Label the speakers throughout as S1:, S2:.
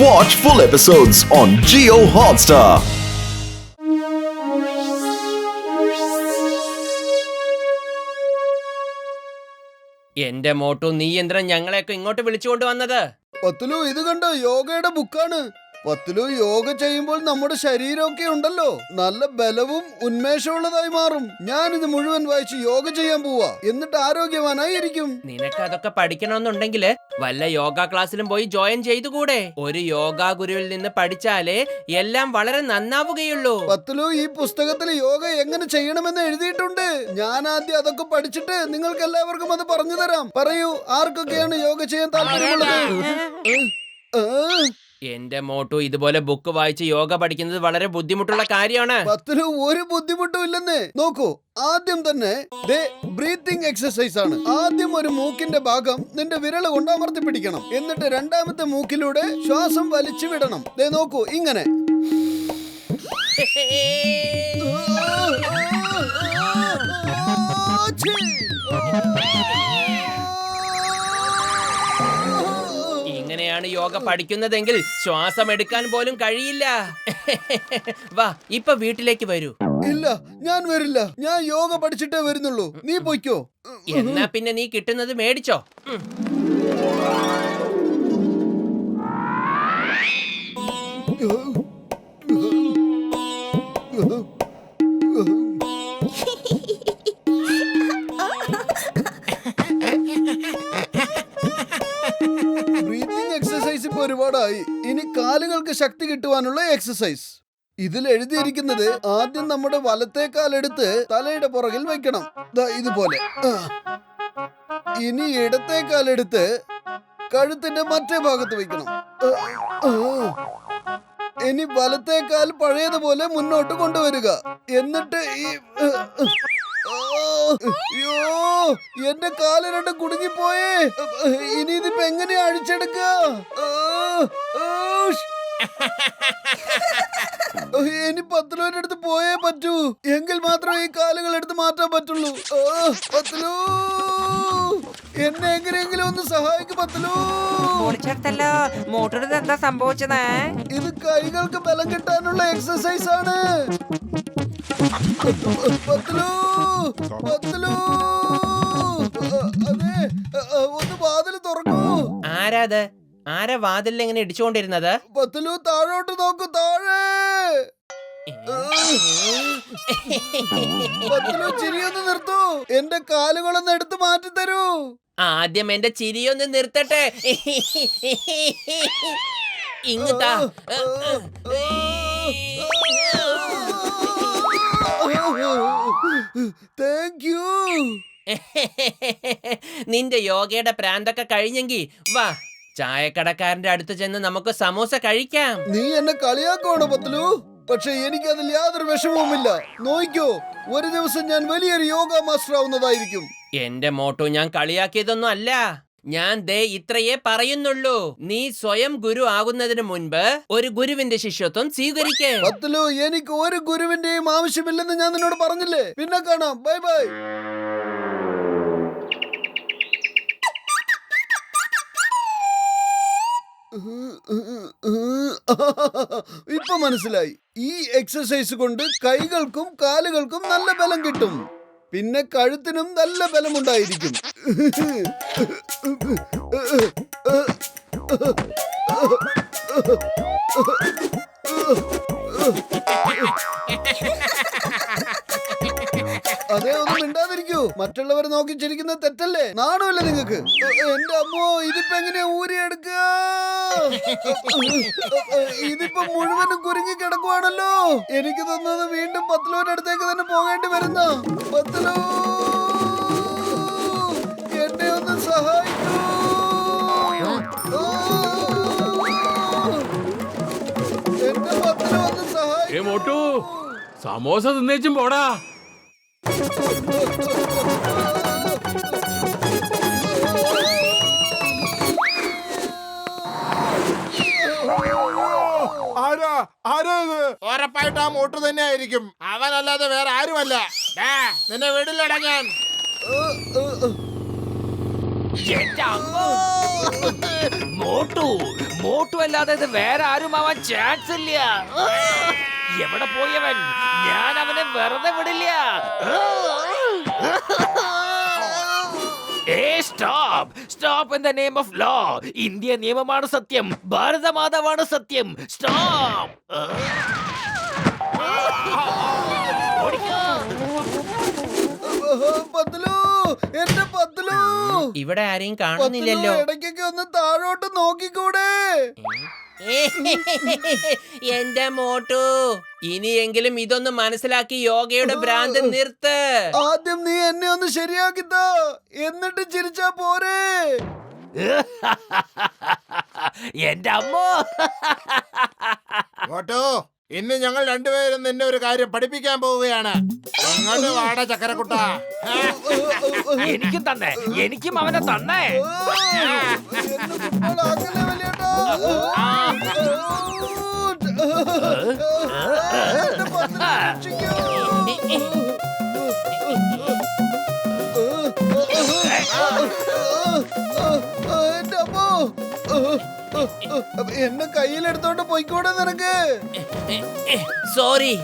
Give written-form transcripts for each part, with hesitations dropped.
S1: Watch full episodes on Jio Hotstar.
S2: എന്റെ മോട്ടു, നീ എന്തിനാ ഞങ്ങളെയൊക്കെ ഇങ്ങോട്ട് വിളിച്ചുകൊണ്ട് വന്നത്?
S3: പത്തുലു, ഇത് കണ്ടോ, യോഗയുടെ ബുക്കാണ്. പത്തുലു, യോഗ ചെയ്യുമ്പോൾ നമ്മുടെ ശരീരമൊക്കെ ഉണ്ടല്ലോ, നല്ല ബലവും ഉന്മേഷമുള്ളതായി മാറും. ഞാനിത് മുഴുവൻ വായിച്ച് യോഗ ചെയ്യാൻ പോവാ, എന്നിട്ട് ആരോഗ്യവാനായി ഇരിക്കും.
S2: നിനക്ക് അതൊക്കെ പഠിക്കണമെന്നുണ്ടെങ്കിൽ വല്ല യോഗ ക്ലാസ്സിലും പോയി ജോയിൻ ചെയ്തുകൂടെ? ഒരു യോഗ ഗുരുവിൽ നിന്ന് പഠിച്ചാലേ എല്ലാം വളരെ നന്നാവുകയുള്ളൂ.
S3: പത്തുലു, ഈ പുസ്തകത്തിൽ യോഗ എങ്ങനെ ചെയ്യണമെന്ന് എഴുതിയിട്ടുണ്ട്. ഞാൻ ആദ്യം അതൊക്കെ പഠിച്ചിട്ട് നിങ്ങൾക്ക് എല്ലാവർക്കും അത് പറഞ്ഞു തരാം. പറയൂ, ആർക്കൊക്കെയാണ് യോഗ ചെയ്യാൻ താല്പര്യമുള്ളത്?
S2: എന്റെ മോട്ടു, ഇതുപോലെ ബുക്ക് വായിച്ച് യോഗ പഠിക്കുന്നത് വളരെ ബുദ്ധിമുട്ടുള്ള കാര്യമാണ്.
S3: പത്തുലു, ഒരു ബുദ്ധിമുട്ടും ഇല്ലെന്നേ. നോക്കൂ, ആദ്യം തന്നെ ബ്രീത്തിങ് എക്സസൈസ് ആണ്. ആദ്യം ഒരു മൂക്കിന്റെ ഭാഗം നിന്റെ വിരൽ കൊണ്ട് അമർത്തി പിടിക്കണം. എന്നിട്ട് രണ്ടാമത്തെ മൂക്കിലൂടെ ശ്വാസം വലിച്ചു വിടണം. നോക്കൂ, ഇങ്ങനെ.
S2: ഇങ്ങനെയാണ് യോഗ പഠിക്കുന്നതെങ്കിൽ ശ്വാസം എടുക്കാൻ പോലും കഴിയില്ല. വാ, ഇപ്പൊ വീട്ടിലേക്ക് വരൂ.
S3: ഇല്ല, ഞാൻ വരില്ല. ഞാൻ യോഗ പഠിച്ചിട്ടേ വരുന്നുള്ളൂ. നീ പൊയ്ക്കോ.
S2: എന്നാ പിന്നെ നീ കിട്ടുന്നത് മേടിച്ചോ.
S3: ബ്രീത്തിങ് എക്സസൈസ് ഇപ്പൊ ഒരുപാടായി. ഇനി കാലുകൾക്ക് ശക്തി കിട്ടുവാനുള്ള എക്സസൈസ്. ഇതിൽ എഴുതിയിരിക്കുന്നത്, ആദ്യം നമ്മുടെ വലത്തെ കാലെടുത്ത് തലയുടെ പുറകിൽ വെക്കണം, ഇതുപോലെ. ഇനി ഇടത്തെ കാലെടുത്ത് കഴുത്തിന്റെ മറ്റേ ഭാഗത്ത് വെക്കണം. ഇനി വലത്തെ കാൽ പഴയതുപോലെ മുന്നോട്ട് കൊണ്ടുവരിക. എന്നിട്ട് അയ്യോ, എന്റെ കാല് രണ്ട് കുടുങ്ങിപ്പോയേ. ഇനി ഇതിപ്പോ എങ്ങനെയാ അഴിച്ചെടുക്ക? ഇനി പത്തുലോന്റെ അടുത്ത് പോയേ പറ്റൂ. എങ്കിൽ മാത്രമേ ഈ കാലുകൾ എടുത്ത് മാറ്റാൻ പറ്റുള്ളൂ. പത്തുലു, എന്നെ എങ്ങനെയെങ്കിലും ഒന്ന് സഹായിക്കും പത്തുലു.
S4: എന്താ സംഭവിച്ചത്?
S3: ഇത് കൈകൾക്ക് ബലം കിട്ടാനുള്ള എക്സസൈസ് ആണ്. പത്തുലു, പത്തുലു, അതെ, ഒന്ന് വാതിൽ തുറക്കൂ.
S2: ആരാത്? ആരാ വാതിലിൽ എങ്ങനെ ഇടിച്ചുകൊണ്ടിരുന്നത്?
S3: പത്തുലു, താഴോട്ട് നോക്കൂ, താഴെ. പത്തുലു, ചിരിയൊന്ന് നിർത്തൂ. എന്റെ കാലുകളൊന്ന് എടുത്ത് മാറ്റി തരൂ.
S2: ആദ്യം എന്റെ ചിരിയൊന്ന് നിർത്തട്ടെ. ഇങ്ങത്താ.
S3: Thank you.
S2: നിന്റെ യോഗയുടെ പ്രാന്തൊക്കെ കഴിഞ്ഞെങ്കി വാ, ചായക്കടക്കാരന്റെ അടുത്ത് ചെന്ന് നമുക്ക് സമോസ കഴിക്കാം.
S3: നീ എന്നെ കളിയാക്കണോ പത്തുലു? പക്ഷെ എനിക്കതിൽ യാതൊരു വിഷമവുമില്ല. നോയിക്കോ, ഒരു ദിവസം ഞാൻ വലിയൊരു യോഗ മാസ്റ്റർ ആവുന്നതായിരിക്കും.
S2: എന്റെ മോട്ടോ, ഞാൻ കളിയാക്കിയതൊന്നും അല്ല. ഞാൻ ദേ ഇത്രയേ പറയുന്നുള്ളൂ. നീ സ്വയം ഗുരു ആകുന്നതിന് മുൻപ് ഒരു ഗുരുവിന്റെ ശിഷ്യത്വം സ്വീകരിക്കേ.
S3: പത്തുലു, എനിക്ക് ഒരു ഗുരുവിന്റെയും ആവശ്യമില്ലെന്ന് ഞാൻ നിന്നോട് പറഞ്ഞില്ലേ. പിന്നെ കാണാം. Bye bye. ഇപ്പൊ മനസ്സിലായി. ഈ എക്സസൈസ് കൊണ്ട് കൈകൾക്കും കാലുകൾക്കും നല്ല ബലം കിട്ടും. പിന്നെ കഴുത്തിനും നല്ല ബലമുണ്ടായിരിക്കും. അതേ, ഒന്നും മിണ്ടാതിരിക്കൂ. മറ്റുള്ളവർ നോക്കി ചിരിക്കുന്നത് തെറ്റല്ലേ? നാണമില്ല നിങ്ങൾക്ക്? എന്റെ അമ്മോ, ഇതിപ്പോ എങ്ങനെയാ ഊരിയെടുക്കുക? ഇതിപ്പോ മുഴുവനും കുരുങ്ങി കിടക്കുവാണല്ലോ. എനിക്ക് തന്നത് വീണ്ടും പത്തുലോന്റെ അടുത്തേക്ക് തന്നെ പോകേണ്ടി വരുന്ന. പത്തുലോ, എന്നെ ഒന്ന് സഹായിക്കൂ. എന്റെ പത്തുലോ ഒന്ന് സഹായിക്കൂ.
S5: സമോസ തിന്നേച്ചും പോടാ.
S6: ഉറപ്പായിട്ട് ആ മോട്ടു തന്നെ ആയിരിക്കും. അവനല്ലാതെ വേറെ ആരുമല്ല. നിന്നെ വീടില്ലടാ ഞാൻ.
S7: മോട്ടു
S4: മോട്ടു അല്ലാതെ ഇത് വേറെ ആരും ആവാൻ ചാൻസ് ഇല്ല. എവിടെ പോയവൻ? ഞാൻ അവനെ വെറുതെ വിടില്ല. Stop in the name of law. India നിയമമാണ് സത്യം, ഭാരതമാതാവാണ് സത്യം. സ്റ്റോപ്പ്.
S3: പത്ലു, എന്റെ പത്ലു.
S2: ഇവിടെ ആരെയും
S3: പത്ലു,
S2: കാണുന്നില്ലല്ലോ.
S3: ഇടയ്ക്കൊക്കെ ഒന്ന് താഴോട്ട് നോക്കിക്കൂടെ?
S2: എന്റെ മോട്ടു, ഇനിയെങ്കിലും ഇതൊന്ന് മനസ്സിലാക്കി യോഗയുടെ ഭ്രാന്ത് നിർത്ത്.
S3: ആദ്യം നീ എന്നെ ഒന്ന് ശരിയാക്കിത്താ, എന്നിട്ട് ചിരിച്ചാ പോരെ.
S4: എന്റെ അമ്മോ.
S6: മോട്ടു, ഇന്ന് ഞങ്ങൾ രണ്ടുപേരും നിന്നെ ഒരു കാര്യം പഠിപ്പിക്കാൻ പോവുകയാണ്. അങ്ങോട്ട് വാട ചക്കരക്കുട്ട.
S4: എനിക്കും തന്നെ, എനിക്കും അവനെ തന്നെ.
S3: എന്നെ ഫുട്ബോൾ ആക്കല്ലേ വലിയേട്ടാ. എന്റെ പത്ലു രക്ഷിക്കൂ. എന്റെ അമ്മോ. എന്നെ കയ്യിലെടുത്തോണ്ട് പോയിക്കൂടെ നിനക്ക്?
S2: സോറി.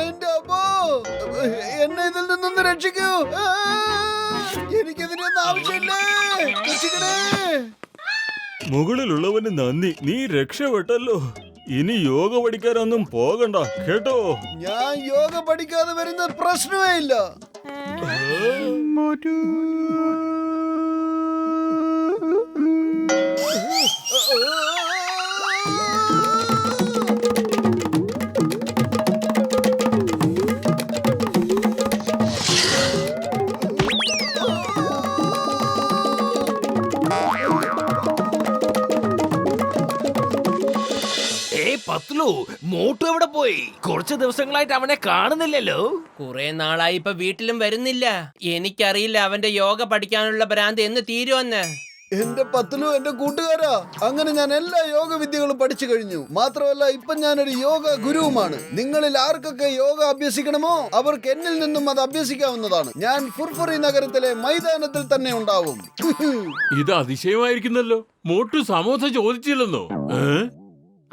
S3: എന്റെ അമ്മോ, എന്നെ ഇതിൽ നിന്നൊന്ന് രക്ഷിക്കൂ. എനിക്കിതിനൊന്നും ആവശ്യമില്ലേ, രക്ഷിക്കണേ.
S7: മുകളിലുള്ളവന് നന്ദി, നീ രക്ഷപ്പെട്ടല്ലോ. ഇനി യോഗ പഠിക്കാനൊന്നും പോകണ്ട കേട്ടോ.
S3: ഞാൻ യോഗ പഠിക്കാതെ വരുന്ന പ്രശ്നമേ ഇല്ല.
S4: പത്ലു, മോട്ടു എവിടെ പോയി? കുറച്ച് ദിവസങ്ങളായിട്ട് അവനെ കാണുന്നില്ലല്ലോ.
S2: കുറെ നാളായി ഇപ്പൊ വീട്ടിലും വരുന്നില്ല. എനിക്കറിയില്ല അവന്റെ യോഗ പഠിക്കാനുള്ള ഭ്രാന്ത് എന്ന് തീരുവന്ന്.
S3: എന്റെ പത്ലു, എന്റെ കൂട്ടുകാരാ, അങ്ങനെ ഞാൻ എല്ലാ യോഗ വിദ്യകളും പഠിച്ചു കഴിഞ്ഞു. മാത്രമല്ല ഇപ്പൊ ഞാനൊരു യോഗ ഗുരുവുമാണ്. നിങ്ങളിൽ ആർക്കൊക്കെ യോഗ അഭ്യസിക്കണമോ അവർക്ക് എന്നിൽ നിന്നും അത് അഭ്യസിക്കാവുന്നതാണ്. ഞാൻ ഫുർഫുറി നഗരത്തിലെ മൈതാനത്തിൽ തന്നെ ഉണ്ടാവും.
S5: ഇത് അതിശയമായിരിക്കുന്നല്ലോ. മോട്ടു സമോസ ചോദിച്ചില്ലെന്നോ?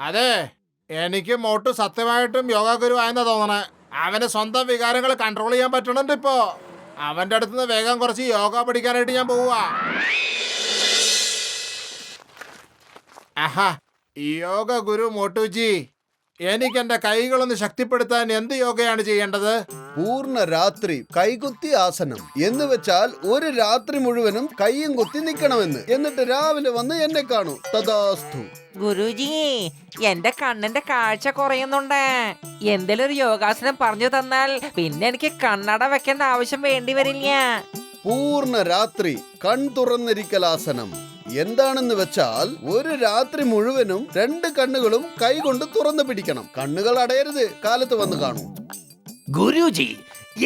S6: അതെ, എനിക്ക് മോട്ടു സത്യമായിട്ടും യോഗ ഗുരു ആയെന്നാ തോന്നണേ. അവന് സ്വന്തം വികാരങ്ങൾ കൺട്രോൾ ചെയ്യാൻ പറ്റണുണ്ട് ഇപ്പോ. അവന്റെ അടുത്തുനിന്ന് വേഗം കുറച്ച് യോഗ പഠിക്കാനായിട്ട് ഞാൻ പോവാ. ആഹാ, യോഗ ഗുരു മോട്ടുജി, എനിക്ക് എന്റെ കൈകളൊന്ന് ശക്തിപ്പെടുത്താൻ എന്ത് യോഗയാണ് ചെയ്യേണ്ടത്?
S3: പൂർണ്ണ രാത്രി കൈകുത്തി ആസനം എന്ന് വെച്ചാൽ ഒരു രാത്രി മുഴുവനും കൈയും കുത്തി നിൽക്കണമെന്ന്. എന്നിട്ട് രാവിലെ വന്ന് എന്നെ കാണൂ. തഥാസ്തു.
S8: ഗുരുജി, എന്റെ കണ്ണിന്റെ കാഴ്ച കുറയുന്നുണ്ട്. എന്തെങ്കിലും ഒരു യോഗാസനം പറഞ്ഞു തന്നാൽ പിന്നെ എനിക്ക് കണ്ണട വെക്കേണ്ട ആവശ്യം വേണ്ടി വരില്ല.
S3: പൂർണ്ണ രാത്രി കൺ തുറന്നിരിക്കലാസനം എന്താണെന്ന് വെച്ചാൽ ഒരു രാത്രി മുഴുവനും രണ്ട് കണ്ണുകളും കൈകൊണ്ട് തുറന്നു പിടിക്കണം. കണ്ണുകൾ അടയരുത്, കാലത്ത് വന്ന് കാണൂ.
S4: ഗുരുജി,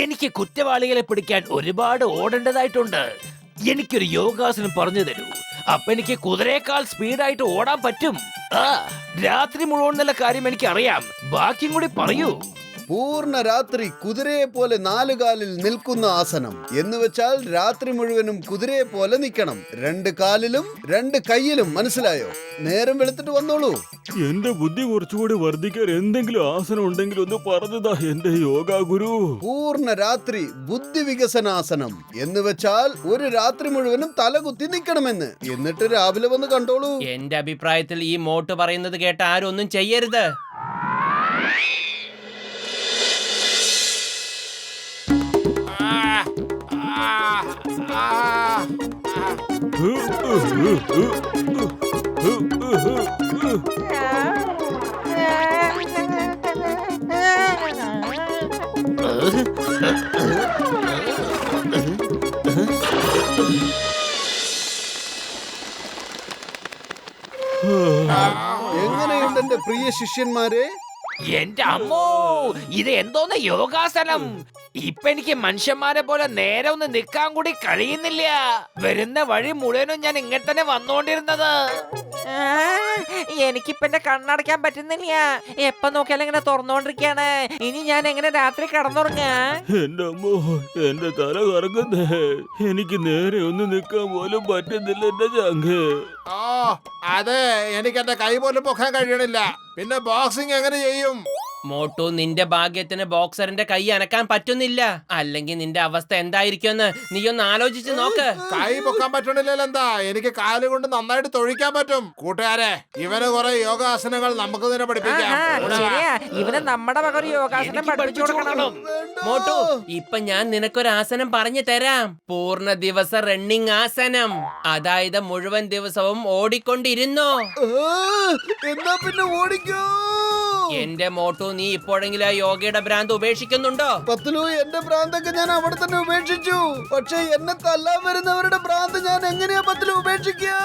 S4: എനിക്ക് കുറ്റവാളികളെ പിടിക്കാൻ ഒരുപാട് ഓടേണ്ടതായിട്ടുണ്ട്. എനിക്കൊരു യോഗാസനം പറഞ്ഞു തരൂ. അപ്പൊ എനിക്ക് കുതിരയേക്കാൾ സ്പീഡായിട്ട് ഓടാൻ പറ്റും. രാത്രി മുഴുവൻ നല്ല കാര്യം എനിക്ക് അറിയാം. ബാക്കിയും കൂടി പറയൂ.
S3: പൂർണ്ണ രാത്രി കുതിരയെ പോലെ നാലുകാലിൽ നിൽക്കുന്ന ആസനം എന്ന് വെച്ചാൽ രാത്രി മുഴുവനും കുതിരയെ പോലെ നിൽക്കണം. രണ്ട് കാലിലും രണ്ട് കൈയിലും. മനസ്സിലായോ? നേരം വെളുത്തിട്ട് വന്നോളൂ.
S7: എന്റെ ബുദ്ധി കുറച്ചുകൂടി വർദ്ധിക്കാൻ എന്തെങ്കിലും ആസനം ഉണ്ടെങ്കിൽ ഒന്ന് പറഞ്ഞതാ എന്റെ യോഗ ഗുരു.
S3: പൂർണ്ണ രാത്രി ബുദ്ധി വികസനാസനം എന്ന് വെച്ചാൽ ഒരു രാത്രി മുഴുവനും തലകുത്തി നിൽക്കണമെന്ന്. എന്നിട്ട് രാവിലെ വന്ന് കണ്ടോളൂ.
S2: എന്റെ അഭിപ്രായത്തിൽ ഈ മോട്ട് പറയുന്നത് കേട്ട് ആരും ഒന്നും ചെയ്യരുത്.
S3: എങ്ങനെയുണ്ട് എന്റെ പ്രിയ ശിഷ്യന്മാരെ?
S4: എന്റെ അമ്മോ, ഇത് എന്തോന്ന് യോഗാസനം? ഇപ്പൊ എനിക്ക് മനുഷ്യന്മാരെ പോലെ നേരെ ഒന്ന് നിൽക്കാൻ കൂടി കഴിയുന്നില്ല. വരുന്ന വഴി മുഴുവനും ഞാൻ ഇങ്ങനെ തന്നെ വന്നോണ്ടിരുന്നത്.
S8: ആ, എനിക്കിപ്പൊ എന്റെ കണ്ണടയ്ക്കാൻ പറ്റുന്നില്ല. എപ്പൊ നോക്കിയാലും ഇങ്ങനെ തുറന്നോണ്ടിരിക്കാണ്. ഇനി ഞാൻ എങ്ങനെ രാത്രി കിടന്നുറങ്ങാ?
S7: എന്റെ അമ്മോ, എന്റെ തല കറങ്ങുന്നേ. എനിക്ക് നേരെ ഒന്ന് നിൽക്കാൻ പോലും പറ്റുന്നില്ല എന്റെ ചങ്ക്.
S6: ഓ അതെ, എനിക്ക് എന്റെ കൈ പോലും പൊക്കാൻ കഴിയണില്ല. പിന്നെ ബോക്സിംഗ് എങ്ങനെ ചെയ്യും?
S2: മോട്ടു, നിന്റെ ഭാഗ്യത്തിന് ബോക്സറിന്റെ കൈ അനക്കാൻ പറ്റുന്നില്ല. അല്ലെങ്കിൽ നിന്റെ അവസ്ഥ എന്തായിരിക്കുമെന്ന് നീ ഒന്ന് ആലോചിച്ച് നോക്ക്.
S6: കൈ പൊക്കാൻ പറ്റണില്ലല്ലോ. എന്താ, എനിക്ക് കാല് കൊണ്ട് നന്നായിട്ട് തൊഴിക്കാൻ പറ്റും. കൂട്ടുകാരെ, ഇവന് കുറെ യോഗാസനങ്ങൾ നമുക്ക് തന്നെ പഠിപ്പിക്കാം.
S8: ആഹാ, ശരിയാ. ഇവന് നമ്മുടെ വക ഒരു യോഗാസനം പഠിപ്പിച്ചു കൊടുക്കണം.
S2: മോട്ടു, ഇപ്പൊ ഞാൻ നിനക്കൊരു ആസനം പറഞ്ഞു തരാം. പൂർണ്ണ ദിവസ റണ്ണിങ് ആസനം. അതായത് മുഴുവൻ ദിവസവും ഓടിക്കൊണ്ടിരുന്നോ.
S3: എന്നാ പിന്നെ ഓടിക്കോ.
S2: എന്റെ മോട്ടു, നീ ഇപ്പോഴെങ്കിലും ആ യോഗയുടെ ഭ്രാന്ത് ഉപേക്ഷിക്കുന്നുണ്ടോ?
S3: പത്ലു, എന്റെ ഭ്രാന്തൊക്കെ ഞാൻ അവിടെ തന്നെ ഉപേക്ഷിച്ചു. പക്ഷെ എന്നെ തല്ലാൻ വരുന്നവരുടെ ഭ്രാന്ത് ഞാൻ എങ്ങനെയാ പത്ലു ഉപേക്ഷിക്കുക?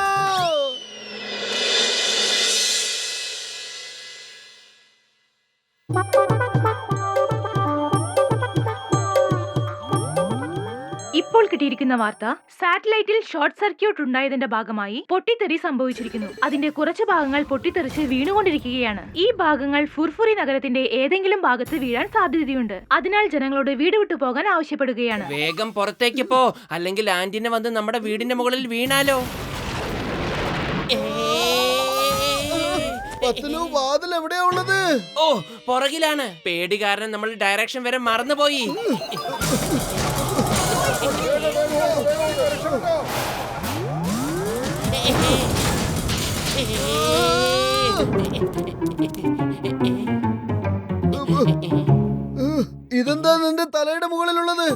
S9: ഇപ്പോൾ കിട്ടിയിരിക്കുന്ന വാർത്ത, സാറ്റലൈറ്റിൽ ഷോർട്ട് സർക്യൂട്ട് ഉണ്ടായതിന്റെ ഭാഗമായി പൊട്ടിത്തെറി സംഭവിച്ചിരിക്കുന്നു. അതിന്റെ കുറച്ച് ഭാഗങ്ങൾ പൊട്ടിത്തെറിച്ച് വീണുകൊണ്ടിരിക്കുകയാണ്. ഈ ഭാഗങ്ങൾ ഫുർഫുറി നഗരത്തിന്റെ ഏതെങ്കിലും ഭാഗത്ത് വീഴാൻ സാധ്യതയുണ്ട്. അതിനാൽ ജനങ്ങളോട് വീട് വിട്ടു പോകാൻ ആവശ്യപ്പെടുകയാണ്.
S2: വേഗം പുറത്തേക്ക് പോ, അല്ലെങ്കിൽ ആന്റിനെ വന്ന് നമ്മുടെ വീടിന്റെ മുകളിൽ വീണാലോ.
S3: പത്ലു, വാതിൽ എവിടെയാ ഉള്ളത്?
S2: ഓ, പുറകിലാണ്. പേടി കാരണം നമ്മൾ ഡയറക്ഷൻ വരെ മറന്നുപോയി.
S3: ഇതെന്താ നിന്റെ തലയുടെ മുകളിലുള്ളത്?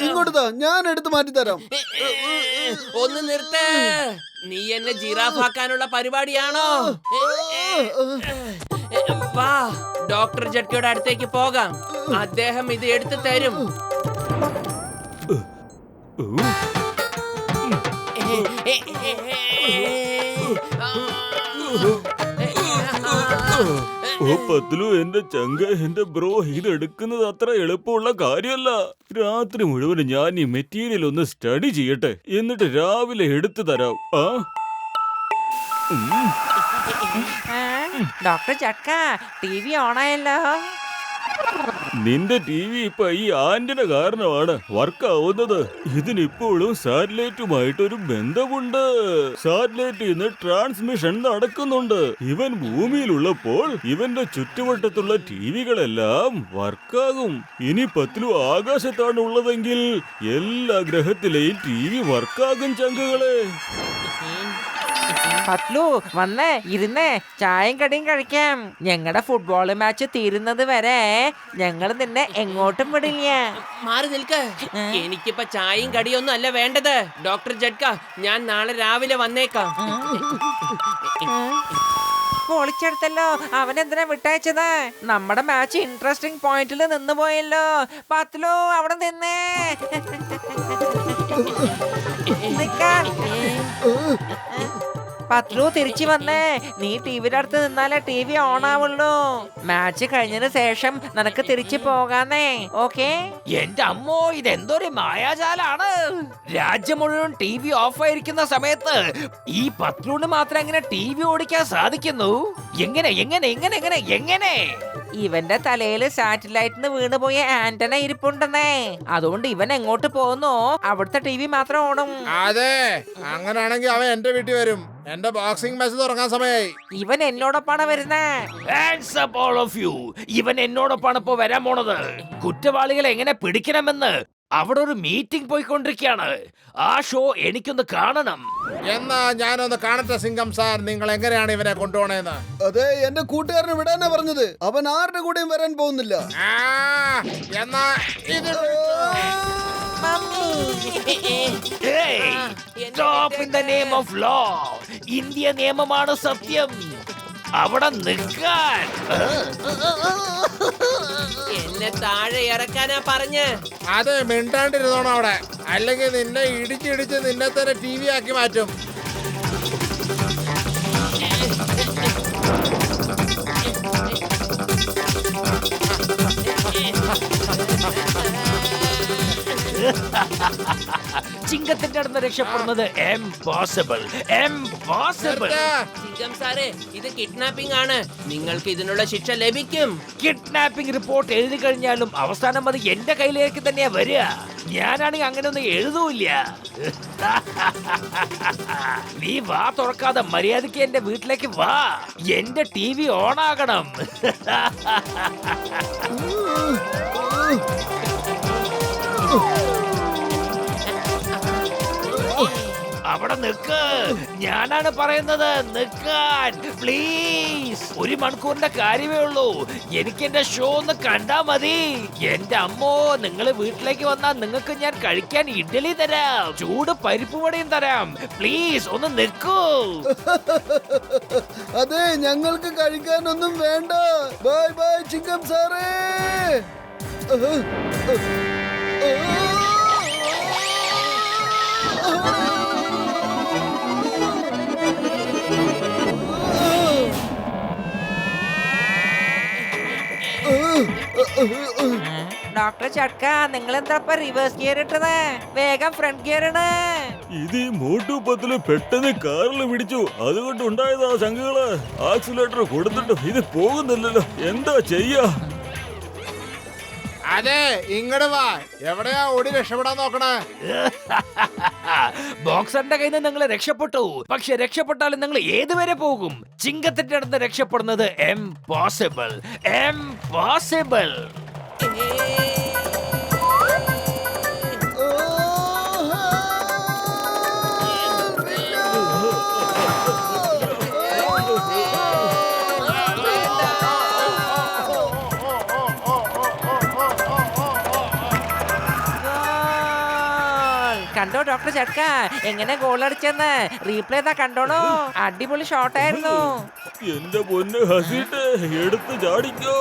S3: ഇങ്ങോട്ടാ, ഞാൻ എടുത്ത് മാറ്റി തരാം.
S2: ഒന്ന് നിർത്ത്. നീ എന്നെ ജിറാഫാക്കാനുള്ള പരിപാടിയാണോ? വാ, ഡോക്ടർ ജഡ്കയുടെ അടുത്തേക്ക് പോകാം. അദ്ദേഹം ഇത് എടുത്തു തരും.
S7: ഓ പത്ലു, എന്റെ ചങ്ക, എന്റെ ബ്രോ, ഇത് എടുക്കുന്നത് അത്ര എളുപ്പമുള്ള കാര്യമല്ല. രാത്രി മുഴുവൻ ഞാൻ ഈ മെറ്റീരിയൽ ഒന്ന് സ്റ്റഡി ചെയ്യട്ടെ, എന്നിട്ട് രാവിലെ എടുത്തു തരാം. ആ
S8: ഡോക്ടർ ചക്ക, TV ഓണായല്ലോ.
S7: നിന്റെ TV ഇപ്പൊ ഈ ആന്റിന കാരണമാണ് വർക്കാവുന്നത്. ഇതിനിപ്പോഴും സാറ്റലൈറ്റുമായിട്ടൊരു ബന്ധമുണ്ട്. സാറ്റലൈറ്റിൽ നിന്ന് ട്രാൻസ്മിഷൻ നടക്കുന്നുണ്ട്. ഇവൻ ഭൂമിയിലുള്ളപ്പോൾ ഇവന്റെ ചുറ്റുവട്ടത്തുള്ള ടിവികളെല്ലാം വർക്കാകും. ഇനി പത്ലു ആകാശത്താണ് ഉള്ളതെങ്കിൽ എല്ലാ ഗ്രഹത്തിലെയും TV വർക്കാകും ചങ്കുകളെ.
S8: പത്ലു, വന്നേ, ഇരുന്നേ, ചായയും കടിയും കഴിക്കാം. ഞങ്ങളുടെ ഫുട്ബോൾ മാച്ച് തീരുന്നത് വരെ ഞങ്ങൾ നിന്നെ എങ്ങോട്ടും വിടില്ല.
S2: മാറി നിൽക്ക്. എനിക്കിപ്പോ ചായയും കടിയൊന്നും അല്ല വേണ്ടത്. ഡോക്ടർ ജഡ്ക, ഞാൻ നാളെ രാവിലെ വന്നേക്കാം.
S8: പൊളിച്ചെടുത്തല്ലോ. അവനെന്തിനാ വിട്ടയച്ചത്? നമ്മുടെ മാച്ച് ഇൻട്രസ്റ്റിംഗ് പോയിന്റിൽ നിന്ന് പോയല്ലോ. പത്ലു, അവിടെ നിന്നേ. നിക്കാൻ. പത്ലു, തിരിച്ചു വന്നേ. നീ ടിവിയുടെ അടുത്ത് നിന്നാലേ TV ഓൺ ആവുള്ളൂ. മാച്ച് കഴിഞ്ഞതിന് ശേഷം നിനക്ക് തിരിച്ചു പോകാന്നേ. ഓക്കേ?
S4: എന്റെ അമ്മോ, ഇതെന്തൊരു മായാജാലാണ്. രാജ്യം മുഴുവൻ TV ഓഫ് ആയിരിക്കുന്ന സമയത്ത് ഈ പത്ലൂണ് മാത്രം എങ്ങനെ TV ഓടിക്കാൻ സാധിക്കുന്നു? എങ്ങനെ എങ്ങനെ എങ്ങനെ എങ്ങനെ എങ്ങനെ?
S8: ഇവന്റെ തലയില് സാറ്റലൈറ്റിന് വീണുപോയ ആന്റന ഇരിപ്പുണ്ടെന്നേ. അതുകൊണ്ട് ഇവൻ എങ്ങോട്ട് പോകുന്നോ അവിടുത്തെ TV മാത്രം ഓടും.
S6: അതെ, അങ്ങനാണെങ്കിൽ അവൻ എന്റെ വീട്ടിൽ വരും. എന്റെ ബോക്സിംഗ് മാച്ച് തുടങ്ങാൻ സമയമായി.
S8: ഇവൻ എന്നോടൊപ്പാണ് വരുന്നേ.
S4: Hands up all of you. ഇവൻ എന്നോടൊപ്പാണ് ഇപ്പോ വരാൻ പോണത്. കുറ്റവാളികളെ എങ്ങനെ പിടിക്കണമെന്ന് അവിടെ ഒരു മീറ്റിംഗ് പോയിക്കൊണ്ടിരിക്കുകയാണ്. ആ ഷോ എനിക്കൊന്ന് കാണണം.
S6: എന്നാ ഞാനൊന്ന് കാണട്ടെ സിംഗം സാർ, നിങ്ങൾ എങ്ങനെയാണ് ഇവനെ കൊണ്ടുപോണേന്ന്.
S3: അതെ, എന്റെ കൂട്ടുകാരന് വിടാനാ പറഞ്ഞത്. അവൻ ആരുടെ കൂടെയും വരാൻ പോകുന്നില്ല.
S6: എന്നാ ഇത്
S4: Hey, stop in the name of law. India നിയമമാണ് സത്യം. അവിടെ നിൽക്കാൻ.
S2: എന്നെ താഴെ ഇറക്കാനാ പറഞ്ഞ്.
S6: അത് മിണ്ടാണ്ടിരുന്നോണം അവിടെ, അല്ലെങ്കിൽ നിന്നെ ഇടിച്ചിടിച്ച് നിന്നെ തന്നെ TV ആക്കി മാറ്റും.
S4: ചിങ്കത്തിന്റെ അടുത്ത് രക്ഷപ്പെടുന്നത് എംപോസിബിൾ.
S2: ചിങ്കം സാറേ, ഇത് കിഡ്നാപ്പിംഗ് ആണ്. നിങ്ങൾക്ക് ഇതിനുള്ള ശിക്ഷ ലഭിക്കും.
S4: കിഡ്നാപ്പിംഗ് റിപ്പോർട്ട് എഴുതി കഴിഞ്ഞാലും അവസാനം അത് എന്റെ കയ്യിലേക്ക് തന്നെയാ വരിക. ഞാനാണെങ്കിൽ അങ്ങനെ ഒന്നും എഴുതൂല്ല. നീ വാ തുറക്കാതെ മര്യാദക്ക് എന്റെ വീട്ടിലേക്ക് വാ. എന്റെ TV ഓണാകണം. അവിടെ നിക്ക്, ഞാനാണ് പറയുന്നത്, നിക്കാൻ പ്ലീസ്. 1 മണിക്കൂറിന്റെ കാര്യമേ ഉള്ളൂ. എനിക്ക് എന്റെ ഷോ ഒന്ന് കണ്ടാ മതി. എന്റെ അമ്മോ, നിങ്ങൾ വീട്ടിലേക്ക് വന്നാൽ നിങ്ങൾക്ക് ഞാൻ കഴിക്കാൻ ഇഡ്ഡലി തരാം, ചൂട് പരിപ്പ് വടയും തരാം. പ്ലീസ് ഒന്ന് നിൽക്കൂ.
S3: അതെ, ഞങ്ങൾക്ക് കഴിക്കാനൊന്നും വേണ്ട. ബൈ ബൈ ചിങ്കം സാറേ.
S8: ഡോക്ടർ ചട്ക, നിങ്ങൾ എന്താ റിവേഴ്സ് ഗിയർ ഇട്ടത്? വേഗം ഫ്രണ്ട് ഗിയർ ഇട്.
S7: ഇത് ഈ മോട്ടു പത്തില് പെട്ടെന്ന് കാറിൽ പിടിച്ചു, അതുകൊണ്ട് ഉണ്ടായതാ സംഘങ്ങള്. ആക്സിലേറ്റർ കൊടുത്തിട്ടും ഇത് പോകുന്നില്ലല്ലോ, എന്താ ചെയ്യാ?
S6: അതെ, ഇങ്ങട് വാ. എവിടെയാ ഓടി രക്ഷപ്പെടാൻ നോക്കണേ?
S4: ബോക്സറിന്റെ കയ്യിൽ നിന്ന് നിങ്ങൾ രക്ഷപ്പെട്ടു. പക്ഷെ രക്ഷപ്പെട്ടാലും നിങ്ങൾ ഏതുവരെ പോകും? ചിങ്കത്തിന്റെ അടുത്ത് രക്ഷപ്പെടുന്നത് എംപോസിബിൾ.
S8: കണ്ടോ ഡോക്ടർ ചട്ക, എങ്ങനെ ഗോൾ അടിച്ചെന്ന്? റീപ്ലേ താ കണ്ടോളൂ. അടിപൊളി ഷോട്ടായിരുന്നു.
S7: എന്റെ പൊന്ന് ഹസീട്ട്, എടുത്ത് ചാടിക്കോ.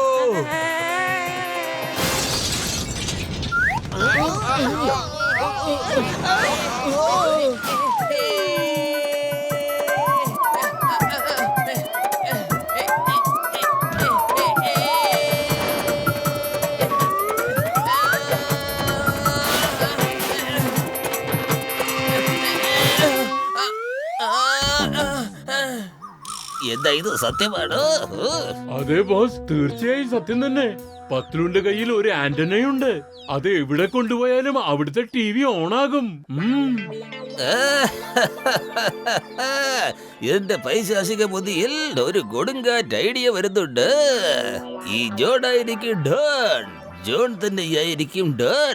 S4: എന്താ ഇത് സത്യമാണോ?
S5: അതെ ബോസ്, തീർച്ചയായും സത്യം തന്നെ. പത്ലുവിന്റെ കയ്യിൽ ഒരു ആന്റനയുണ്ട്. അത് എവിടെ കൊണ്ടുപോയാലും അവിടുത്തെ TV ഓണാകും.
S4: എന്റെ പൈശാചിക ബുദ്ധിയിൽ ഒരു കൊടുങ്കാറ്റ് ഐഡിയ വരുന്നുണ്ട്. ഈ ജോണായിരിക്കും ഡോൺ, ജോൺ തന്നെയായിരിക്കും ഡോൺ.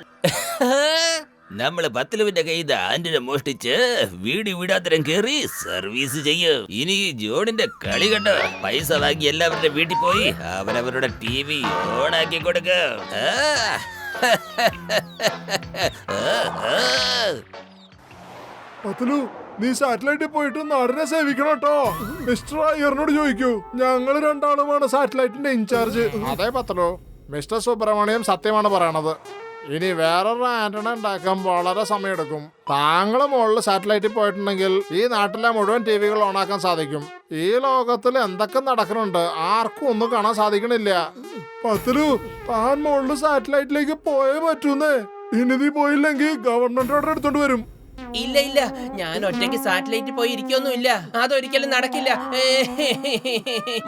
S4: നമ്മള് പത്ലുവിന്റെ കയ്യിൽ ആന്റിനെ മോഷ്ടിച്ച് വീടി വീടാത്തരം കേറി സർവീസ് ചെയ്യും. ഇനി ജോണിന്റെ കളി കണ്ടോ? പൈസ വാങ്ങി എല്ലാവരുടെ വീട്ടിൽ പോയി അവരവരുടെ TV ഓണാക്കി കൊടുക്കും.
S6: പത്തലു, നീ സാറ്റലൈറ്റിൽ പോയിട്ട് നാടിനെ സേവിക്കണം കേട്ടോ. മിസ്റ്റർ അയ്യറിനോട് ചോദിക്കൂ, ഞങ്ങൾ രണ്ടാളുമാണ് സാറ്റലൈറ്റിന്റെ ഇൻചാർജ്. അതെ പത്തലു, മിസ്റ്റർ സുബ്രഹ്മണ്യം സത്യമാണ് പറയണത്. ഇനി വേറൊരു ആന്റണ ഉണ്ടാക്കാൻ വളരെ സമയമെടുക്കും. താങ്കൾ മുകളിൽ സാറ്റലൈറ്റിൽ പോയിട്ടുണ്ടെങ്കിൽ ഈ നാട്ടിലെ മുഴുവൻ TV ഓണാക്കാൻ സാധിക്കും. ഈ ലോകത്തിൽ എന്തൊക്കെ നടക്കുന്നുണ്ട് ആർക്കും ഒന്നും കാണാൻ സാധിക്കണില്ല. പത്തലു, താൻ മുകളിൽ സാറ്റലൈറ്റിലേക്ക് പോയേ പറ്റൂന്നേ. ഇനി നീ പോയില്ലെങ്കിൽ ഗവൺമെന്റ് ഓർഡർ എടുത്തോണ്ട് വരും.
S2: ഇല്ല ഇല്ല, ഞാൻ ഒറ്റയ്ക്ക് സാറ്റലൈറ്റ് പോയി ഇരിക്കൊന്നുമില്ല. അതൊരിക്കലും നടക്കില്ല.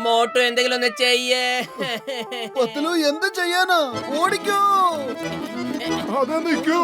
S2: മോട്ടു എന്തെങ്കിലും ഒന്ന് ചെയ്യേ.
S3: പത്തലു, എന്ത് ചെയ്യാനാ? ഓടിക്കോ.
S6: അതെ, നിൽക്കൂ.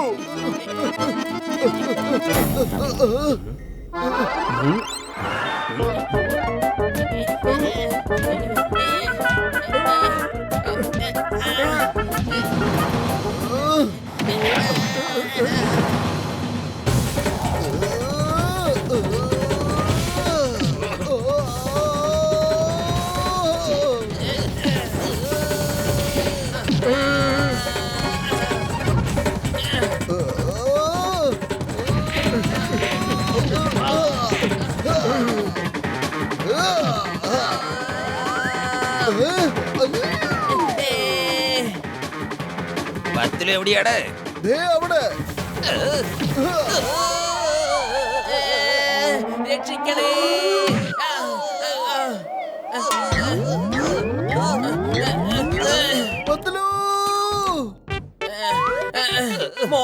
S4: പത്ലു എവിടെയാണ്?
S3: ദേ അവിടെ.
S2: രക്ഷിക്കണേ.
S3: പത്തലു.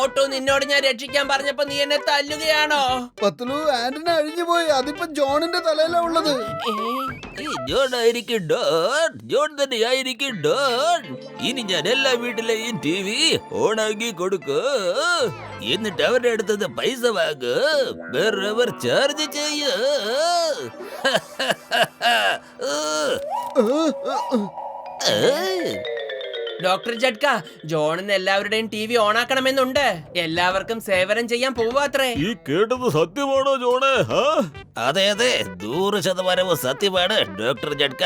S2: മോട്ടു നിന്നോട് ഞാൻ രക്ഷിക്കാൻ പറഞ്ഞപ്പോ നീ എന്നെ തല്ലുകയാണോ?
S3: പത്ലു, ആന്റണ അഴിഞ്ഞു പോയി. അതിപ്പോ ജോണിന്റെ തലയിലാ ഉള്ളത്.
S4: ജോൺ ആയിരിക്കും ഡോൺ, ജോൺ തന്നെയായിരിക്കും ഡോൺ. ഇനി ഞാൻ എല്ലാ വീട്ടിലെയും TV ഓണാക്കി കൊടുക്കൂ, എന്നിട്ട് അവരുടെ അടുത്തത് പൈസ വാങ്ങൂ, വേറെ ചാർജ് ചെയ്യൂ.
S2: ഡോക്ടർ ജഡ്ക, ജോണിന് എല്ലാവരുടെയും TV ഓണാക്കണമെന്നുണ്ട്. എല്ലാവർക്കും സേവനം ചെയ്യാൻ പോവാത്രേ.
S7: ഈ കേട്ടത് സത്യമാണോ ജോണേ?
S4: അതെ അതെ, 100% സത്യമാണ് ഡോക്ടർ ജഡ്ക.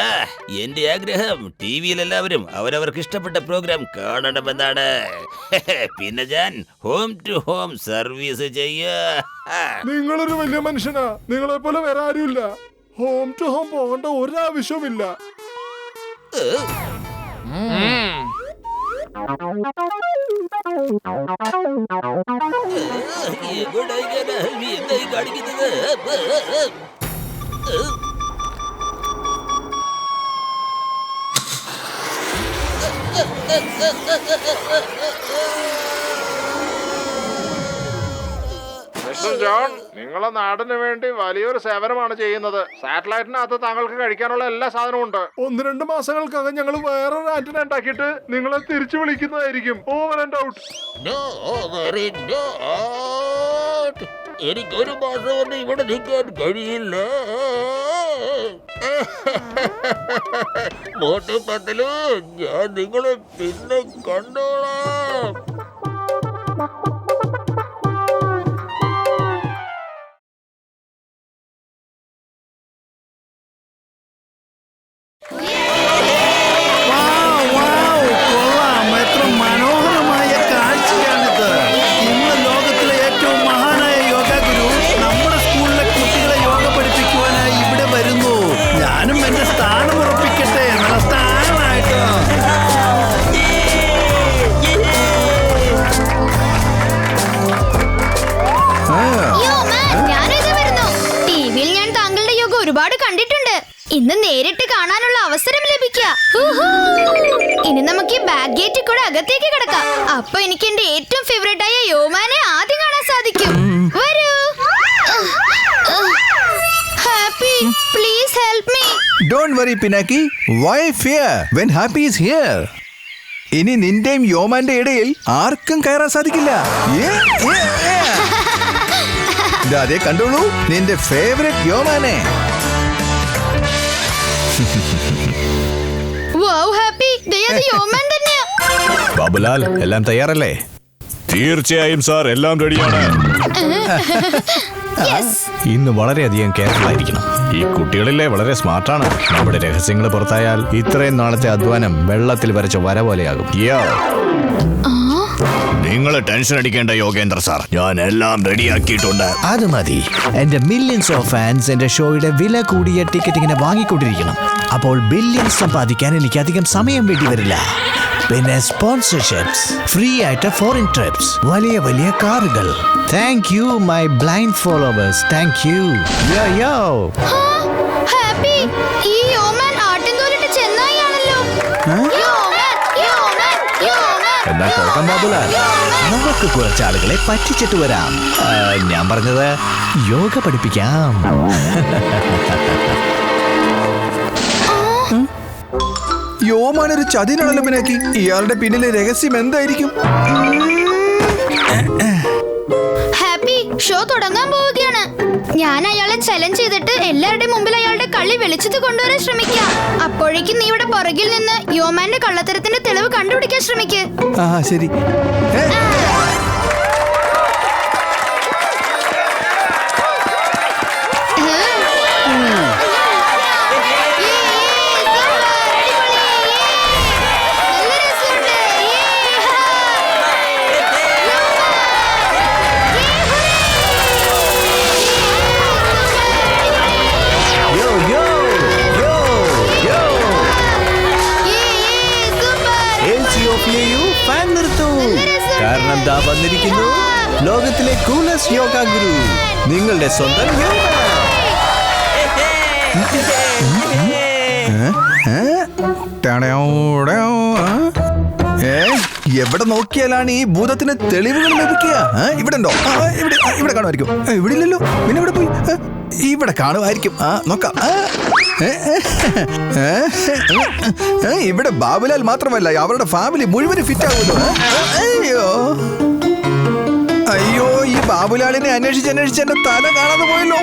S4: എന്റെ ആഗ്രഹം TVയിൽ എല്ലാവരും അവരവർക്ക് ഇഷ്ടപ്പെട്ട പ്രോഗ്രാം കാണണമെന്നാണ്. പിന്നെ ഞാൻ ഹോം ടു ഹോം സർവീസ് ചെയ്യാ.
S6: നിങ്ങളൊരു വലിയ മനുഷ്യനാ. നിങ്ങളെ പോലെ വേറെ ആരുമില്ല. ഹോം ടു ഹോം പോകേണ്ട ഒരാവശ്യവുമില്ല.
S4: എന്തായി കാണിക്കുന്നത്?
S6: മിസ്റ്റർ ജോൺ, നിങ്ങളെ നാടിന് വേണ്ടി വലിയൊരു സേവനമാണ് ചെയ്യുന്നത്. സാറ്റലൈറ്റിനകത്ത് താങ്കൾക്ക് കഴിക്കാനുള്ള എല്ലാ സാധനവും ഉണ്ട്. 1-2 മാസങ്ങൾക്കകം ഞങ്ങൾ വേറൊരു ആന്റിന ഉണ്ടാക്കിയിട്ട് നിങ്ങളെ തിരിച്ചു വിളിക്കുന്നതായിരിക്കും. Over and out.
S4: എനിക്കൊരു മാസം കൊണ്ട് ഇവിടെ നിൽക്കാൻ കഴിയില്ല. മോട്ടു പത്തലു, ഞാൻ നിങ്ങളെ പിന്നെ കണ്ടോളാം.
S3: എത്ര മനോഹരമായ കാഴ്ചയാണിത്. ഇന്ന് ലോകത്തിലെ ഏറ്റവും മഹാനായ യോഗ ഗുരു നമ്മുടെ സ്കൂളിലെ കുട്ടികളെ യോഗ പഠിപ്പിക്കുവാനായി ഇവിടെ വരുന്നു. ഞാനും എന്റെ സ്ഥാനം ഉറപ്പിക്കട്ടെ. നല്ല സ്ഥാനമായിട്ട്.
S10: ടിവിയിൽ ഞാൻ താങ്കളുടെ യോഗ ഒരുപാട് കണ്ടിട്ടുണ്ട്. ഇന്ന് നേരിട്ട് കാണാനുള്ള അവസരം ലഭിക്കുക. ഇനി നമുക്ക് ഈ ബാക്ക് ഗേറ്റിൽ കൂടെ അകത്തേക്ക് കിടക്കാം. അപ്പൊ എനിക്ക് എന്റെ ഏറ്റവും ഫേവറേറ്റ് ആയ യോമാനെ ആദ്യം കാണാൻ സാധിക്കും. വരൂ. Happy, please help me.
S1: Don't worry, Pinaki. Why fear when happy is here? ഇനി നിന്റെയും യോമാന്റെ ഇടയിൽ ആർക്കും കയറാൻ സാധിക്കില്ല. അതേ കണ്ടോളൂ, നിന്റെ ഫേവറേറ്റ് യോമാനെ.
S10: വൗ ഹാപ്പി, ദേ അത് യോമാൻ തന്നെയാ.
S1: ബാബുലാൽ, എല്ലാം തയ്യാറല്ലേ?
S7: തീർച്ചയായും സാർ, എല്ലാം റെഡിയാണ്.
S1: ഇന്ന് വളരെയധികം കെയർഫുൾ ആയിരിക്കണം. ഈ കുട്ടികളിലെ വളരെ സ്മാർട്ടാണ്. നമ്മുടെ രഹസ്യങ്ങൾ പുറത്തായാൽ ഇത്രയും നാളത്തെ അധ്വാനം വെള്ളത്തിൽ വരച്ച വര പോലെയാകും. നിങ്ങൾ ടെൻഷൻ അടിക്കേണ്ട യോഗേന്ദ്ര സാർ, ഞാൻ എല്ലാം റെഡിയാക്കിയിട്ടുണ്ട്. അത് മതി. എന്റെ മില്യൺസ് ഓഫ് ഫാൻസ് എന്റെ ഷോയുടെ വില കൂടിയ ടിക്കറ്റ് ഇങ്ങനെ വാങ്ങിക്കൊണ്ടിരിക്കണം. അപ്പോൾ ബില്യൺസ് സമ്പാദിക്കാൻ എനിക്ക് അധികം സമയം വേണ്ടി വരില്ല. പിന്നെ സ്പോൺസർഷിപ്സ്, ഫ്രീ ആയിട്ട് ഫോറിൻ ട്രിപ്സ്, വലിയ വലിയ കാറുകൾ. Thank you my blind followers. Thank you.
S10: Happy, ഈ യോമാൻ ആട്ടിൻതോലിട്ട് ചെന്നായാണല്ലോ.
S1: എന്നാ പോകാം ബാബുലാൽ, നമുക്ക് കുറച്ച് ആളുകളെ പറ്റിച്ചിട്ട് വരാം. ഞാൻ പറഞ്ഞത് യോഗ പഠിപ്പിക്കാം. യോമാനൊരു ചതിനാണല്ലോ പിനാക്കി. ഇയാളുടെ പിന്നിലെ രഹസ്യം എന്തായിരിക്കും?
S10: ഹാപ്പി, ഷോ തുടങ്ങാൻ പോവുകയാണ്. ഞാൻ അയാളെ ചലഞ്ച് ചെയ്തിട്ട് എല്ലാവരുടെയും മുമ്പിൽ അയാളുടെ കള്ളി വെളിച്ചത്ത് കൊണ്ടുവരാൻ ശ്രമിക്കാം. അപ്പോഴേക്കും നീ ഇവിടെ പുറകിൽ നിന്ന് യോമാന്റെ കള്ളത്തരത്തിന്റെ തെളിവ് കണ്ടുപിടിക്കാൻ ശ്രമിക്ക്.
S1: ശരി. കാരണം ദാ വന്നിരിക്കുന്നു ലോകത്തിലെ കൂളസ്റ്റ് യോഗ ഗുരു, നിങ്ങളുടെ സ്വന്തം
S11: എവിടെ നോക്കിയാലാണ് ഈ ഭൂതത്തിന് തെളിവുകൾ ലഭിക്കുക? ഇവിടെ ഉണ്ടോ? ഇവിടെ കാണുമായിരിക്കും. ഇവിടെ ഇല്ലല്ലോ. പിന്നെ ഇവിടെ പോയി. ഇവിടെ കാണുമായിരിക്കും. നോക്കാം. ഇവിടെ ബാബുലാൽ മാത്രമല്ല, അവരുടെ ഫാമിലി മുഴുവൻ ഫിറ്റ് ആവുമല്ലോ. അയ്യോ, ഈ ബാബുലാലിനെ അന്വേഷിച്ച് എന്റെ തല കാണാതെ പോയല്ലോ.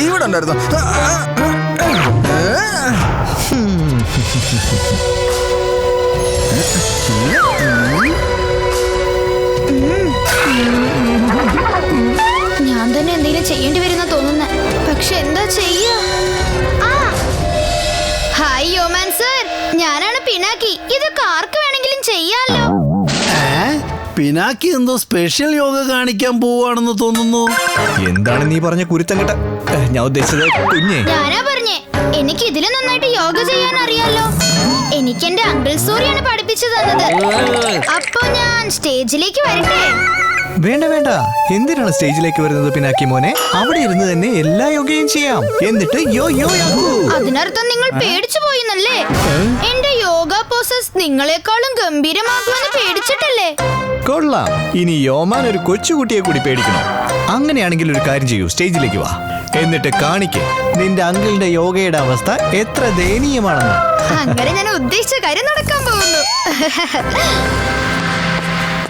S11: ഇവിടെ ഉണ്ടായിരുന്നു.
S10: ഞാൻ തന്നെ എന്തെങ്കിലും ചെയ്യേണ്ടി വരുന്ന തോന്നുന്നേ. പക്ഷെ എന്താ ചെയ്യാ? ഹായ് യോമാൻ സർ, ഞാനാണ് പിനാക്കി. ഇതൊക്കെ ആർക്ക് വേണമെങ്കിലും ചെയ്യാലോ.
S1: പിനാക്കി എന്തോ സ്പെഷ്യൽ യോഗ കാണിക്കാൻ പോവാണെന്ന് തോന്നുന്നു. എന്താണ് നീ പറഞ്ഞ കുരുത്തം കേട്ട? ഞാൻ ഉദ്ദേശിച്ചത് കുഞ്ഞെ.
S10: ഞാനാ പറഞ്ഞേ, എനിക്ക് ഇതിലും നന്നായിട്ട് യോഗ ചെയ്യാൻ അറിയാലോ. എനിക്ക് എന്റെ അങ്കിൾ സൂര്യാണ് പഠിപ്പിച്ചു തന്നത്. അപ്പൊ ഞാൻ സ്റ്റേജിലേക്ക് വരട്ടെ?
S1: വേണ്ട വേണ്ട, എന്തിനാണ് സ്റ്റേജിലേക്ക് വരുന്നത് പിനാക്കി മോനെ? അവിടെ ഇരുന്ന് തന്നെ എല്ലാ യോഗയും ചെയ്യാം. എന്നിട്ട്
S10: അതിനർത്ഥം നിങ്ങൾ പേടിച്ചു പോയിന്നല്ലേ? എന്റെ യോഗ പോസസ് നിങ്ങളെക്കാളും ഗംഭീരമാക്കുമെന്ന് പേടിച്ചിട്ടല്ലേ?
S1: കൊള്ളാം. ഇനി യോമാൻ ഒരു കൊച്ചുകുട്ടിയെ കൂടി പേടിക്കണോ? അങ്ങനെയാണെങ്കിൽ ഒരു കാര്യം ചെയ്യൂ, സ്റ്റേജിലേക്ക് വാ. എന്നിട്ട് കാണിക്ക് നിന്റെ അങ്കിളിന്റെ യോഗയുടെ അവസ്ഥ എത്ര ദയനീയമാണെന്ന്.
S10: അങ്ങനെ ഞാൻ ഉദ്ദേശിച്ച കാര്യം നടക്കാൻ പോകുന്നു.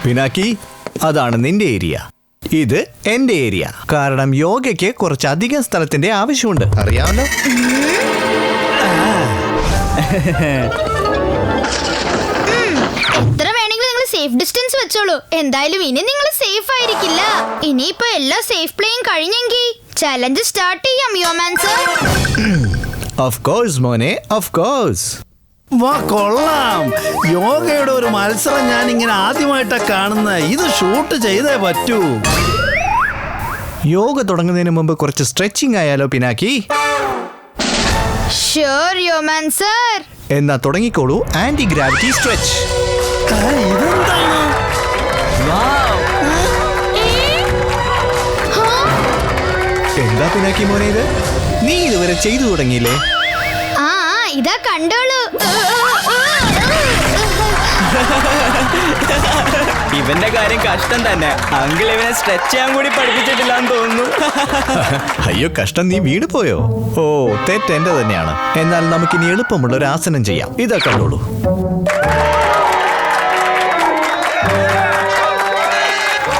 S1: പിനാക്കി, അതാണ് നിന്റെ ഏരിയ, ഇത് എന്റെ ഏരിയ. കാരണം യോഗയ്ക്ക് കുറച്ചധികം സ്ഥലത്തിന്റെ ആവശ്യമുണ്ട്, അറിയാമല്ലോ.
S10: എത്ര വേണമെങ്കിലും നിങ്ങൾ സേഫ് ഡിസ്റ്റൻസ് വെച്ചോളൂ. എന്തായാലും ഇനി നിങ്ങൾ സേഫ് ആയിരിക്കില്ല. ഇനിയിപ്പോ എല്ലാ സേഫ് പ്ലേയും കഴിഞ്ഞെങ്കിൽ ചലഞ്ച് സ്റ്റാർട്ട് ചെയ്യാം യോമാൻ സർ.
S1: ഓഫ് കോഴ്സ് മോനെ, ഓഫ് കോഴ്സ്.
S12: വാ, കൊള്ളാം. യോഗയുടെ ഒരു മത്സരം ഞാൻ ഇങ്ങനെ ആദ്യമായിട്ടാണ് കാണുന്നത്. ഇത് ഷൂട്ട് ചെയ്തേ പറ്റൂ.
S1: യോഗ തുടങ്ങുന്നതിന് മുമ്പ് കുറച്ച് സ്ട്രെച്ചിങ് ആയാലോ പിനാക്കി?
S10: Sure yeoman sir.
S1: എന്നാ തുടങ്ങിക്കോളൂ. Anti gravity stretch. എന്താ പിനാക്കി മോനെ ഇത്? നീ ഇതുവരെ ചെയ്തു തുടങ്ങിയില്ലേ?
S10: ഇതാ കണ്ടോളൂ.
S13: ഇവന്റെ കാര്യം കഷ്ടം തന്നെ. അങ്കിൾ ഇവനെ സ്ട്രെച്ച് ചെയ്യാൻ കൂടി പഠിപ്പിച്ചിട്ടില്ലാന്ന് തോന്നുന്നു.
S1: അയ്യോ കഷ്ടം, നീ വീണ് പോയോ? ഓ, തെറ്റ് എന്റെ തന്നെയാണ്. എന്നാൽ നമുക്കിനി എളുപ്പമുള്ള ഒരു ആസനം ചെയ്യാം. ഇതാ കണ്ടോളൂ.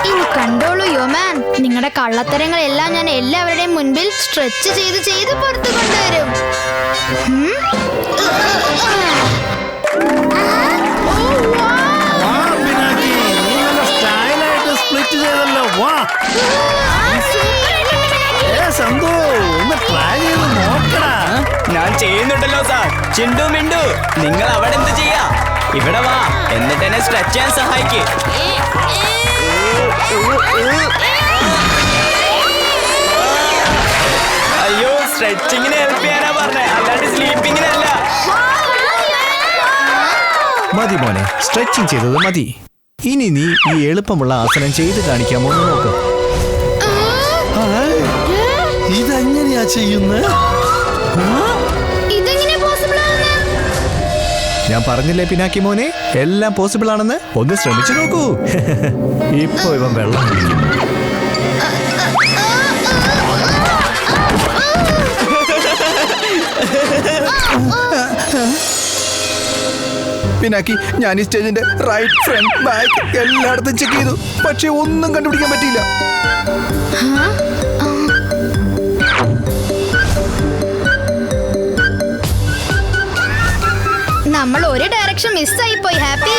S10: ഇനി കണ്ടോളൂ യോമാൻ, നിങ്ങളുടെ കള്ളത്തരങ്ങളെല്ലാം ഞാൻ എല്ലാവരുടെയും മുൻപിൽ സ്ട്രെച്ച് ചെയ്ത് പുറത്തു കൊണ്ടുവരും.
S13: ഞാൻ ചെയ്യുന്നുണ്ടല്ലോ സാർ. ചിണ്ടു മിണ്ടു, നിങ്ങൾ അവിടെ എന്ത് ചെയ്യാ? ഇവിടെ വാ, എന്നിട്ട് എന്നെ സ്ട്രെച്ച് ചെയ്യാൻ സഹായിക്ക്. അയ്യോ, സ്ട്രെച്ചിങ്ങിന് ഹെൽപ്പ് ചെയ്യാനാ പറഞ്ഞേ, അല്ലാണ്ട് സ്ലീപ്പിങ്ങിനല്ല.
S1: മതി മോനെ, സ്ട്രെച്ചിങ് ചെയ്തത് മതി. ഇനി നീ ഈ എളുപ്പമുള്ള ആസനം ചെയ്ത് കാണിക്കാമോ എന്ന് നോക്കും.
S12: ഇതെങ്ങനെയാ ചെയ്യുന്നത്?
S1: ഞാൻ പറഞ്ഞില്ലേ പിനാക്കി മോനെ, എല്ലാം പോസിബിൾ ആണെന്ന്. ഒന്ന് ശ്രമിച്ചു നോക്കൂ. ഇപ്പൊ ഇവൻ വെള്ളം കുടിക്കും.
S11: പിനാക്കി, ഞാൻ ഈ സ്റ്റേജിന്റെ റൈറ്റ്, ഫ്രണ്ട്, ബാക്ക് എല്ലായിടത്തും ചെക്ക് ചെയ്തു. പക്ഷെ ഒന്നും കണ്ടുപിടിക്കാൻ പറ്റിയില്ല.
S10: നമ്മൾ ഒരു ഡയറക്ഷൻ മിസ്സായി പോയി ഹാപ്പി.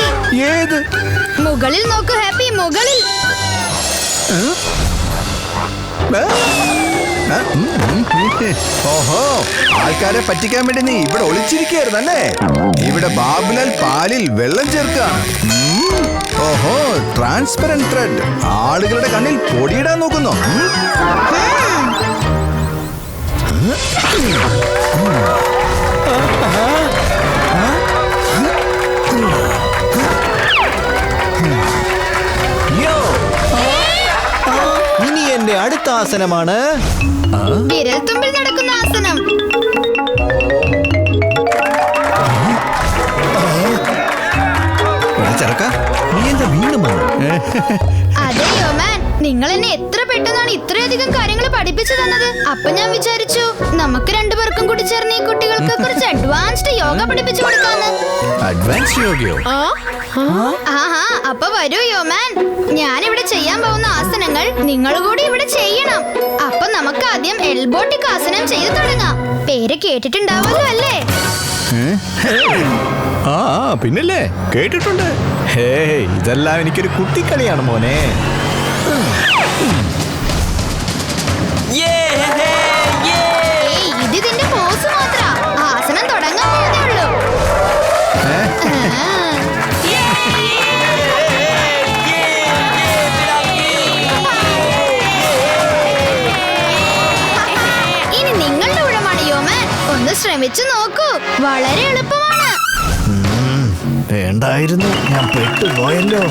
S11: ഏത്?
S10: മുകളിൽ നോക്കൂ ഹാപ്പി, മുകളിൽ.
S11: ഓഹോ, ആൾക്കാരെ പറ്റിക്കാൻ വേണ്ടി നീ ഇവിടെ ഒളിച്ചിരിക്കുകയായിരുന്നല്ലേ? ഇവിടെ ബാബുലാൽ പാലിൽ വെള്ളം ചേർക്കാണ്. ഓഹോ, ട്രാൻസ്പെറന്റ് ത്രെഡ്. ആളുകളുടെ കണ്ണിൽ പൊടിയിടാൻ നോക്കുന്നു.
S1: ഇനി എന്റെ അടുത്ത ആസനമാണ്
S10: വിരൽ തുമ്പിൽ നടക്കുന്ന ആസനം. അതെ യോമാൻ, നിങ്ങൾ എന്നെ എത്ര പെട്ടെന്നാണ് ഇത്രയധികം കാര്യങ്ങൾ പഠിപ്പിച്ചു തന്നത്. അപ്പൊ ഞാൻ വിചാരിച്ചു നമുക്ക് രണ്ടുപേർക്കും കൂടി ചേർന്ന് ഈ കുട്ടികൾക്ക് കുറച്ച് അഡ്വാൻസ്ഡ് യോഗ പഠിപ്പിച്ചു കൊടുക്കാന്ന്.
S1: അഡ്വാൻസ് യോഗയോ?
S10: ആഹാ, അപ്പൊ വരൂ യോമാൻ. ഞാൻ ഇവിടെ ചെയ്യാൻ പോകുന്ന ആസനങ്ങൾ നിങ്ങൾ കൂടി ഇവിടെ ചെയ്യണം. അപ്പൊ നമുക്ക് ആദ്യം എൽബോട്ടിക് ആസനം ചെയ്തു തുടങ്ങാം. പേര് കേട്ടിട്ടുണ്ടാവുമല്ലോ അല്ലേ?
S1: ആ പിന്നല്ലേ, കേട്ടിട്ടുണ്ട്. ഹേ, ഇതെല്ലാം എനിക്കൊരു കുട്ടിക്കളിയാണ് മോനെ.
S10: ഇതിന്റെ പോസ് മാത്ര. ആസനം തുടങ്ങാൻ പോകുന്നേ ഉള്ളൂ. ഇനി നിങ്ങളുടെ ഊഴമാണ് യോമാൻ. ഒന്ന് ശ്രമിച്ചു നോക്കൂ, വളരെ എളുപ്പമാണ്.
S1: വേണ്ടായിരുന്നു, ഞാൻ പെട്ടുപോയല്ലോ.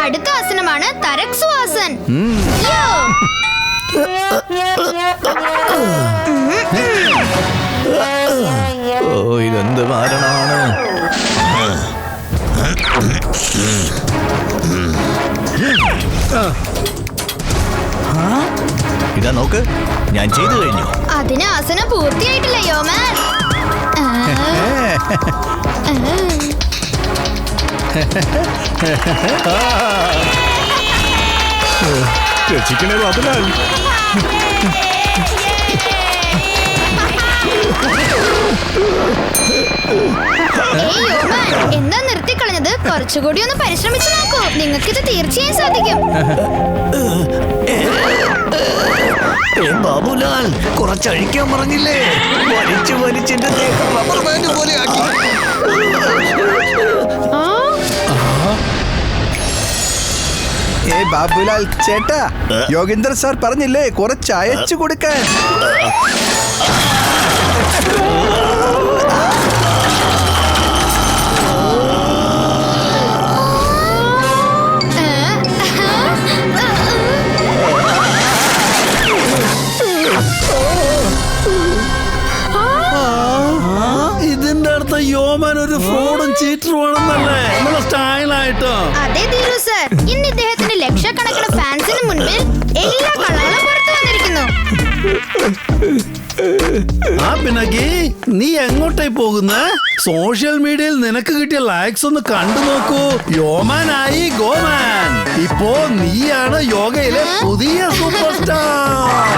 S10: അടുത്ത ആസനമാണ് തരക്സുവാസൻ.
S1: ഓ, ഇതെന്ത് മാരണമാണ്. ഇതാ നോക്ക്, ഞാൻ ചെയ്തു കഴിഞ്ഞു.
S10: അതിന് ആസനം പൂർത്തിയായിട്ടില്ല യോമാൻ.
S1: രക്ഷിക്കണേ ബാബുലാൽ.
S10: എന്താ നിർത്തിക്കളഞ്ഞത്? കുറച്ചുകൂടി ഒന്ന് പരിശ്രമിച്ചു നോക്കൂ, നിങ്ങൾക്കിത് തീർച്ചയായും സാധിക്കും.
S1: ബാബുലാൽ, കുറച്ചഴിക്കാൻ പറഞ്ഞില്ലേ? വലിച്ചു വലിച്ചെന്റെ ദേഹം റബ്ബർ ബാൻഡ് പോലെ ആക്കി.
S11: ബാബുലാൽ ചേട്ടാ, യോഗേന്ദ്ര സാർ പറഞ്ഞില്ലേ കുറച്ച് അയച്ചു കൊടുക്കാൻ.
S12: ഇതിന്റെ അടുത്ത് യോമാൻ ഒരു ഫ്രോഡും ചീറ്ററുമാണെന്നല്ലേ? നല്ല സ്റ്റൈലായിട്ടോ.
S10: അതെ ധീരു സർ, ഇന്ന് ഇദ്ദേഹത്തിന്റെ ലക്ഷക്കണക്കിന് ഫാൻസിന് മുൻപിൽ എല്ലാ കള്ളങ്ങളും പുറത്തു വന്നിരിക്കുന്നു.
S12: ആ പിണക്കി, നീ എങ്ങോട്ടായി പോകുന്ന? സോഷ്യൽ മീഡിയയിൽ നിനക്ക് കിട്ടിയ ലൈക്സ് ഒന്ന് കണ്ടു നോക്കൂ. യോമാനായി ഗോമാൻ. ഇപ്പോ നീയാണ് യോഗയിലെ പുതിയ സൂപ്പർ സ്റ്റാർ.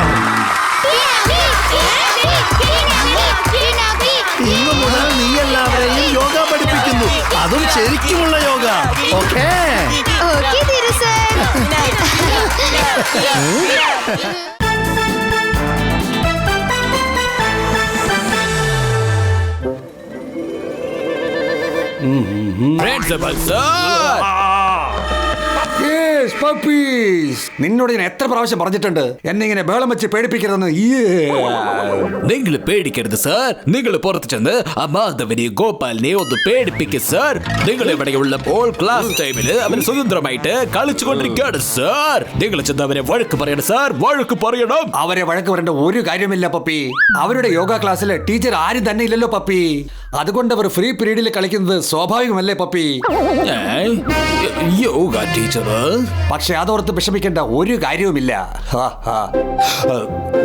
S12: ഇന്നു മുതൽ നീ എല്ലാവരെയും യോഗ പഠിപ്പിക്കുന്നു, അതും ശരിക്കുമുള്ള yoga. Okay
S10: Dheeru sir.
S14: Principal sir, നിന്നോട് ഞാൻ എത്ര പ്രാവശ്യം പറഞ്ഞിട്ടുണ്ട് എന്നെ ഇങ്ങനെ ബേളം വെച്ച് പേടിപ്പിക്കരുതെന്ന്.
S4: നിങ്ങൾ പേടിക്കരുത് സാർ. നിങ്ങൾ പുറത്ത് ചെന്ന് മാധവനെ ഗോപാലിനെ ഒന്ന് പേടിപ്പിക്കും സാർ. നിങ്ങൾ ഇവിടെയുള്ളപ്പോൾ ക്ലാസ് ടൈമില് അവൻ സ്വതന്ത്രമായിട്ട് കളിച്ചുകൊണ്ടിരിക്കുകയാണ് സാർ. നിങ്ങൾ ചെന്ന് അവരെ വഴക്ക് പറയണം സാർ, വഴക്ക് പറയണം.
S14: അവരെ വഴക്ക് പറയേണ്ട ഒരു കാര്യമില്ല പപ്പി. അവരുടെ യോഗ ക്ലാസ്സിലെ ടീച്ചർ ആരും തന്നെ ഇല്ലല്ലോ പപ്പി. അതുകൊണ്ട് അവർ ഫ്രീ പീരീഡിൽ കളിക്കുന്നത് സ്വാഭാവികമല്ലേ പപ്പി?
S4: യോഗ ടീച്ചർ.
S14: പക്ഷെ അതോർത്ത് വിഷമിക്കേണ്ട ഒരു കാര്യവുമില്ല.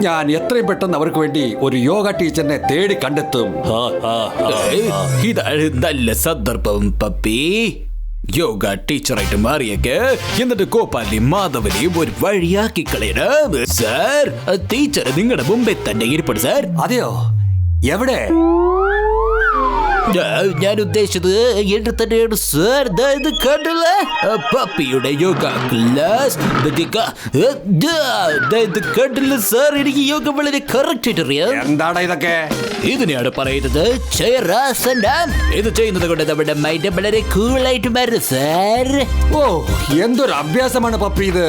S14: ഞാൻ എത്രയും പെട്ടെന്ന് അവർക്ക് വേണ്ടി ഒരു യോഗ ടീച്ചറിനെ തേടി കണ്ടെത്തും.
S4: ഇതാണ് നല്ല സന്ദർഭം പപ്പി. യോഗ ടീച്ചറായിട്ട് മാറിയേക്ക്, എന്നിട്ട് ഗോപാലിനെയും മാധവനെയും ഒരു വഴിയാക്കി കളയണം സാർ. ടീച്ചർ നിങ്ങളുടെ മുമ്പേ തന്നെ ഇരിപ്പുണ്ട് സാർ.
S14: അതെയോ? എവിടെ?
S4: ഞാൻ ഉദ്ദേശിച്ചത് എന്റെ തന്നെയാണ് സാർ. ഇത് കണ്ടില്ല, പപ്പിയുടെ യോഗ ക്ലാസ്. ഇത് കണ്ടില്ല സാർ, എനിക്ക് യോഗ വളരെ കറക്റ്റ് ആയിട്ട് അറിയാം.
S14: എന്താടാ ഇതൊക്കെ?
S4: ഇതിനെയാണ് പറയുന്നത് ചൈറാസനം. ഇത് ചെയ്യുന്നത് കൊണ്ട് നമ്മുടെ മൈൻഡ് വളരെ കൂളായിട്ട് മാറും സാർ.
S14: ഓ, എന്തൊരു അഭ്യാസമാണ് പപ്പി ഇത്.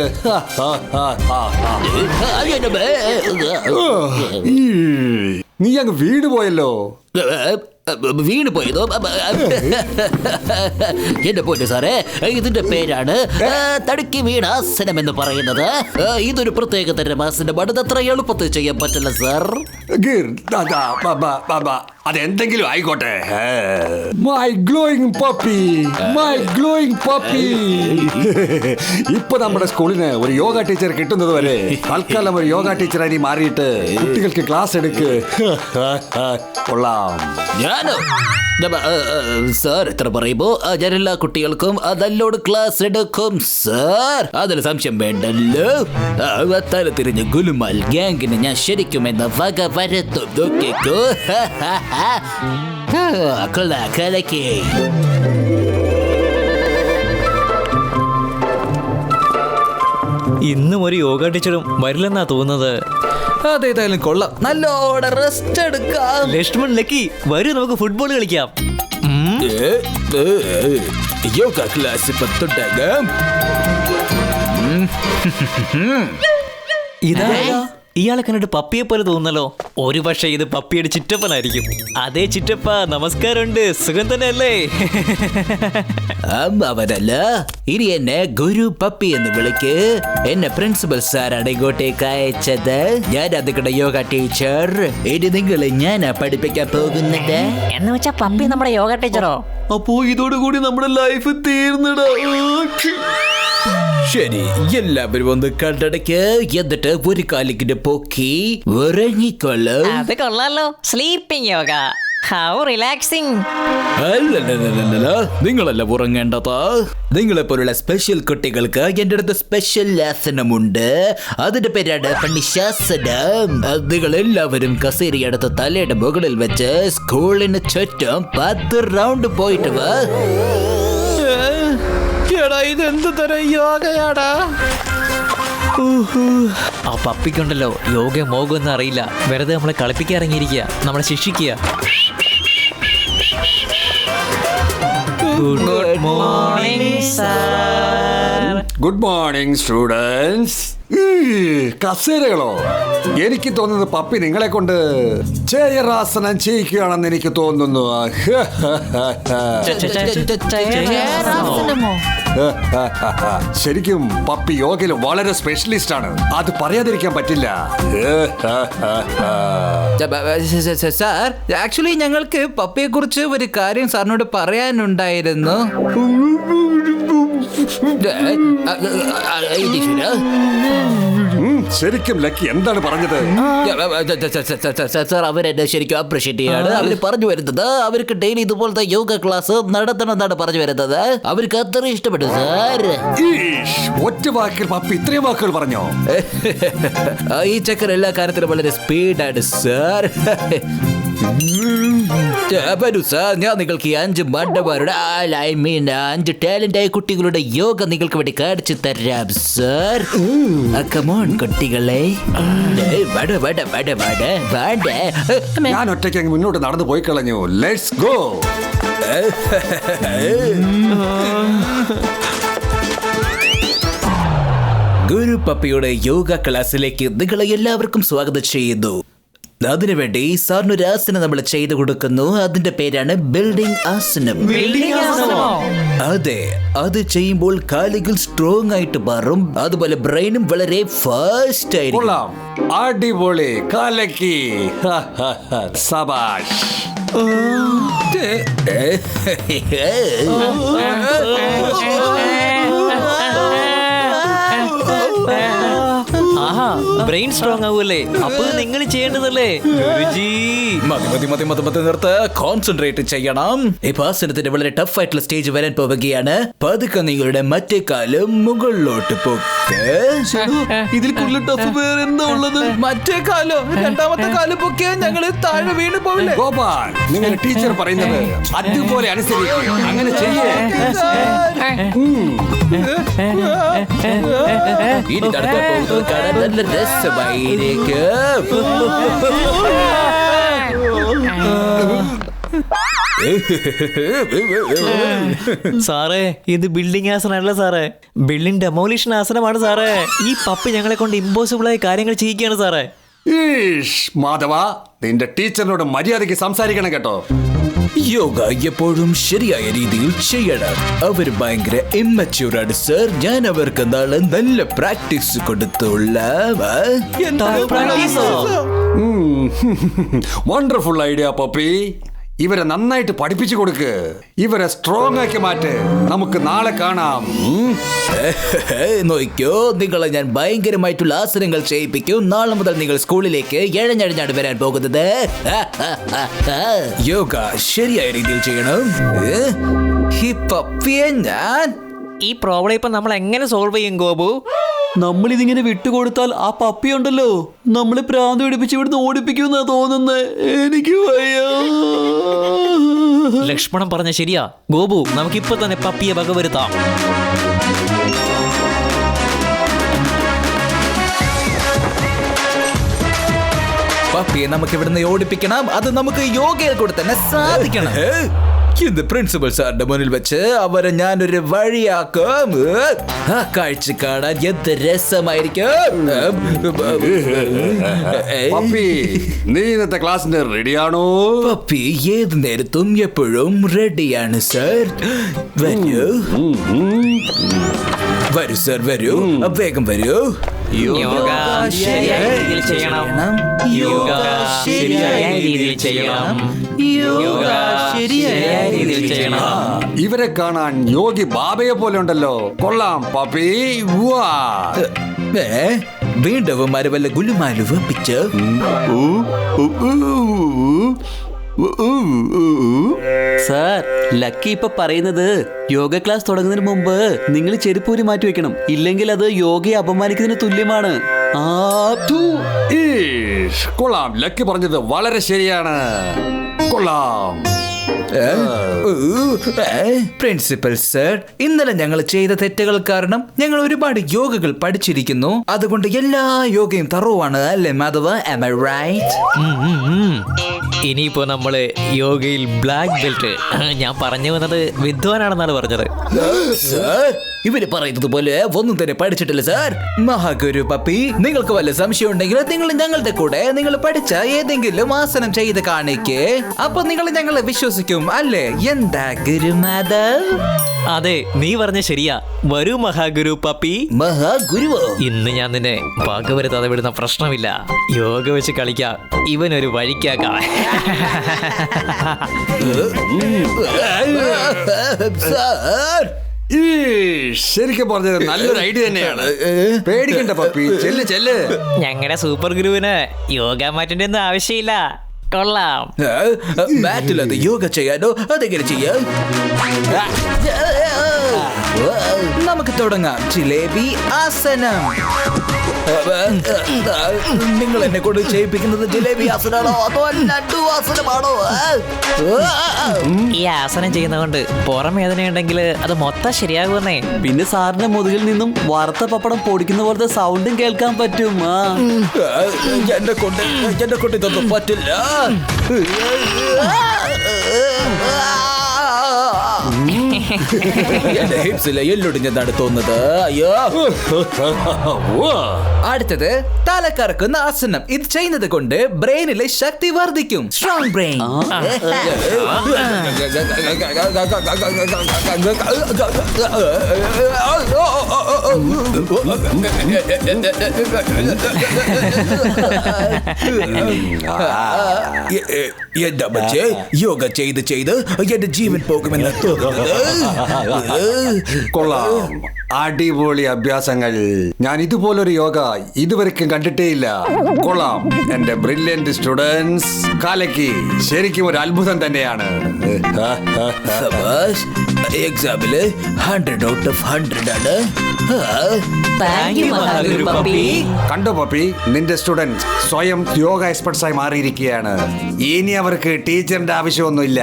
S14: നീ അങ്ങ് വീട് പോയല്ലോ.
S4: വീണ് പോയതോ? എന്റെ പോയിട്ട് സാറേ, ഇതിന്റെ പേരാണ് തടുക്കി വീണാസനം എന്ന് പറയുന്നത്. ഇതൊരു പ്രത്യേക തരം ആസനമാണ്. ഇത് അത്ര എളുപ്പത്തിൽ ചെയ്യാൻ പറ്റില്ല സാർ.
S14: അതെന്തെങ്കിലും ആയിക്കോട്ടെ. My glowing puppy, my glowing puppy. ഇപ്പൊ നമ്മുടെ സ്കൂളിന് ഒരു യോഗ ടീച്ചർ കിട്ടുന്നത് വരെ തൽക്കാലം ഒരു യോഗ ടീച്ചറായി മാറിയിട്ട് കുട്ടികൾക്ക് ക്ലാസ് എടുക്ക്. കൊള്ളാം.
S4: ഞാനോ സാർ? എത്ര പറയുമ്പോ ഞാൻ എല്ലാ കുട്ടികൾക്കും നല്ലോട് ക്ലാസ് എടുക്കും സാർ. അതിന് സംശയം വേണ്ടല്ലോ. തല തിരിഞ്ഞ് ഗുലുമാൽ ഗ്യാങ്ങിന് ഞാൻ ശരിക്കും എന്ന വക വരുത്തും. നോക്കിക്കോ. കലക്കി.
S15: ഇന്നും ഒരു യോഗ ടീച്ചറും വരില്ലെന്നാ തോന്നുന്നത്.
S1: അതേതായാലും കൊള്ളാം. നല്ലോണം റെസ്റ്റ് എടുക്കാം.
S15: ലക്ഷ്മൺ, ലക്കി, വരൂ നമുക്ക് ഫുട്ബോൾ കളിക്കാം.
S4: യോഗ ക്ലാസ് ഇപ്പൊ തുടങ്ങാം.
S15: ഇതാ, ഇയാളെ കണ്ടിട്ട് പപ്പിയെ പോലെ തോന്നല്ലോ. ഒരു പക്ഷേ ഇത് പപ്പിയുടെ ചിറ്റപ്പനായിരിക്കും. അതേ ചിറ്റപ്പ, നമസ്കാരമുണ്ട്. സുഖം തന്നെ അല്ലേ?
S4: അവനല്ല, ഇനി എന്നെ ഗുരു പപ്പി എന്ന് വിളിക്ക്. എന്നെ പ്രിൻസിപ്പൽ സാറാണ് ഇങ്ങോട്ടേക്ക് അയച്ചത്. ഞാൻ അതിക്കടെ യോഗ ടീച്ചർ. ഇനി നിങ്ങളെ ഞാനാ പഠിപ്പിക്കാൻ പോകുന്നത്.
S8: എന്ന് വെച്ചാ പപ്പി നമ്മുടെ യോഗ ടീച്ചറോ?
S1: അപ്പോ ഇതോടുകൂടി നമ്മുടെ ലൈഫ് തീർന്നിടാ.
S4: ശരി, എല്ലാവരും ഒന്ന് കണ്ടടയ്ക്ക്. എന്നിട്ട് ഒരു കാലിക്കിന്റെ പൊക്കി ഉറങ്ങിക്കൊള്ളു.
S8: അത് കൊള്ളാലോ. സ്ലീപ്പിംഗ് യോഗ. How relaxing.
S4: അല്ലല്ല, നിങ്ങളല്ല ഉറങ്ങേണ്ടത്. നിങ്ങളെപ്പോലുള്ള സ്പെഷ്യൽ കുട്ടികൾക്ക് എന്റെ അടുത്ത് സ്പെഷ്യൽ ആസനമുണ്ട്. അതിന്റെ പേരാണ് പണിശാസനം. നിങ്ങൾ എല്ലാവരും കസേരയെടുത്ത് തലയുടെ മുകളിൽ വെച്ച് സ്കൂളിന് ചുറ്റും 10 റൗണ്ട് പോയിട്ട് വാ.
S1: ഇതെന്ത് തരം യോഗയാടാ?
S15: ആ പപ്പിക്കുണ്ടല്ലോ യോഗ മോകൊന്നും അറിയില്ല. വെറുതെ നമ്മളെ കളിപ്പിക്കാൻ ഇറങ്ങിയിരിക്കുക, നമ്മളെ ശിക്ഷിക്കുക. Good morning sir.
S14: Good morning students. കസേരകളോ? എനിക്ക് തോന്നുന്നത് പപ്പി നിങ്ങളെ കൊണ്ട് ചെയറാസനം ചെയ്യിക്കുകയാണെന്ന് എനിക്ക് തോന്നുന്നു. ശരിക്കും പപ്പി യോഗയിൽ വളരെ സ്പെഷ്യലിസ്റ്റ് ആണ്. അത് പറയാതിരിക്കാൻ പറ്റില്ല.
S1: സാർ, ആക്ച്വലി ഞങ്ങൾക്ക് പപ്പിയെ കുറിച്ച് ഒരു കാര്യം സാറിനോട് പറയാനുണ്ടായിരുന്നു.
S14: ശരിക്കും ലക്കി എന്താണ് പറഞ്ഞത്?
S4: സാർ, അവരെന്നെ ശരിക്കും അപ്രീഷിയേറ്റ് ചെയ്യാണ്. അവര് പറഞ്ഞു വരുന്നത് അവർക്ക് ഡെയിലി ഇതുപോലത്തെ യോഗ ക്ലാസ് നടത്തണമെന്നാണ് പറഞ്ഞു വരുന്നത്. അവർക്ക് അത്ര ഇഷ്ടപ്പെട്ടു സാർ.
S14: ഒറ്റ വാക്കിൽ പപ്പി ഇത്രയും വാക്കുകൾ പറഞ്ഞോ?
S4: ഈ ചക്കർ എല്ലാ കാര്യത്തിലും വളരെ സ്പീഡാണ് സാർ. വരൂ സാർ, ഞാൻ നിങ്ങൾക്ക് 5 മണ്ടന്മാരുടെ 5 ടാലന്റ് ആയ കുട്ടികളുടെ യോഗ നിങ്ങൾക്ക് വേണ്ടി കാണിച്ചു തരാം സാർ. കമോൺ കുട്ടികളെ,
S14: ഞാൻ ഒറ്റയ്ക്ക് അങ്ങ് മുന്നോട്ട് നടന്നു പോയി കളഞ്ഞു. Let's go.
S4: ഗുരു പപ്പിയുടെ യോഗ ക്ലാസ്സിലേക്ക് നിങ്ങളെ എല്ലാവർക്കും സ്വാഗതം ചെയ്യുന്നു. അതിനുവേണ്ടി സാറിന് ഒരു ആസനം നമ്മൾ ചെയ്തു കൊടുക്കുന്നു. അതിന്റെ പേരാണ് ബിൽഡിംഗ് ആസനം. അതെ, അത് ചെയ്യുമ്പോൾ കാലുകൾ സ്ട്രോങ് ആയിട്ട് മാറും. അതുപോലെ ബ്രെയിനും വളരെ ഫാസ്റ്റ് ആയിരിക്കും.
S14: അടിപൊളി, കലക്കി, സബാഷ്.
S15: ആഹാ, ബ്രെയിൻ സ്ട്രോങ് ആവൂല്ലേ? അപ്പൊ നിങ്ങൾ ചെയ്യേണ്ടതല്ലേ ഗുരുജി?
S1: മതി നിർത്ത്. കോൺസെൻട്രേറ്റ് ചെയ്യണം.
S4: ഈ ആസനത്തിന്റെ വളരെ ടഫ് ആയിട്ടുള്ള സ്റ്റേജ് വരാൻ പോവുകയാണ്. പതുക്കെ നിങ്ങളുടെ മറ്റേ കാലം മുകളിലോട്ട് പൊക്കി
S11: ഇതിൽ കൂടുതൽ ടഫ് വേറെ എന്താ ഉള്ളത്? മറ്റേ കാലോ രണ്ടാമത്തെ കാലം പൊക്കിയാ ഞങ്ങള് താഴെ വീണ് പോവില്ലേ?
S14: ഗോപാൽ, നിങ്ങളുടെ ടീച്ചർ പറയുന്നത് അതുപോലെ അനുസരിക്കും. അങ്ങനെ ചെയ്യേ.
S4: ഇനി നടക്കാൻ പോകുന്നത് കാണാൻ നല്ല രസമായിരിക്കും.
S15: സാറേ, ഇത് ബിൽഡിംഗ് ആസനമല്ല സാറേ, ബിൽഡിംഗ് ഡെമോളിഷൻ ആസനമാണ് സാറേ. ഈ പപ്പി ഞങ്ങളെ കൊണ്ട് ഇമ്പോസിബിൾ ആയ കാര്യങ്ങൾ ചെയ്യിക്കുകയാണ് സാറേ.
S14: ഈഷ്, മാധവ, നിന്റെ ടീച്ചറിനോട് മര്യാദയ്ക്ക് സംസാരിക്കണം കേട്ടോ.
S11: യോഗ എപ്പോഴും ശരിയായ രീതിയിൽ ചെയ്യണം. അവർ ഭയങ്കര ഇമ്മച്യൂറാണ് സർ. ഞാൻ അവർക്ക് നാളെ നല്ല പ്രാക്ടീസ് കൊടുത്തുള്ള
S14: വണ്ടർഫുൾ ഐഡിയ പപ്പി. ഇവരെ നന്നായിട്ട് പഠിപ്പിച്ചു കൊടുക്ക്. ഇവരെ സ്ട്രോങ് ആക്കി മാറ്റ്. നമുക്ക് നാളെ കാണാം.
S11: നോക്കോ, നിങ്ങളെ ഞാൻ ഭയങ്കരമായിട്ടുള്ള ആസനങ്ങൾ ചെയ്യിപ്പിക്കും. നാളെ മുതൽ നിങ്ങൾ സ്കൂളിലേക്ക് എഴഞ്ഞഴഞ്ഞാണ് വരാൻ പോകുന്നത്. യോഗ ശരിയായ രീതിയിൽ ചെയ്യണം. ഈ പപ്പിയെ ഞാൻ
S15: ഈ പ്രോബ്ലം ഇപ്പൊ നമ്മൾ എങ്ങനെ സോൾവ് ചെയ്യും ഗോപു?
S13: നമ്മളിതിങ്ങനെ വിട്ടുകൊടുത്താൽ ആ പപ്പി ഉണ്ടല്ലോ നമ്മളെ പ്രാന്ത് പിടിപ്പിച്ച് ഇവിടുന്ന് ഓടിപ്പിക്കുമെന്നാ തോന്നുന്നത്. എനിക്ക് വയ്യ.
S15: ലക്ഷ്മണൻ പറഞ്ഞ ശരിയാ ഗോപു, നമുക്കിപ്പോ തന്നെ പപ്പിയെ വകവരുത്താം.
S11: പപ്പിയെ നമുക്ക് ഇവിടുന്ന് ഓടിപ്പിക്കണം. അത് നമുക്ക് യോഗയിൽ കൂടെ തന്നെ സാധിക്കണം. ഇത് പ്രിൻസിപ്പൽ സാറിന്റെ മുന്നിൽ വെച്ച് അവരെ ഞാനൊരു വഴിയാക്കും. ആ കാഴ്ച കാണാൻ എന്ത് രസമായിരിക്കും.
S14: പപ്പി, നീ ഇന്നത്തെ ക്ലാസ്സിന് റെഡിയാണോ?
S11: പപ്പി ഏത് നേരത്തും എപ്പോഴും റെഡിയാണ് സർ. വരൂ വരൂ സർ, വരൂ, വേഗം വരൂ.
S15: യോഗ ശരിയായ രീതിയിൽ ചെയ്യണം. യോഗ ശരിയായ രീതിയിൽ ചെയ്യണം. യോഗ ശരിയായ രീതിയിൽ ചെയ്യണം.
S14: ഇവരെ കാണാൻ യോഗി ബാബയെ പോലെ ഉണ്ടല്ലോ. കൊള്ളാം പപ്പി. വാ.
S11: വീണ്ടും വല്ല ഗുലുമാലു വെപ്പിച്ച്.
S13: സാർ, ലക്കി ഇപ്പൊ പറയുന്നത് യോഗ ക്ലാസ് തുടങ്ങുന്നതിന് മുമ്പ് നിങ്ങൾ ചെരുപ്പൂരി മാറ്റി വെക്കണം. ഇല്ലെങ്കിൽ അത് യോഗയെ അപമാനിക്കുന്നതിന് തുല്യമാണ്.
S14: കൊള്ളാം, ലക്കി പറഞ്ഞത് വളരെ ശരിയാണ്. കൊള്ളാം.
S11: പ്രിൻസിപ്പൽ സർ, ഇന്നലെ ഞങ്ങൾ ചെയ്ത തെറ്റുകൾ കാരണം ഞങ്ങൾ ഒരുപാട് യോഗകൾ പഠിച്ചിരിക്കുന്നു. അതുകൊണ്ട് എല്ലാ യോഗയും തറവാണ് അല്ലേ മാധവ? Am I right?
S15: ഇനിയിപ്പോ നമ്മള് യോഗയിൽ ബ്ലാക്ക് ബെൽറ്റ്. ഞാൻ പറഞ്ഞു വന്നത് വിദ്വാനാണെന്നാണ് പറഞ്ഞത്.
S11: സർ, ഇവര് പറയുന്നത് പോലെ ഒന്നും തന്നെ പഠിച്ചിട്ടില്ല സർ. മഹാഗുരു പപ്പി, നിങ്ങൾക്ക് വല്ല സംശയം ഉണ്ടെങ്കിൽ നിങ്ങൾ ഞങ്ങളുടെ കൂടെ നിങ്ങൾ പഠിച്ച ഏതെങ്കിലും ആസനം ചെയ്ത് കാണിക്കേ. അപ്പൊ നിങ്ങൾ ഞങ്ങളെ വിശ്വസിക്കും അല്ലേ? എന്താ ഗുരുമാധവ്?
S15: അതെ, നീ പറഞ്ഞ ശരിയാ. വരൂ മഹാഗുരു പപ്പി.
S11: മഹാഗുരുവോ?
S15: ഇന്ന് ഞാൻ നിന്നെ പകവരുത്താതെ വിടുന്ന പ്രശ്നമില്ല. യോഗ വെച്ച് കളിക്കാം. ഇവനൊരു വഴിക്കാക്കാം.
S11: സർ,
S14: ശരിക്കും പറഞ്ഞത് നല്ലൊരു ഐഡിയ തന്നെയാണ്. പേടിക്കണ്ട പപ്പി, ചെല്ല് ചെല്ല്.
S15: ഞങ്ങളുടെ സൂപ്പർ ഗുരുവിന് യോഗ മാറ്റിന്റെ ഒന്നും ആവശ്യമില്ല. കൊള്ളാം.
S11: മാറ്റിലത് യോഗ ചെയ്യാനോ? അതെങ്ങനെ ചെയ്യാം? നമുക്ക് തുടങ്ങാം. ജിലേബി ആസനം. നിങ്ങൾ എന്നെ കൊണ്ട് ചെയ്യിപ്പിക്കുന്നത് ജിലേബി ആസനാണോ അതോ ലഡു ആസനമാണോ?
S15: ഈ ആസനം ചെയ്യുന്നതുകൊണ്ട് പുറം വേദനയുണ്ടെങ്കിൽ അത് മൊത്തം ശരിയാകുമെന്നേ.
S13: പിന്നെ സാറിന്റെ മുതുകിൽ നിന്നും വറുത്ത പപ്പടം പൊടിക്കുന്ന പോലത്തെ സൗണ്ടും കേൾക്കാൻ പറ്റും.
S11: എന്നെ കൊണ്ട് ഇതൊന്നും പറ്റില്ല. എന്റെ ഹിപ്സിലെ എല്ലൊടിഞ്ഞെന്നാണ് തോന്നുന്നത്. അയ്യോ. അടുത്തത് തലക്കറക്കുന്ന ആസനം. ഇത് ചെയ്യുന്നത് കൊണ്ട് ബ്രെയിനിലെ ശക്തി വർദ്ധിക്കും. Strong brain. എന്താ പക്ഷേ യോഗ ചെയ്ത് ചെയ്ത് എന്റെ ജീവൻ പോകുമെന്ന്
S14: കൊള്ളാം, അടിപൊളി അഭ്യാസങ്ങൾ. ഞാൻ ഇതുപോലൊരു യോഗ ഇതുവരെക്കും കണ്ടിട്ടേയില്ല. കൊള്ളാം എന്റെ ബ്രില്യന്റ് സ്റ്റുഡൻസ്. കലക്കി, ശരിക്കും ഒരു അത്ഭുതം തന്നെയാണ്.
S11: എക്സാമില് 100 out of 100 ആണ്.
S14: കണ്ടോ പപ്പി, നിന്റെ സ്റ്റുഡന്റ് സ്വയം യോഗ എക്സ്പെർട്സായി മാറിയിരിക്കുകയാണ്. ഇനി അവർക്ക് ടീച്ചറിന്റെ ആവശ്യമൊന്നുമില്ല.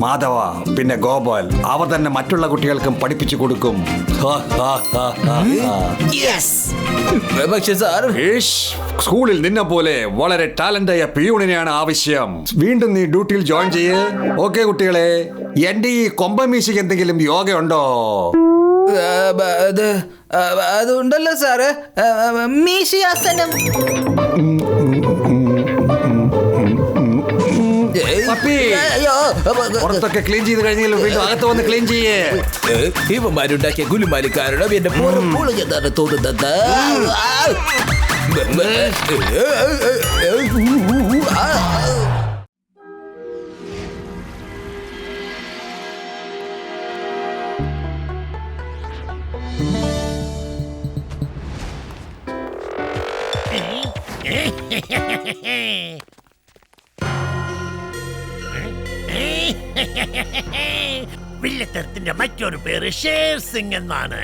S14: മാധവ പിന്നെ ഗോപാൽ അവർ തന്നെ മറ്റുള്ള കുട്ടികൾക്കും പഠിപ്പിച്ചു കൊടുക്കും. സ്കൂളിൽ നിന്നെ പോലെ വളരെ ടാലന്റായ പിയൂണിനെയാണ് ആവശ്യം. വീണ്ടും നീ ഡ്യൂട്ടിയിൽ ജോയിൻ ചെയ്യേ. ഓക്കെ കുട്ടികളെ, എന്റെ ഈ കൊമ്പമീശയ്ക്ക് എന്തെങ്കിലും യോഗ ഉണ്ടോ?
S16: അതുണ്ടല്ലോ സാറ്, മീശയാസനം.
S14: പുറത്തൊക്കെ ക്ലീൻ ചെയ്ത് കഴിഞ്ഞാൽ വീണ്ടും അകത്ത് വന്ന് ക്ലീൻ ചെയ്യേ.
S4: ഇവന്മാരുണ്ടാക്കിയ ഗുലുമാലി കാരണം എന്റെ പൊളിഞ്ഞതാണ് തോന്നുന്നത്.
S17: വില്ലത്തരത്തിന്റെ മറ്റൊരു പേര് ഷേർ സിംഗ് എന്നാണ്.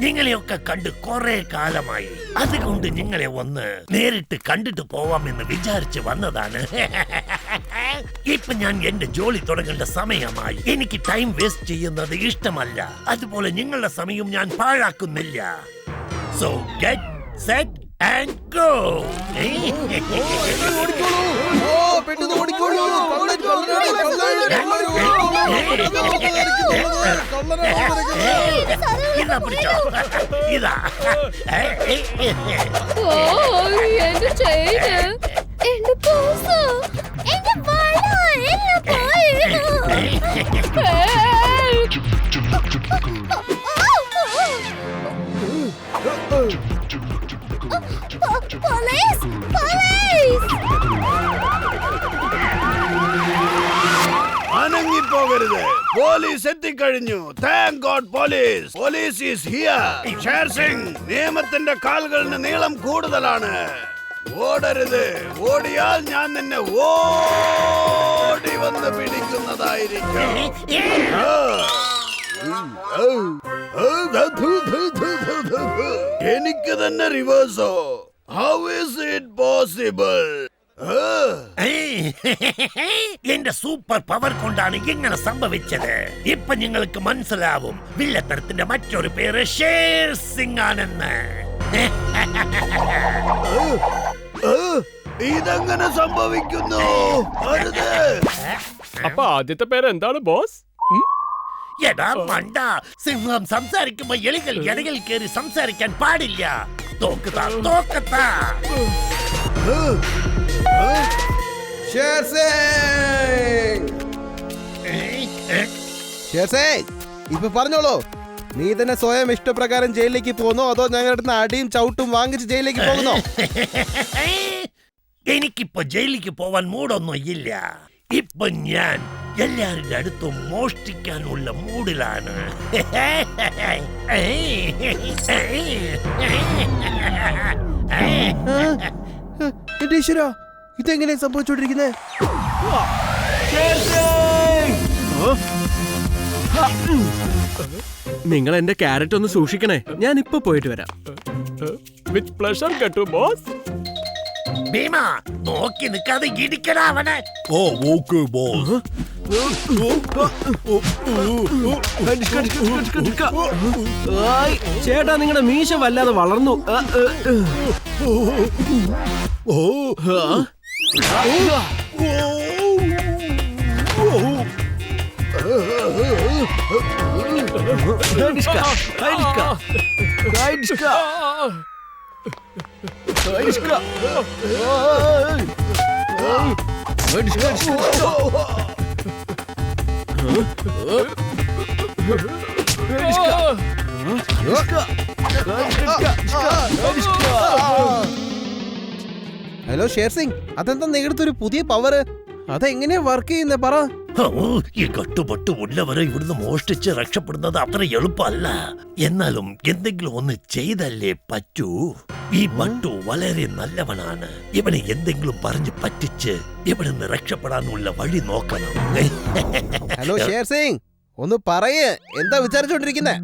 S17: നിങ്ങളെയൊക്കെ കണ്ട് കുറെ കാലമായി. അതുകൊണ്ട് നിങ്ങളെ ഒന്ന് നേരിട്ട് കണ്ടിട്ട് പോവാമെന്ന് വിചാരിച്ച് വന്നതാണ്. ഇപ്പൊ ഞാൻ എന്റെ ജോലി തുടങ്ങേണ്ട സമയമായി. എനിക്ക് ടൈം വേസ്റ്റ് ചെയ്യുന്നത് ഇഷ്ടമല്ല. അതുപോലെ നിങ്ങളുടെ സമയം ഞാൻ പാഴാക്കുന്നില്ല. So get set and go. ഇതാ പിടിച്ചോ, ഇതാ.
S10: എന്റെ ചെയിന്, എന്റെ പോസ്, എന്റെ വള എല്ലാം പോയി. Police, police!
S3: അനങ്ങിപ്പോകരുത്, പോലീസ് എത്തിക്കഴിഞ്ഞു. Thank God police. Police is here. Sher Singh, നിയമത്തിന്റെ കാലുകളിന് നീളം കൂടുതലാണ്. ഓടരുത്. ഓടിയാൽ ഞാൻ നിന്നെ ഓടി വന്ന് പിടിക്കുന്നതായിരിക്കും. എനിക്ക് തന്നെ റിവേഴ്സോ? How is it possible?
S17: എന്റെ സൂപ്പർ പവർ കൊണ്ടാണ് ഇങ്ങനെ സംഭവിച്ചത്. ഇപ്പൊ നിങ്ങൾക്ക് മനസ്സിലാവും വില്ലത്തരത്തിന്റെ മറ്റൊരു പേര് ഷേർ സിംഗ് ആണെന്ന്.
S3: ഇതെങ്ങനെ സംഭവിക്കുന്നു?
S5: അപ്പൊ ആദ്യത്തെ പേര് എന്താണ് ബോസ്?
S17: എടാ മണ്ട, സിംഹം സംസാരിക്കുമ്പോ എലികൾ ഇടയിൽ കയറി സംസാരിക്കാൻ പാടില്ല. തോക്കത്താ, തോക്കത്താ.
S18: ഇപ്പൊ പറഞ്ഞോളൂ, നീ തന്നെ സ്വയം ഇഷ്ടപ്രകാരം ജയിലിലേക്ക് പോകുന്നോ അതോ ഞങ്ങളുടെ അടിയും ചവിട്ടും വാങ്ങിച്ച് ജയിലിലേക്ക് പോകുന്നോ?
S17: എനിക്കിപ്പോ ജയിലിലേക്ക് പോവാൻ മൂടൊന്നും ഇല്ല. ഇപ്പൊ ഞാൻ എല്ലാവരുടെ അടുത്തും മോഷ്ടിക്കാനുള്ള മൂഡിലാണ്.
S18: എന്റെ ഈശ്വരാ, ഇതെങ്ങനെ സംഭവിച്ചോണ്ടിരിക്കുന്നേ?
S19: നിങ്ങൾ എന്റെ ക്യാരറ്റ് ഒന്ന് സൂക്ഷിക്കണേ. ഞാൻ ഇപ്പൊ പോയിട്ട് വരാം.
S5: വിത്ത് പ്ലഷർ കേട്ടോ ബോസ്.
S17: ഭീമ, നോക്കി നിൽക്കാതെ ഇടിക്കടാ അവനെ.
S12: ഓ ഓക്കേ ബോസ്.
S19: ചേട്ടാ, നിങ്ങളുടെ മീശ വല്ലാതെ വളർന്നു.
S18: ഹലോ ഷേർ സിംഗ്, അതെന്താ നിങ്ങളുടെ പുതിയ പവർ? അതെങ്ങനെയാ വർക്ക് ചെയ്യുന്നേ പറ.
S17: ഈ കട്ടുപൊട്ട് ഉള്ളവരെ ഇവിടുന്ന് മോഷ്ടിച്ച് രക്ഷപ്പെടുന്നത് അത്ര എളുപ്പമല്ല. എന്നാലും എന്തെങ്കിലും ഒന്ന് ചെയ്തല്ലേ പറ്റൂ. ഈ പട്ടു വളരെ നല്ലവനാണ്. ഇവനെ എന്തെങ്കിലും പറഞ്ഞ് പറ്റിച്ച് ഇവിടുന്ന് രക്ഷപ്പെടാനുള്ള വഴി നോക്കണം.
S18: ഹലോ ഷേർ സിംഗ്, ഒന്ന് പറയേ, എന്താ വിചാരിച്ചോണ്ടിരിക്കുന്നേ?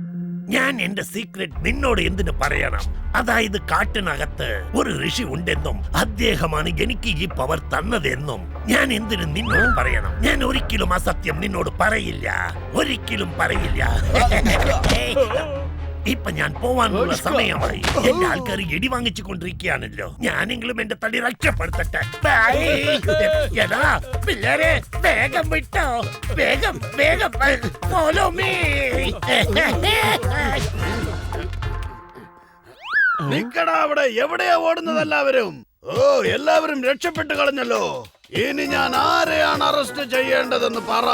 S17: ഞാൻ എന്റെ സീക്രട്ട് നിന്നോട് എന്തിനു പറയണം? അതായത് കാട്ടിനകത്ത് ഒരു ഋഷി ഉണ്ടെന്നും അദ്ദേഹമാണ് എനിക്ക് ഈ പവർ തന്നതെന്നും ഞാൻ എന്തിനു നിന്നോട് പറയണം? ഞാൻ ഒരിക്കലും അസത്യം നിന്നോട് പറയില്ല, ഒരിക്കലും പറയില്ല. ഇപ്പൊ ഞാൻ പോവാനുള്ള സമയമായി. എന്റെ ആൾക്കാർ ഇടി വാങ്ങിച്ചു കൊണ്ടിരിക്കുകയാണല്ലോ. ഞാനെങ്കിലും എന്റെ തടി രക്ഷപ്പെടുത്തട്ടെ. എടാ പിള്ളേരെ, വേഗം വിട്ടോ, വേഗം വേഗം ഫോളോ മീ.
S3: നിക്കടാ അവിടെ, എവിടെയാ ഓടുന്നത് എല്ലാവരും? ഓ, എല്ലാവരും രക്ഷപ്പെട്ടു കളഞ്ഞല്ലോ. ഇനി ഞാൻ ആരെയാണ് അറസ്റ്റ് ചെയ്യേണ്ടതെന്ന് പറ.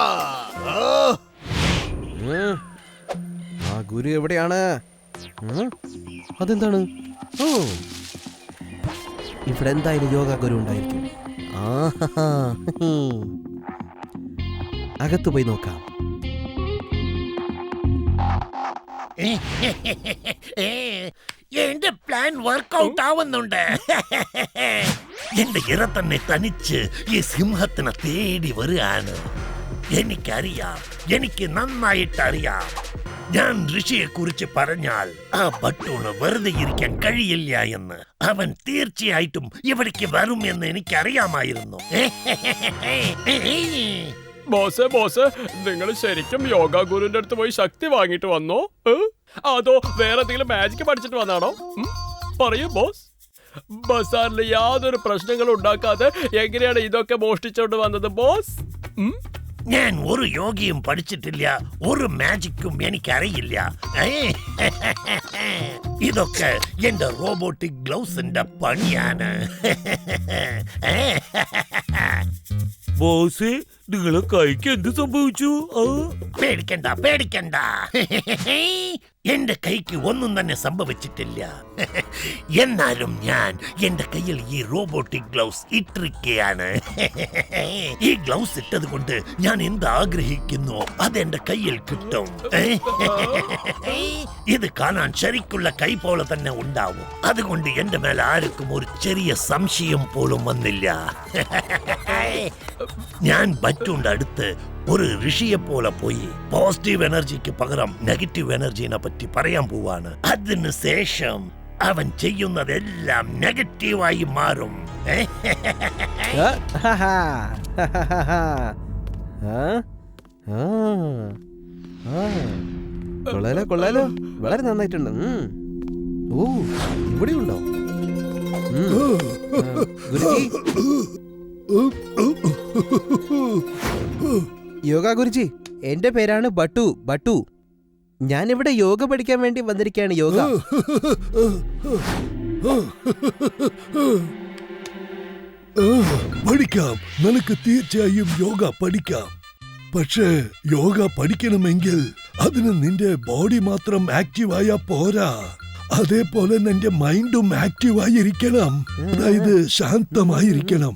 S18: ആ ഗുരു എവിടെയാണ്? അതെന്താണ്? ഓ, ഇവിടെ എന്തായാലും യോഗ ഗുരു ഉണ്ടായിരിക്കും. അകത്ത് പോയി നോക്കാം.
S17: എന്റെ പ്ലാൻ വർക്ക്ഔട്ട് ആവുന്നുണ്ട്. എന്റെ ഇറ തന്നെ തനിച്ച് ഈ സിംഹത്തിനെ തേടി വരികയാണ്. എനിക്കറിയാം, എനിക്ക് നന്നായിട്ടറിയാം. ഞാൻ ഋഷിയെ കുറിച്ച് പറഞ്ഞാൽ ആ ബട്ടൂണ് വെറുതെ ഇരിക്കാൻ കഴിയില്ല എന്ന്. അവൻ തീർച്ചയായിട്ടും ഇവിടേക്ക് വരും എന്ന് എനിക്കറിയാമായിരുന്നു.
S5: ബോസ്, നിങ്ങൾ ശരിക്കും യോഗ ഗുരുവിന്റെ അടുത്ത് പോയി ശക്തി വാങ്ങിട്ട് വന്നോ, അതോ വേറെ എന്തെങ്കിലും മാജിക് പഠിച്ചിട്ട് വന്നാണോ? പറയൂ ബോസ്. ബസാറിൽ യാതൊരു പ്രശ്നങ്ങളും ഉണ്ടാക്കാതെ എങ്ങനെയാണ് ഇതൊക്കെ മോഷ്ടിച്ചോണ്ട് വന്നത് ബോസ്?
S17: ഞാൻ ഒരു യോഗയും പഠിച്ചിട്ടില്ല, ഒരു മാജിക്കും എനിക്കറിയില്ല. ഇതൊക്കെ എന്റെ റോബോട്ടിക് ഗ്ലൗസിന്റെ പണിയാണ്.
S7: ബോസ്, നിങ്ങളെ കൈക്ക് എന്ത് സംഭവിച്ചു?
S17: പേടിക്കണ്ട, പേടിക്കണ്ട. എന്റെ കൈക്ക് ഒന്നും തന്നെ സംഭവിച്ചിട്ടില്ല. എന്നാലും ഞാൻ എന്റെ കയ്യിൽ ഈ റോബോട്ടിക് ഗ്ലൗസ് ഇട്ടിരിക്കുകയാണ്. ഈ ഗ്ലൗസ് ഇട്ടത് കൊണ്ട് ഞാൻ എന്ത് ആഗ്രഹിക്കുന്നു അതെന്റെ കയ്യിൽ കിട്ടും. ഇത് കാണാൻ ശരിക്കുള്ള കൈ പോലെ തന്നെ ഉണ്ടാവും. അതുകൊണ്ട് എന്റെ മേൽ ആർക്കും ഒരു ചെറിയ സംശയം പോലും വന്നില്ല. ഞാൻ ബറ്റുണ്ട് അടുത്ത് ഒരു ഋഷിയെ പോലെ പോയി പോസിറ്റീവ് എനർജിക്ക് പകരം നെഗറ്റീവ് എനർജിനെ പറ്റി പറയാൻ പോവാണ്. അതിന് ശേഷം അവൻ ചെയ്യുന്നതെല്ലാം നെഗറ്റീവായി മാറും.
S18: കൊള്ളാലോ കൊള്ളാലോ, വളരെ നന്നായിട്ടുണ്ട്. ഓ, ഇവിടെ ഉണ്ടോ ഗുരുജി? യോഗ ഗുരുജി, എന്റെ പേരാണ് ബട്ടു. ഞാൻ ഇവിടെ യോഗ പഠിക്കാൻ വേണ്ടി വന്നിരിക്കുകയാണ്. യോഗ
S12: പഠിക്കാം, നിനക്ക് തീർച്ചയായും യോഗ പഠിക്കാം. പക്ഷേ യോഗ പഠിക്കണമെങ്കിൽ അതിന് നിന്റെ ബോഡി മാത്രം ആക്റ്റീവായ പോരാ, അതേപോലെ നിന്റെ മൈൻഡും ആക്റ്റീവായിരിക്കണം. അതായത് ശാന്തമായിരിക്കണം.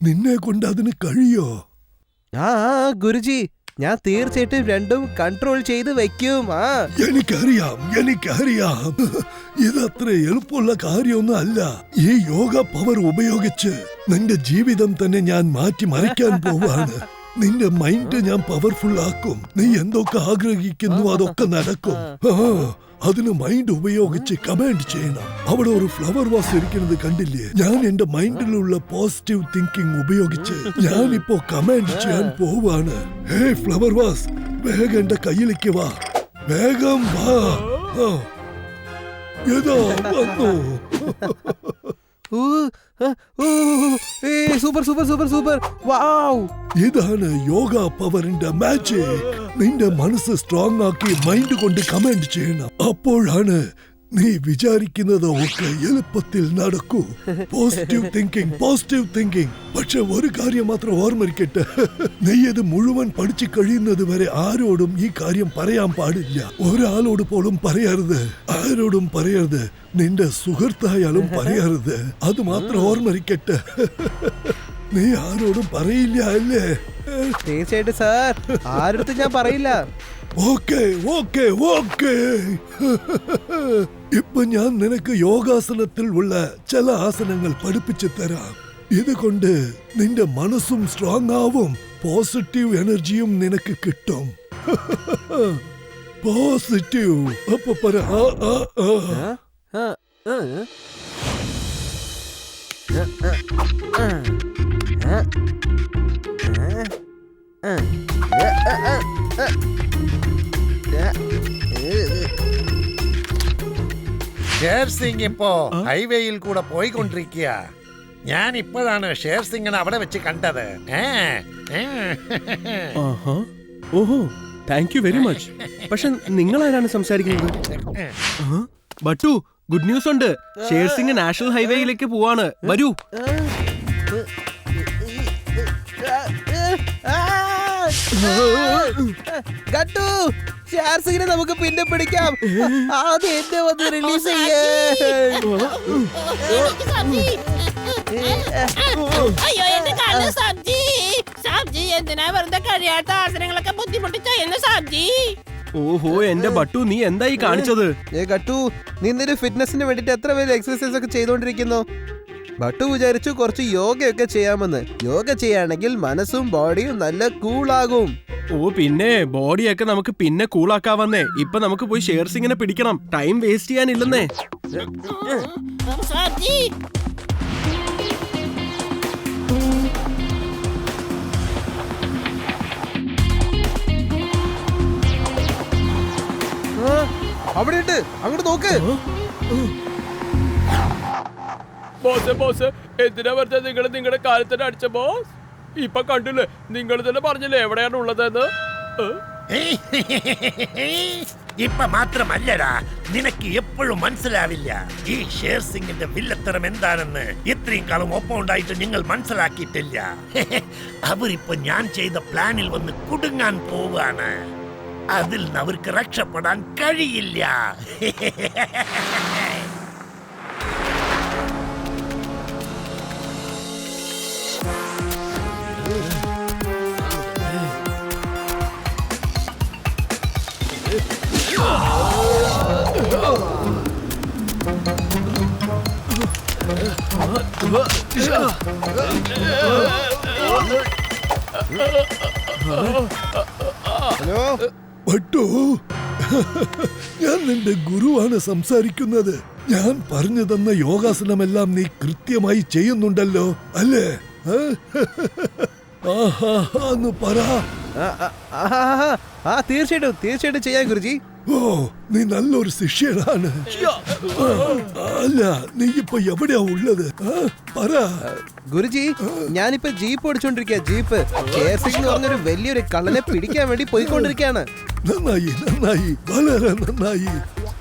S12: നിന്നെ കൊണ്ട് അതിന് കഴിയോ?
S18: ആ ഗുരുജി, ഞാൻ തീർച്ചയായിട്ടും രണ്ടും കൺട്രോൾ ചെയ്ത് വെക്കും.
S12: എനിക്കറിയാം. ഇതത്ര എളുപ്പമുള്ള കാര്യമൊന്നും അല്ല. ഈ യോഗ പവർ ഉപയോഗിച്ച് നിന്റെ ജീവിതം തന്നെ ഞാൻ മാറ്റിമറിക്കാൻ പോവാണ്. നിന്റെ മൈൻഡ് ഞാൻ പവർഫുൾ ആക്കും. നീ എന്തൊക്കെ ആഗ്രഹിക്കുന്നു അതൊക്കെ നടക്കും. അതിന് മൈൻഡ് ഉപയോഗിച്ച് കമാൻഡ് ചെയ്യണം. അവിടെ ഒരു ഫ്ലവർ വാസ് ഇരിക്കുന്നത് കണ്ടില്ലേ? ഞാൻ എന്റെ മൈൻഡിലുള്ള പോസിറ്റീവ് തിങ്കിങ് ഉപയോഗിച്ച് ഞാനിപ്പോ കമാൻഡ് ചെയ്യാൻ പോവാണ്. ഹേ ഫ്ലവർ വാസ്, വേഗം എന്റെ കയ്യിലേക്ക് വാ, വേഗം വാ. ഏതാ വന്നു?
S18: സൂപ്പർ. വാവ്,
S12: ഇതാണ് യോഗ പവറിന്റെ മാജിക്. നിന്റെ മനസ്സ് സ്ട്രോങ് ആക്കി മൈൻഡ് കൊണ്ട് കമാൻഡ് ചെയ്യണം. അപ്പോഴാണ് നീ വിചാരിക്കുന്നത് ഒക്കെ എളുപ്പത്തിൽ നടക്കൂ. Positive thinking. പക്ഷെ ഒരു കാര്യം മാത്രം ഓർമ്മിരിക്കട്ടെ, നീ ഇത് മുഴുവൻ പഠിച്ചു കഴിയുന്നത് വരെ ആരോടും ഈ കാര്യം പറയാൻ പാടില്ല. ഒരാളോട് പോലും പറയരുത്, ആരോടും പറയരുത്. നിന്റെ സുഹൃത്തായാലും പറയരുത്. അത് മാത്രം ഓർമ്മിരിക്കട്ടെ. നീ ആരോടും പറയില്ല അല്ലേ?
S18: തീർച്ചയായിട്ടും സാർ, ആരുടെ ഞാൻ പറയില്ല.
S12: ഓക്കേ. ഇപ്പൊ ഞാൻ നിനക്ക് യോഗാസനത്തിൽ ഉള്ള ചില ആസനങ്ങൾ പഠിപ്പിച്ചു തരാം. ഇതുകൊണ്ട് നിന്റെ മനസ്സും സ്ട്രോങ് ആവും, പോസിറ്റീവ് എനർജിയും നിനക്ക് കിട്ടും. പോസിറ്റീവ്. അപ്പൊ പറ.
S17: ഷേർ സിംഗ് ഇപ്പോ ഹൈവേയിൽ കൂടെ പോയിക്കൊണ്ടിരിക്കുക. ഞാൻ ഇപ്പോഴാണ് ഷേർ സിംഗിനെ അവിടെ വെച്ച് കണ്ടത്.
S19: ഓഹോ, താങ്ക് യു വെരി മച്ച്. പക്ഷെ നിങ്ങൾ ആരാണ് സംസാരിക്കുന്നത്? ബട്ടു, ഗുഡ് ന്യൂസ് ഉണ്ട്. ഷേർ സിംഗ് നാഷണൽ ഹൈവേയിലേക്ക് പോവാണ്. വരൂ.
S18: ഗട്ടു, ഷേർ സിംഗിനെ നമുക്ക് പിന്നെ പിടിക്കാം. ആദ്യം എന്നെ വന്ന് റിലീസ് ചെയ്യേ.
S2: അയ്യോ, എന്റെ കണ്ണ് സബ്ജി. സബ്ജി എന്തിനാ വെറുതെ കഴിയാത്ത ആസനങ്ങളൊക്കെ ബുദ്ധിമുട്ടിച്ച എന്നെ സബ്ജി.
S19: ഓഹോ, എന്റെ ബട്ടു, നീ എന്തായി കാണിച്ചത്?
S18: ഗട്ടു, നീ നിന്റെ ഫിറ്റ്നസിന് വേണ്ടിട്ട് എത്ര പേര് എക്സർസൈസ് ഒക്കെ ചെയ്തോണ്ടിരിക്കുന്നു? ബട്ടു വിചാരിച്ചു കുറച്ച് യോഗയൊക്കെ ചെയ്യാമെന്ന്. യോഗ ചെയ്യാണെങ്കിൽ മനസ്സും ബോഡിയും നല്ല കൂളാകും.
S19: ഓ പിന്നെ, ബോഡിയൊക്കെ നമുക്ക് പിന്നെ കൂളാക്കാവന്നേ. ഇപ്പൊ നമുക്ക് പോയി ഷേർ സിംഗിനെ പിടിക്കണം. ടൈം വേസ്റ്റ് ചെയ്യാനില്ലെന്നേ.
S18: അവിടെ ഉണ്ട്, അങ്ങോട്ട് നോക്ക്.
S5: ബോസ്, എന്തിനാ വെറുതെ നിങ്ങൾ നിങ്ങളുടെ കാലത്തിന് അടിച്ച ബോസ്? ഇപ്പൊ കണ്ടില്ലേ, നിങ്ങൾ തന്നെ പറഞ്ഞില്ലേ എവിടെയാണ് ഉള്ളതെന്ന്.
S17: ഇപ്പൊ മാത്രമല്ലടാ, നിനക്ക് എപ്പോഴും മനസ്സിലാവില്ല ഈ ഷേർ സിംഗിന്റെ വില്ലത്തരം എന്താണെന്ന്. ഇത്രയും കാലം ഒപ്പം ഉണ്ടായിട്ട് നിങ്ങൾ മനസ്സിലാക്കിയിട്ടില്ല. അവരിപ്പോ ഞാൻ ചെയ്ത പ്ലാനിൽ വന്ന് കുടുങ്ങാൻ പോവാണ്. അതിൽ നിന്ന് അവർക്ക് രക്ഷപ്പെടാൻ കഴിയില്ല.
S12: ഹലോ ബട്ടു, ഞാൻ നിന്റെ ഗുരുവാണ് സംസാരിക്കുന്നത്. ഞാൻ പറഞ്ഞു തന്ന യോഗാസനമെല്ലാം നീ കൃത്യമായി ചെയ്യുന്നുണ്ടല്ലോ അല്ലേ? പറ.
S18: തീർച്ചയായിട്ടും ചെയ്യാം ഗുരുജി.
S12: ഓ, നീ നല്ലൊരു ശിഷ്യനാണ്. അല്ല, നീ ഇപ്പൊ എവിടെയാ ഉള്ളത്? പറ
S18: ഗുരുജി. ഞാനിപ്പോ ജീപ്പ് ഓടിച്ചോണ്ടിരിക്കുക. ജീപ്പ് ഷേർ സിംഗ് എന്ന് പറഞ്ഞൊരു വലിയൊരു കള്ളനെ പിടിക്കാൻ വേണ്ടി പോയിക്കൊണ്ടിരിക്കുകയാണ്.
S12: നന്നായി, വളരെ നന്നായി.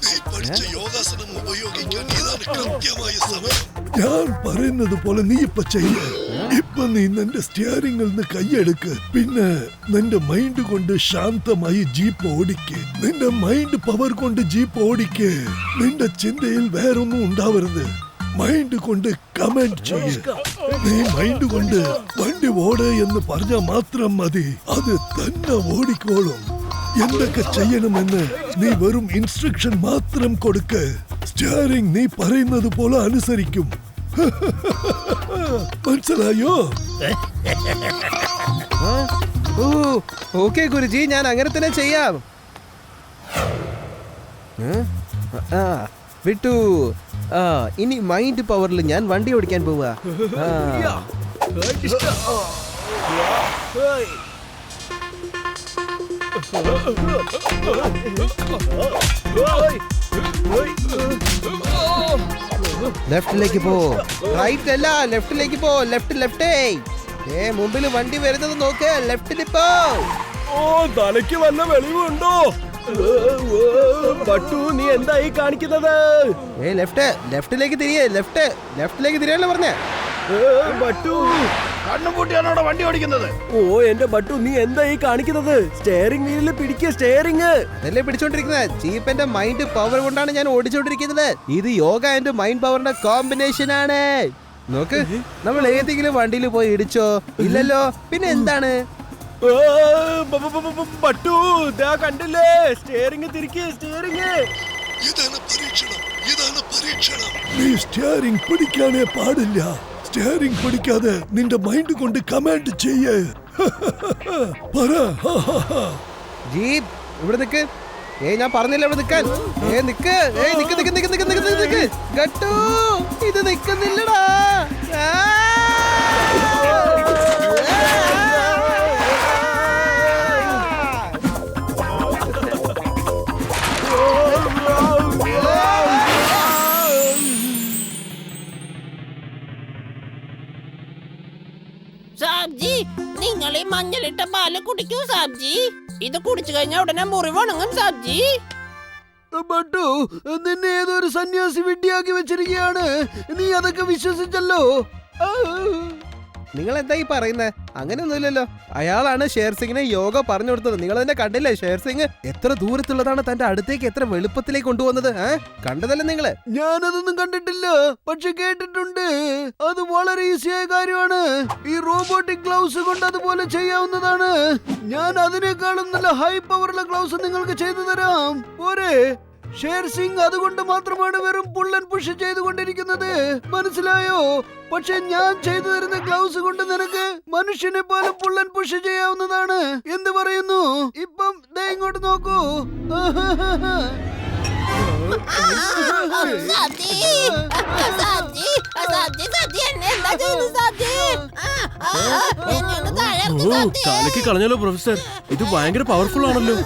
S12: നീ പഠിച്ച യോഗാസനം ഉപയോഗിക്കാൻ ഇതാണ് കൃത്യമായ സമയം. ഞാൻ പറയുന്നത് പോലെ നീ ഇപ്പൊ ചെയ്യ. ഇപ്പൊ നീ നിന്റെ സ്റ്റിയറിംഗിൽ നിന്ന് കൈയെടുക്ക്. പിന്നെ നിന്റെ മൈൻഡ് കൊണ്ട് ശാന്തമായി ജീപ്പ് ഓടിക്ക്. നിന്റെ മൈൻഡ് പവർ കൊണ്ട് ജീപ്പ് ഓടിക്ക്. നിന്റെ ചിന്തയിൽ വേറൊന്നും ഉണ്ടാവരുത്. മൈൻഡ് കൊണ്ട് കമന്റ് ചെയ്യ. നീ മൈൻഡ് കൊണ്ട് വണ്ടി ഓട് എന്ന് പറഞ്ഞാൽ മാത്രം മതി. അത് തന്നെ ഓടിക്കോളും. എന്തൊക്കെ ചെയ്യണമെന്ന് നീ വെറും ഇൻസ്ട്രക്ഷൻ മാത്രം കൊടുക്ക്. സ്റ്റിയറിംഗ് നീ പറയുന്നത് പോലെ അനുസരിക്കും. മനസ്സിലായോ?
S18: ഓക്കെ ഗുരുജി, ഞാൻ അങ്ങനെ തന്നെ ചെയ്യാം. വിട്ടു. ഇനി മൈൻഡ് പവറിൽ ഞാൻ വണ്ടി ഓടിക്കാൻ പോവാ. ലെഫ്റ്റിലേക്ക് പോ. റൈറ്റ് അല്ല, ലെഫ്റ്റിലേക്ക് പോ. ലെഫ്റ്റ്. മുമ്പിൽ വണ്ടി വരുന്നത് നോക്ക്. ലെഫ്റ്റിൽ പോ.
S5: ഓ, തലയ്ക്ക് വല്ല വെളിവുണ്ടോ? ബട്ടു, നീ എന്തായി കാണിക്കുന്നത്?
S18: ലെഫ്റ്റിലേക്ക് തിരിയാനല്ലോ പറഞ്ഞേ.
S5: ബട്ടു,
S12: കണ്ണും പൂട്ടിയാണോ വണ്ടി ഓടിക്കുന്നത്?
S5: ഓ എന്റെ ബട്ടു, നീ എന്തായി കാണിക്കുന്നത്? സ്റ്റെയറിംഗ് വീലിൽ പിടിക്കുക. സ്റ്റെയറിംഗ്
S18: അതല്ലേ പിടിച്ചോണ്ടിരിക്കുന്നത്. ജീപ്പിന്റെ മൈൻഡ് പവർ കൊണ്ടാണ് ഞാൻ ഓടിച്ചോണ്ടിരിക്കുന്നത്. ഇത് യോഗ ആൻഡ് മൈൻഡ് പവറിന്റെ കോമ്പിനേഷൻ ആണ്. നോക്ക്, നമ്മൾ ഏതെങ്കിലും വണ്ടിയിൽ പോയി ഇടിച്ചോ? ഇല്ലല്ലോ. പിന്നെ എന്താണ്?
S5: ബട്ടു, ദാ കണ്ടില്ലേ, സ്റ്റെയറിംഗ് തിരിക്ക്.
S12: ഇതാണ് പരീക്ഷണം. നീ സ്റ്റിയറിംഗ് പിടിക്കാനേ പാടില്ല. സ്റ്റിയറിംഗ് പിടിക്കാതെ നിന്റെ മൈൻഡ് കൊണ്ട് കമാൻഡ് ചെയ്യേ. പറ.
S18: ജീപ്പ് ഇവിടെ നിൽക്ക്. ഞാൻ പറഞ്ഞില്ല ഇവിടെ നിക്കാൻ. നിക്ക് നിക്ക് നിക്ക് നിക്ക് നിക്ക് നിക്ക് നിക്ക് ഗട്ടു, ഇത് നിക്കുന്നില്ലടാ.
S2: സാബ്ജി, നിങ്ങൾ ഈ മഞ്ഞളിട്ട പാല് കുടിക്കൂ സാബ്ജി. ഇത് കുടിച്ചു കഴിഞ്ഞാൽ ഉടനെ മുറിവുണങ്ങും സാബ്ജി.
S3: ബട്ടു, നിന്നെ ഏതൊരു സന്യാസി വിഡ്ഢിയാക്കി വെച്ചിരിക്കുകയാണ്. നീ അതൊക്കെ വിശ്വസിച്ചല്ലോ.
S18: നിങ്ങൾ എന്താ ഈ പറയുന്നത്? അങ്ങനെയൊന്നുമില്ലല്ലോ. അയാളാണ് ഷേർ സിംഗിനെ യോഗ പറഞ്ഞു കൊടുത്തത്. നിങ്ങൾ തന്നെ കണ്ടില്ലേ? ഷേർ സിംഗ് എത്ര ദൂരത്തുള്ളതാണ് തന്റെ അടുത്തേക്ക് എത്ര എളുപ്പത്തിലേക്ക് കൊണ്ടുവന്നത്. കണ്ടതല്ലേ നിങ്ങള്?
S3: ഞാനതൊന്നും കണ്ടിട്ടില്ല, പക്ഷെ കേട്ടിട്ടുണ്ട്. അത് വളരെ ഈസിയായ കാര്യമാണ്. ഈ റോബോട്ടിക് ഗ്ലൗസ് കൊണ്ട് അതുപോലെ ചെയ്യാവുന്നതാണ്. ഞാൻ അതിനേക്കാളും നല്ല ഹൈ പവറുള്ള ഗ്ലൗസ് നിങ്ങൾക്ക് ചെയ്തു തരാം. പോരെ? ഷേർ സിംഗ് അതുകൊണ്ട് മാത്രമാണ് വെറും പുൾ ആൻഡ് പുഷ് ചെയ്തുകൊണ്ടിരിക്കുന്നത്. മനസ്സിലായോ? പക്ഷെ ഞാൻ ചെയ്തു തരുന്ന ഗ്ലൗസ് കൊണ്ട് നിനക്ക് മനുഷ്യനെ പോലും പുൾ ആൻഡ് പുഷ് ചെയ്യാവുന്നതാണ്. എന്ത് പറയുന്നു? ഇപ്പം ദേ ഇങ്ങോട്ട് നോക്കൂ.
S19: കാലക്ക് കളഞ്ഞല്ലോ പ്രൊഫസർ. ഇത് ഭയങ്കര പവർഫുൾ ആണല്ലോ.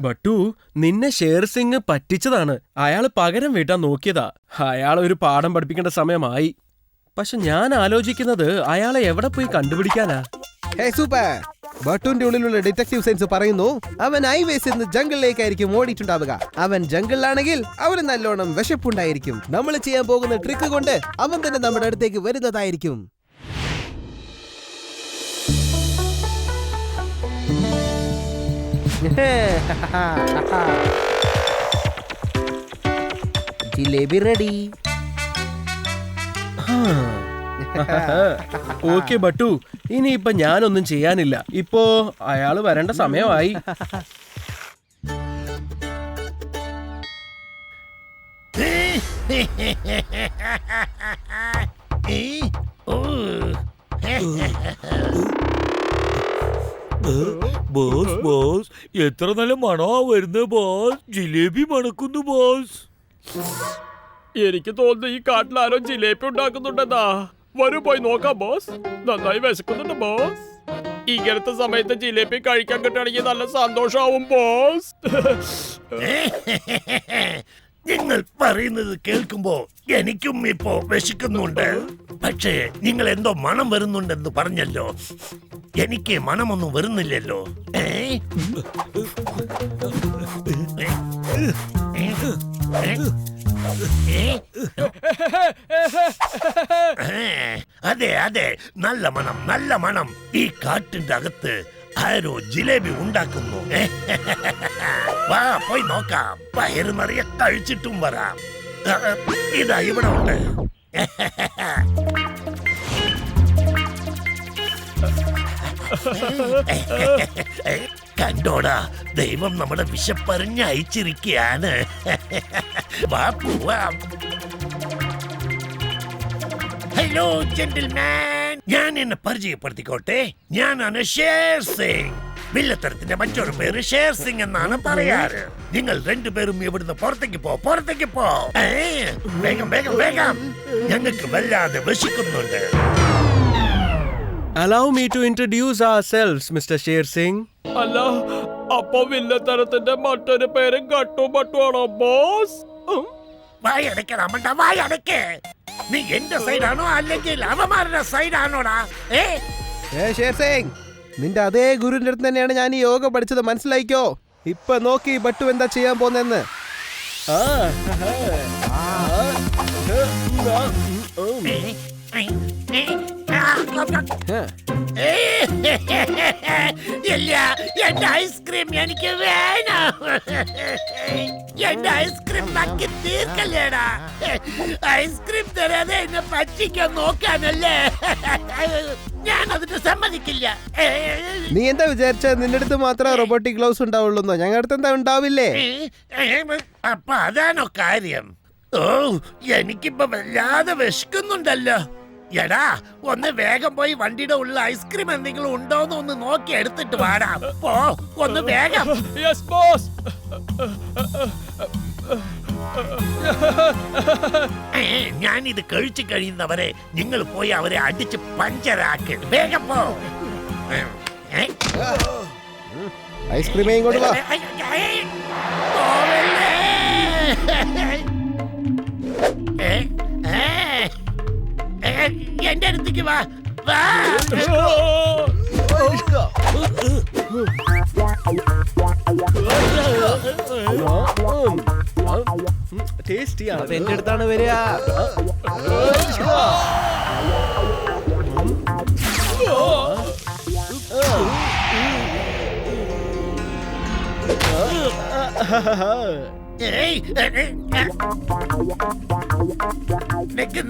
S19: ബട്ടു, നിന്നെ ഷേർ സിംഗ് പറ്റിച്ചതാണ്. അയാള് പകരം വീട്ടാൻ നോക്കിയതാ. അയാളെ ഒരു പാഠം പഠിപ്പിക്കേണ്ട സമയമായി. പക്ഷെ ഞാൻ ആലോചിക്കുന്നത് അയാളെ എവിടെ പോയി കണ്ടുപിടിക്കാനാ?
S18: ബട്ടുവിന്റെ ഉള്ളിലുള്ള ഡിറ്റക്റ്റീവ് സെൻസ് പറയുന്നു അവൻ ഹൈവേസിൽ നിന്ന് ജംഗിളിലേക്കായിരിക്കും ഓടിയിട്ടുണ്ടാവുക. അവൻ ജംഗിളിലാണെങ്കിൽ അവന് നല്ലോണം വിശപ്പുണ്ടായിരിക്കും. നമ്മൾ ചെയ്യാൻ പോകുന്ന ട്രിക്ക് കൊണ്ട് അവൻ തന്നെ നമ്മുടെ അടുത്തേക്ക് വരുന്നതായിരിക്കും. ജിലേബി റെഡി.
S19: ഓക്കെ ബട്ടു, ഇനിയിപ്പൊ ഞാനൊന്നും ചെയ്യാനില്ല. ഇപ്പോ അയാള് വരേണ്ട സമയമായി.
S7: ബോസ് ബോസ്, എത്ര നല്ല മണമാ വരുന്നത് ബോസ്. ജിലേബി മണക്കുന്നു ബോസ്.
S5: എനിക്ക് തോന്നുന്നു ഈ കാട്ടിൽ ആരോ ജിലേബി ഉണ്ടാക്കുന്നുണ്ടെന്നാ. വരൂ പോയി നോക്കാം ബോസ്. നന്നായി വിശക്കുന്നുണ്ട് ബോസ്. ഇങ്ങനത്തെ സമയത്ത് ജിലേബി കഴിക്കാൻ കിട്ടുകയാണെങ്കിൽ നല്ല സന്തോഷാവും ബോസ്.
S17: നിങ്ങൾ പറയുന്നത് കേൾക്കുമ്പോ എനിക്കും ഇപ്പോ വിശക്കുന്നുണ്ട്. പക്ഷേ നിങ്ങൾ എന്തോ മണം വരുന്നുണ്ടെന്ന് പറഞ്ഞല്ലോ. എനിക്ക് മണമൊന്നും വരുന്നില്ലല്ലോ. അതെ അതെ, നല്ല മണം, നല്ല മണം. ഈ കാട്ടിന്റെ അകത്ത് ആരോ ജിലേബി ഉണ്ടാക്കുന്നു. വാ പോയി നോക്കാം. വയറ് നിറയെ കഴിച്ചിട്ടും വരാം. ഇതാ ഇവിടെ ഉണ്ട്. കണ്ടോടാ, ദൈവം നമ്മുടെ വിശപ്പറിഞ്ഞ് അയച്ചിരിക്കുകയാണ്. വാ പോവാം. ഹലോ ജെന്റിൽമാൻ, ഞാൻ എന്നെ പരിചയപ്പെടുത്തിക്കോട്ടെ. ഞാനാണ് ഷേർ സിംഗ്. വില്ലത്തരത്തിന്റെ മറ്റൊരു പേര് ഷേർ സിംഗ് എന്നാണ് പറയാറ്. നിങ്ങൾ രണ്ടുപേരും ഇവിടുന്ന് പുറത്തേക്ക് പോ, പുറത്തേക്ക് പോ. വേഗം വേഗം വേഗം, ഞങ്ങൾക്ക് വല്ലാതെ വിശക്കുന്നുണ്ട്.
S19: Allow me to introduce ourselves, Mr. Sher Singh.
S5: അല്ല, അപ്പൊ വില്ലത്തരത്തിന്റെ മറ്റൊരു പേര് ഗട്ടു ബട്ടു ആണോ ബോസ്?
S17: വായടക്കടാ മണ്ട, വായടക്കേ. നീ എന്റെ സൈഡാണോ അല്ലെങ്കിൽ അവന്മാരുടെ സൈഡാണോടാ?
S18: ഷേർ സിംഗ്, നിന്റെ അതേ ഗുരുവിന്റെ അടുത്ത് തന്നെയാണ് ഞാൻ ഈ യോഗ പഠിച്ചത്. മനസ്സിലായിക്കോ? ഇപ്പൊ നോക്കി ബട്ടു എന്താ ചെയ്യാൻ പോന്നെന്ന്.
S17: ഇല്ല, എന്റെ ഐസ്ക്രീം എനിക്ക് വേണം. എന്റെ ഐസ്ക്രീം നക്കി തീർക്കല്ലേടാ. ഐസ്ക്രീം തരാതെ എന്നെ പറ്റിക്കാൻ നോക്കാനല്ലേ? ഞാൻ അതിന് സമ്മതിക്കില്ല.
S18: നീ എന്താ വിചാരിച്ച നിന്റെ അടുത്ത് മാത്രമേ റോബോട്ടിക് ഗ്ലൗസ് ഉണ്ടാവുള്ളൂ? ഞങ്ങളുടെ അടുത്ത് എന്താ ഉണ്ടാവില്ലേ?
S17: അപ്പൊ അതാണോ കാര്യം? ഓ, എനിക്കിപ്പോ വല്ലാതെ വിശക്കുന്നുണ്ടല്ലോ. എടാ ഒന്ന് വേഗം പോയി വണ്ടിയുടെ ഉള്ളിൽ ഐസ്ക്രീം എന്തെങ്കിലും ഉണ്ടോന്ന് ഒന്ന് നോക്കി എടുത്തിട്ട് വാടാ. പോ, ഒന്ന് വേഗം.
S5: Yes boss.
S17: ഞാൻ ഇത് കഴിച്ചു കഴിയുന്നവരെ നിങ്ങൾ പോയി അവരെ അടിച്ച് പഞ്ചറാക്ക്. വേഗം പോ.
S18: ഐസ്ക്രീമേ ഇങ്ങോട്ട് വാ.
S17: എന്റെ അടുത്തേക്ക് വാ. വാ.
S18: ടേസ്റ്റിയാണ്. എന്റെ അടുത്താണ് വരിക.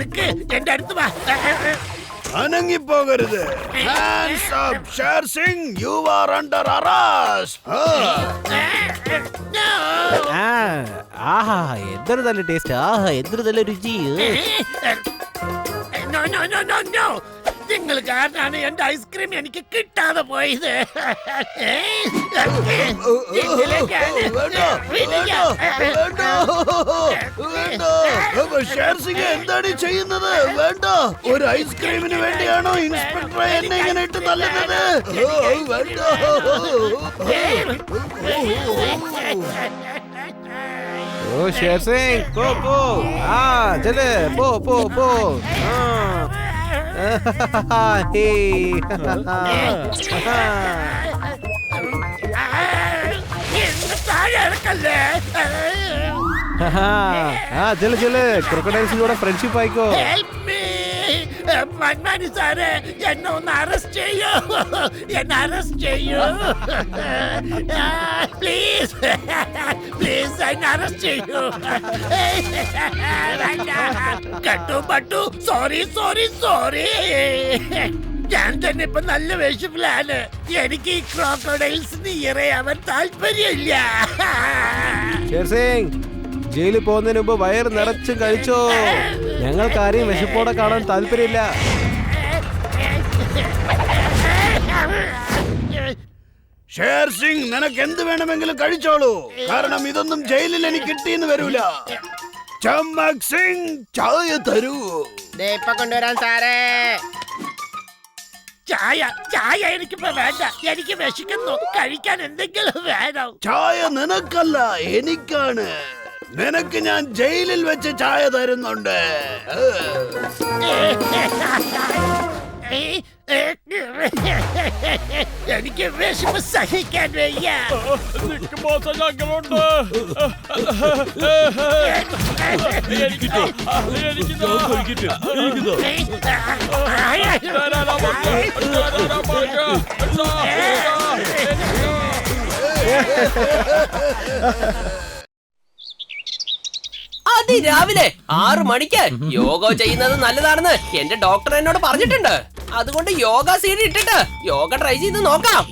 S17: നിക്ക് എന്റെ അടുത്ത് വാ.
S3: അനങ്ങിപ്പോകരുത്. Hands up, Sher Singh, you are under arrest.
S18: ആഹാ എന്തൊരു നല്ല ടേസ്റ്റ്. ആഹാ എന്തൊരു നല്ല രുചി.
S17: No, no, no, no, no. നിങ്ങൾ കാരണമാണ് എന്റെ ഐസ്ക്രീം എനിക്ക് കിട്ടാതെ പോയത്.
S3: എന്താണ് ചെയ്യുന്നത്? വേണ്ട. ഒരു ഐസ്ക്രീമിന് വേണ്ടിയാണോ ഇൻസ്പെക്ടറെ എന്നെ ഇങ്ങനെ ഇട്ട് തല്ലുന്നത്? വേണ്ട.
S18: ഓ ഷേർ സിംഗ് പോ. ആ ചല് പോ. ചെല് ക്രൊക്കഡൈൽസിലൂടെ ഫ്രണ്ട്ഷിപ്പ് ആയിക്കോ.
S17: മന്മാനി സാറേ എന്നെ ഒന്ന് അറസ്റ്റ് ചെയ്യൂ. എന്നെ അറസ്റ്റ് ചെയ്യൂ പ്ലീസ്. പ്ലീസ് എന്നെ അറസ്റ്റ് ചെയ്യൂ. കട്ടു സോറി. ഞാൻ തന്നെ ഇപ്പൊ നല്ല വിഷമിലാണ്. എനിക്ക് ഈ ക്രോക്കോഡൈൽസിന് ഇറയാവാൻ താല്പര്യമില്ല.
S18: ഷേർ സിംഗ് ജയിലിൽ പോകുന്നതിന് മുമ്പ് വയറ് നിറച്ചും കഴിച്ചോ. ഞങ്ങൾക്ക് ആരെയും വിശപ്പോടെ കാണാൻ താല്പര്യമില്ല.
S3: ഷേർ സിംഗ് നിനക്ക് എന്ത് വേണമെങ്കിലും കഴിച്ചോളൂ. കാരണം ഇതൊന്നും ജയിലിൽ എനിക്ക് കിട്ടിയെന്ന് വരൂല. ചമ്മക് സിംഗ് ചായ തരൂ.
S16: ഇപ്പൊ കൊണ്ടുവരാൻ സാറേ.
S17: ചായ എനിക്കിപ്പോ വേണ്ട. എനിക്ക് വിശക്കുന്നു. കഴിക്കാൻ എന്തെങ്കിലും വേണം.
S3: ചായ നിനക്കല്ല എനിക്കാണ്. നിനക്ക് ഞാൻ ജയിലിൽ വെച്ച് ചായ തരുന്നുണ്ട്.
S17: എനിക്ക് വിശപ്പ് സഹിക്കാൻ വയ്യ.
S2: അതിരാവിലെ 6 മണിക്ക് യോഗ ചെയ്യുന്നത് നല്ലതാണെന്ന് എന്റെ ഡോക്ടർ എന്നോട് പറഞ്ഞിട്ടുണ്ട്. അതുകൊണ്ട് യോഗ സീഡ് ഇട്ടിട്ട് യോഗ ട്രൈ ചെയ്ത് നോക്കാം.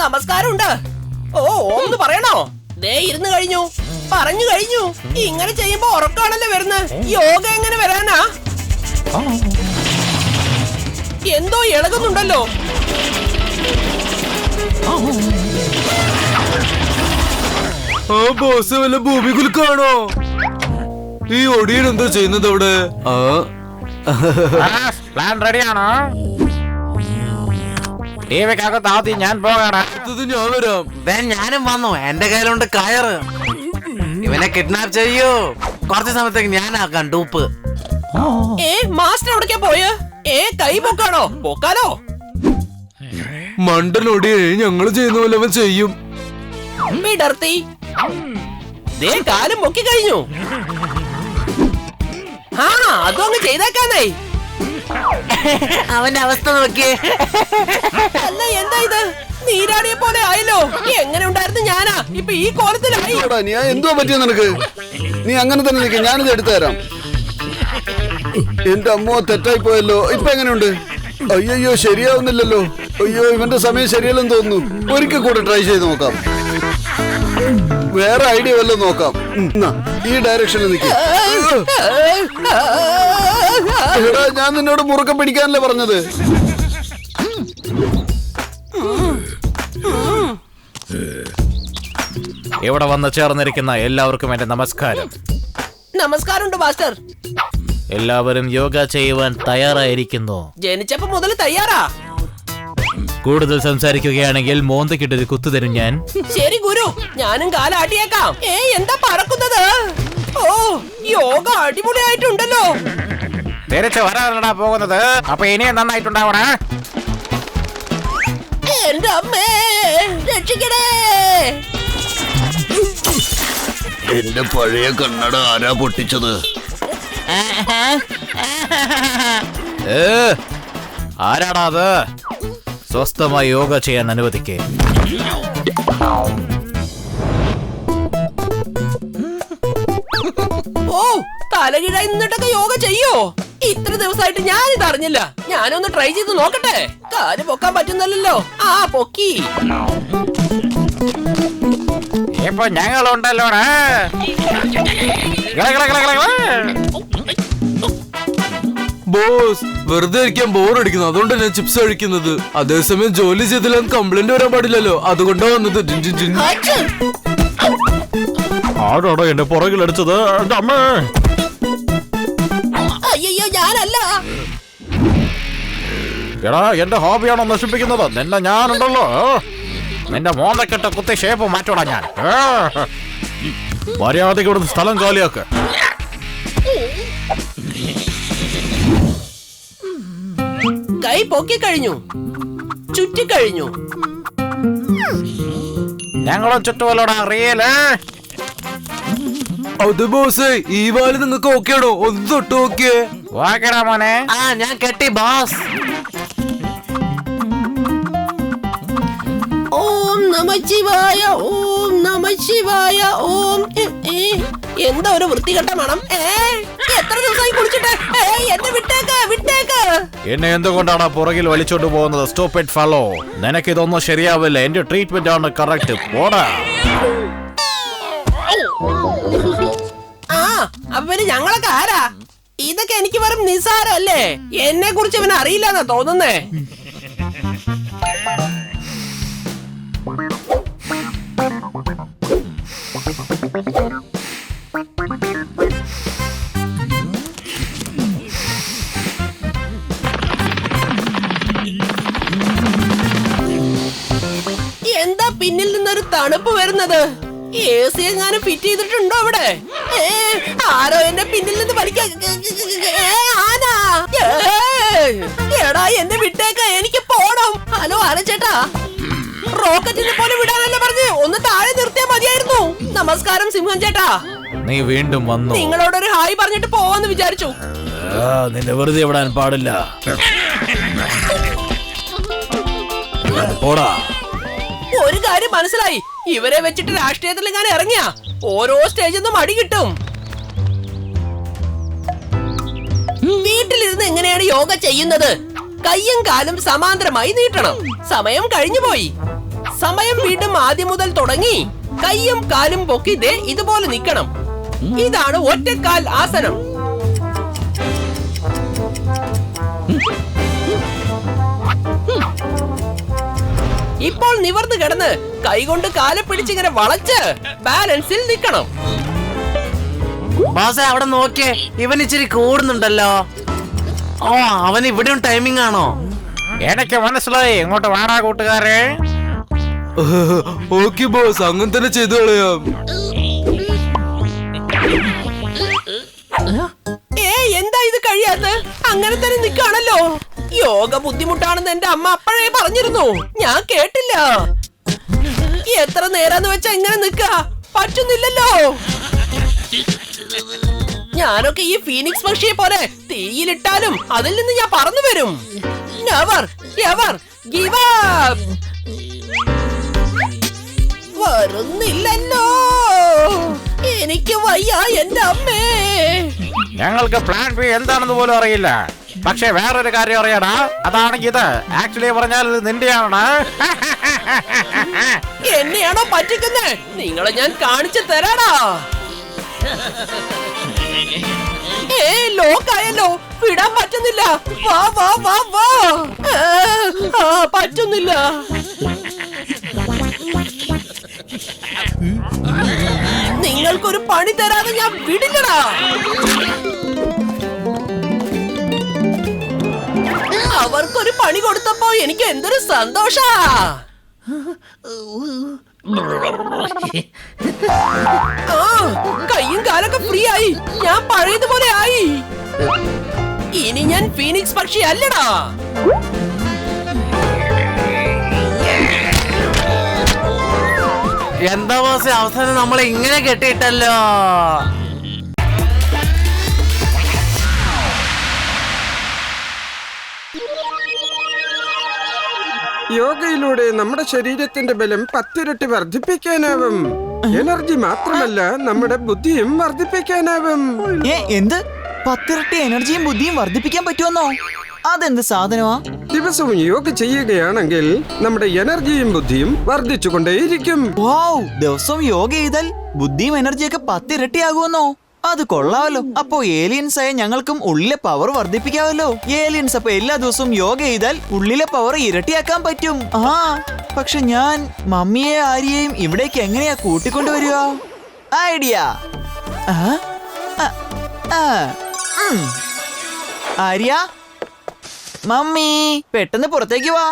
S2: നമസ്കാരമുണ്ട്. ഓന്ന് പറയണോ? ദേ ഇരുന്ന് കഴിഞ്ഞു. പറഞ്ഞു കഴിഞ്ഞു. ഇങ്ങനെ ചെയ്യുമ്പോ ഉറക്കാണല്ലേ വരുന്നത്. യോഗ എങ്ങനെ വരാനാ? എന്തോ ഇളകുന്നുണ്ടല്ലോ.
S20: ബോസ് വല്ല ഭൂമി കുലുക്കാണോ? ഈ ഒടിയൻ എന്താ ചെയ്യുന്നത് അവിടെ?
S4: പ്ലാൻ റെഡിയാണോ? ടിവിക്കകത്ത് ആദ്യം ഞാൻ പോകണം.
S20: ഞാൻ വരാം.
S21: ഞാനും വന്നു. എന്റെ കയ്യിലുണ്ട് കയറ്. ഇവനെ കിഡ്നാപ്പ് ചെയ്യൂ. കുറച്ച് സമയത്തേക്ക് ഞാനാക്കാം ഡൂപ്പ്.
S2: മാസ്റ്റർ എവിടേക്കാ പോയ? കൈ പൊക്കാണോ? പൊക്കാലോ.
S20: മണ്ടനൊടിയെ ഞങ്ങള് ചെയ്യുന്ന പോലെ അവൻ ചെയ്യും.
S2: വിടർത്തി. ദേ കാലും പൊക്കി കഴിഞ്ഞു. അതും അങ്ങ് ചെയ്തേക്കാന്നേ.
S21: അവന്റെ അവസ്ഥ നോക്കിയേ.
S2: അല്ല എന്താ ഇത്? നീരാടിയെ പോലെ ആയല്ലോ. എങ്ങനെ ഉണ്ടായിരുന്നു ഞാനാ ഇപ്പൊ ഈ കോലത്തിലായി.
S3: നീ എന്തോ പറ്റിയ നിനക്ക്? നീ അങ്ങനെ തന്നെ നിൽക്കുക. ഞാനിത് എടുത്തു തരാം. എന്റെ അമ്മ തെറ്റായി പോയല്ലോ. ഇപ്പൊ എങ്ങനെയുണ്ട്? അയ്യോ ശരിയാവുന്നില്ലല്ലോ. അയ്യോ ഇവന്റെ സമയം ശരിയല്ലെന്ന് തോന്നുന്നു. ഒരിക്കൽ കൂടെ ട്രൈ ചെയ്ത് നോക്കാം. വേറെ ഐഡിയ വല്ലതും നോക്കാം. ഈ ഡയറക്ഷനിൽ നിൽക്കും. ഞാൻ നിന്നോട് മുറുക്കം പിടിക്കാനല്ലേ പറഞ്ഞത്.
S1: ഇവിടെ വന്ന് ചേർന്നിരിക്കുന്ന എല്ലാവർക്കും എന്റെ നമസ്കാരം.
S2: നമസ്കാരമുണ്ട് മാസ്റ്റർ.
S1: എല്ലാവരും യോഗ ചെയ്യുവാൻ തയ്യാറായിരിക്കുന്നു.
S2: ജനിച്ചപ്പോ മുതൽ തയ്യാറാ.
S1: കൂടുതൽ സംസാരിക്കുകയാണെങ്കിൽ മോന്തക്കിട്ടൊരു കുത്തു തരും ഞാൻ.
S2: ശരി ഗുരു, ഞാനും കാലാട്ടിയേക്കാം. എന്താ പറക്കുന്നത്? ഓ, യോഗ അടിപൊളിയായിട്ടുണ്ടല്ലോ.
S1: തിരിച്ചു വരാനാ പോകുന്നത്. അപ്പൊ ഇനിയും നന്നായിട്ടുണ്ടാവണേ.
S2: എന്റെ അമ്മേ, രക്ഷിക്കണേ.
S3: എന്റെ പഴയ കണ്ണട ആരാ പൊട്ടിച്ചത്?
S1: ആരാടാ അത്? സ്വസ്ഥമായി യോഗ ചെയ്യാൻ അനുവദിക്കേ.
S2: ഓ, തലകീഴായി നിന്നിട്ടൊക്കെ യോഗ ചെയ്യോ? ഇത്ര ദിവസമായിട്ട് ഞാൻ ഇത് അറിഞ്ഞില്ല. ഞാനൊന്ന് ട്രൈ ചെയ്ത് നോക്കട്ടെ. കാല് പൊക്കാൻ പറ്റുന്നല്ലോ. ആ, പൊക്കി.
S1: ഇപ്പൊ ഞങ്ങളുണ്ടല്ലോടാ.
S20: ബോസ്, വെറുതെ ഇരിക്കാൻ ബോറടിക്കുന്നു. അതുകൊണ്ട് ഞാൻ ചിപ്സ് കഴിക്കുന്നത്. അതേസമയം ജോലി ചെയ്തില്ല കംപ്ലൈന്റ് വരാൻ പാടില്ലല്ലോ. അതുകൊണ്ടാ വന്നത്.
S1: ആരോടോ എന്റെ പുറകിലടിച്ചത്? അമ്മേ,
S2: അയ്യോ, ഞാനല്ല.
S1: എടാ, എന്റെ ഹോബിയാണോ നശിപ്പിക്കുന്നത്? നിന്നെ ഞാനുണ്ടല്ലോ. നിന്റെ മോന്തക്കെട്ട് കുത്തി ഷേപ്പ് മാറ്റോടാ ഞാൻ. മര്യാദയ്ക്ക് ഇവിടുന്ന് സ്ഥലം കാലിയാക്ക്.
S2: കൈ പൊക്കി കഴിഞ്ഞു, ചുറ്റിക്കഴിഞ്ഞു.
S1: ഞങ്ങളും ചുറ്റുമല്ലോടാ അറിയലേ.
S20: അത് ബോസേ, ഈ വാല് നിങ്ങൾക്ക് ഓക്കെ ആണോ? ഒന്ന് തൊട്ട് നോക്കിയേ.
S1: വാക്കടാ മോനെ.
S21: ഞാൻ കെട്ടി ബോസ്.
S2: ഓം നമഃശിവായ, ഓം നമഃശിവായ, ഓം. എന്താ ഒരു വൃത്തികെട്ട മണം? എത്ര ദിവസമായി കുളിച്ചിട്ട്? എന്നെ വിട്ടേക്ക്, വിട്ടേക്ക്.
S1: എന്നെ എന്തുകൊണ്ടാണ് പുറകിൽ വലിച്ചോണ്ട് പോകുന്നത്? Stop it fallow. നിനക്കിതൊന്നും ശരിയാവില്ല. എന്റെ ട്രീറ്റ്മെന്റ് ആണ് കറക്റ്റ്. പോടാ.
S2: ആ, അവന് ഞങ്ങളൊക്കെ ആരാ? ഇതൊക്കെ എനിക്ക് വെറും നിസാരല്ലേ. എന്നെ കുറിച്ച് അവന് അറിയില്ലെന്നാ തോന്നുന്നേ. എന്താ പിന്നിൽ നിന്നൊരു തണുപ്പ് വരുന്നത്? AC എങ്ങാനും ഫിറ്റ് ചെയ്തിട്ടുണ്ടോ അവിടെ? ആരോ എന്നെ പിന്നിൽ നിന്ന് വലിക്കാൻ. എടാ, എന്നെ വിട്ടേക്ക, എനിക്ക് പോണം. ഹലോ ആനച്ചേട്ടാ, റോക്കറ്റിനെ പോലെ വിടാനല്ലേ പറഞ്ഞ്? ഒന്ന് താഴെ നിർത്തിയാ മതിയായിരുന്നു. നമസ്കാരം സിംഹൻ ചേട്ടാ.
S1: നീ വീണ്ടും വന്നു.
S2: നിങ്ങളോടൊരു ഹായ് പറഞ്ഞിട്ട് പോവാന്ന് വിചാരിച്ചു.
S1: നിന്നെ വെറുതെ വിടാൻ പാടില്ല. പോടാ.
S2: ഒരു കാര്യം മനസ്സിലായി. ഇവരെ വെച്ചിട്ട് രാഷ്ട്രീയത്തിൽ ഞാൻ ഇറങ്ങിയ ഓരോ സ്റ്റേജിൽ നിന്നും അടി കിട്ടും. വീട്ടിലിരുന്ന് എങ്ങനെയാണ് യോഗ ചെയ്യുന്നത്? കയ്യും കാലും സമാന്തരമായി നീട്ടണം. സമയം കഴിഞ്ഞു പോയി. സമയം വീണ്ടും ആദ്യം മുതൽ തുടങ്ങി. കയ്യും കാലും പൊക്കി ഇതുപോലെ നിൽക്കണം. ഇതാണ് ഒറ്റക്കാൽ ആസനം. ഇപ്പോൾ നിവർന്ന് കിടന്ന് കൈകൊണ്ട് കാലെ പിടിച്ചിങ്ങനെ വളച്ച് ബാലൻസിൽ നിൽക്കണം.
S21: ബോസേ, അവിടെ നോക്കിയേ, ഇവൻ ഇച്ചിരി കൂടുന്നുണ്ടല്ലോ. ഓ, അവൻ ഇവിടെയും ടൈമിംഗ് ആണോ?
S1: എനിക്ക് മനസ്സിലായി. ഇങ്ങോട്ട് വാടാ കൂട്ടുകാരെ.
S20: ഓക്കെ ബോസ്, അങ്ങനെ തന്നെ ചെയ്തു കളയാം.
S2: എന്താ ഇത് കഴിയാത്ത? അങ്ങനെ തന്നെ നിൽക്കാണല്ലോ. യോഗ ബുദ്ധിമുട്ടാണെന്ന് എന്റെ അമ്മ അപ്പോഴേ പറഞ്ഞിരുന്നു. ഞാൻ കേട്ടില്ല. എത്ര നേരാന്ന് വെച്ചാ ഇങ്ങനെ നിക്ക പറ്റുന്നില്ലല്ലോ. ഞാനൊക്കെ ഈ ഫീനിക്സ് പക്ഷിയെ പോലെ തീയിലിട്ടാലും അതിൽ നിന്ന് ഞാൻ പറന്നു വരും. Never ever give up. വരുന്നില്ലല്ലോ. എനിക്ക് വയ്യ എന്റെ അമ്മേ.
S1: ഞങ്ങൾക്ക് പ്ലാൻ ബി എന്താണെന്ന് പോലും അറിയില്ല. പക്ഷെ വേറൊരു കാര്യം അറിയടാ. അതാണെങ്കിൽ ഇത് ആക്ച്വലി പറഞ്ഞാൽ നിന്റെയാണ്.
S2: എന്നെയാണോ പറ്റിക്കുന്നേ? നിങ്ങളെ ഞാൻ കാണിച്ചു തരാടാ. ലോക്കായല്ലോ, വിടാൻ പറ്റുന്നില്ല. വാ വാ വാ വാ. പറ്റുന്നില്ല. നിങ്ങൾക്കൊരു പണി തരാതെ ഞാൻ വിടില്ലടാ. അവർക്കൊരു പണി കൊടുത്തപ്പോ എനിക്ക് എന്തൊരു സന്തോഷാ. കയ്യും കാലൊക്കെ ഫ്രീ ആയി. ഞാൻ പഴയതുപോലെ ആയി. ഇനി ഞാൻ ഫീനിക്സ് പക്ഷി അല്ലടാ.
S21: എന്താ ബോസ്, അവസാനം നമ്മളെ ഇങ്ങനെ കെട്ടിയിട്ടല്ലോ.
S9: യോഗയിലൂടെ നമ്മുടെ ശരീരത്തിന്റെ ബലം 10 ഇരട്ടി വർദ്ധിപ്പിക്കാനാവും. എനർജി മാത്രമല്ല, നമ്മുടെ ബുദ്ധിയും വർദ്ധിപ്പിക്കാനാവും.
S15: എന്ത് 10 ഇരട്ടി എനർജിയും ബുദ്ധിയും വർദ്ധിപ്പിക്കാൻ പറ്റുമെന്നോ? അതെന്ത് സാധനമാ?
S9: ദിവസവും യോഗ ചെയ്യുകയാണെങ്കിൽ നമ്മുടെ എനർജിയും ബുദ്ധിയും വർദ്ധിച്ചുകൊണ്ടേയിരിക്കും.
S15: ദിവസവും യോഗ ചെയ്താൽ ബുദ്ധിയും എനർജിയൊക്കെ 10 ഇരട്ടിയാകുമെന്നോ? അത് കൊള്ളാമല്ലോ. അപ്പോ ഏലിയൻസ് ആയ ഞങ്ങൾക്കും ഉള്ളിലെ പവർ വർദ്ധിപ്പിക്കാമല്ലോ. ഏലിയൻസ് അപ്പൊ എല്ലാ ദിവസവും യോഗ ചെയ്താൽ ഉള്ളിലെ പവർ ഇരട്ടിയാക്കാൻ പറ്റും. പക്ഷെ ഞാൻ മമ്മിയെ ആര്യയും ഇവിടേക്ക് എങ്ങനെയാ കൂട്ടിക്കൊണ്ടുവരിക? ഐഡിയ. ആര്യ, മമ്മി പെട്ടെന്ന് പുറത്തേക്ക് വാ.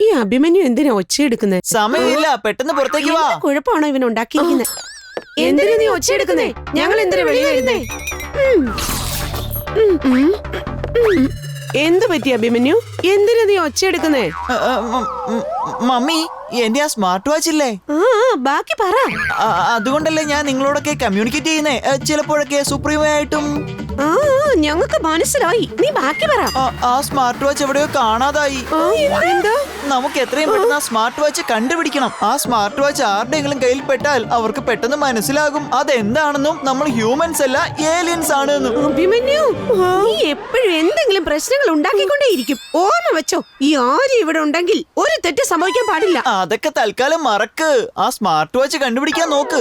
S22: ഈ അഭിമന്യു എന്തിനാ ഒച്ചയെടുക്കുന്നത്?
S15: സമയമില്ല, പെട്ടെന്ന് പുറത്തേക്ക് വാ.
S22: കുഴപ്പമാണോ ഇവൻ ഉണ്ടാക്കിയിരിക്കുന്നത്? എന്തിനാ നീ ഒച്ചയെടുക്കുന്നേ? ഞങ്ങൾ എന്തിനാ വെളിയിൽ വരുന്നേ? എന്ത് പറ്റി അഭിമന്യു? എന്തിനാ നീ ഒച്ചയെടുക്കുന്നേ?
S15: മമ്മി, എന്റെ ആ സ്മാർട്ട് വാച്ച് ഇല്ലേ,
S22: ബാക്കി പറ.
S15: അതുകൊണ്ടല്ലേ ഞാൻ നിങ്ങളോടൊക്കെ കമ്മ്യൂണിക്കേറ്റ് ചെയ്യുന്നേ. ചിലപ്പോഴൊക്കെ സുപ്രീമോ ആയിട്ടും.
S22: ഞങ്ങൾക്ക് മനസ്സിലായി, നീ ബാക്കി പറ.
S15: ആ സ്മാർട്ട് വാച്ച് എവിടെയോ കാണാതായി. നമുക്ക് എത്രയും പെട്ടെന്ന് ആ സ്മാർട്ട് വാച്ച് കണ്ടുപിടിക്കണം. ആ സ്മാർട്ട് വാച്ച് ആരുടെയെങ്കിലും കയ്യിൽ പെട്ടാൽ അവർക്ക് പെട്ടെന്ന് മനസ്സിലാകും അതെന്താണെന്നും നമ്മൾ ഹ്യൂമൻസ് അല്ല ഏലിയൻസ് ആണെന്നും.
S22: അഭിമന്യു, നീ എപ്പോഴും എന്തെങ്കിലും പ്രശ്നങ്ങൾ ഉണ്ടാക്കിക്കൊണ്ടേയിരിക്കും. ഓർമ്മ വെച്ചോ, ഈ ആര്യ ഇവിടെ ഉണ്ടെങ്കിൽ ഒരു തെറ്റ് സംഭവിക്കാൻ പാടില്ല.
S15: അതൊക്കെ തൽക്കാലം മറക്ക്. ആ സ്മാർട്ട് വാച്ച് കണ്ടുപിടിക്കാൻ നോക്ക്.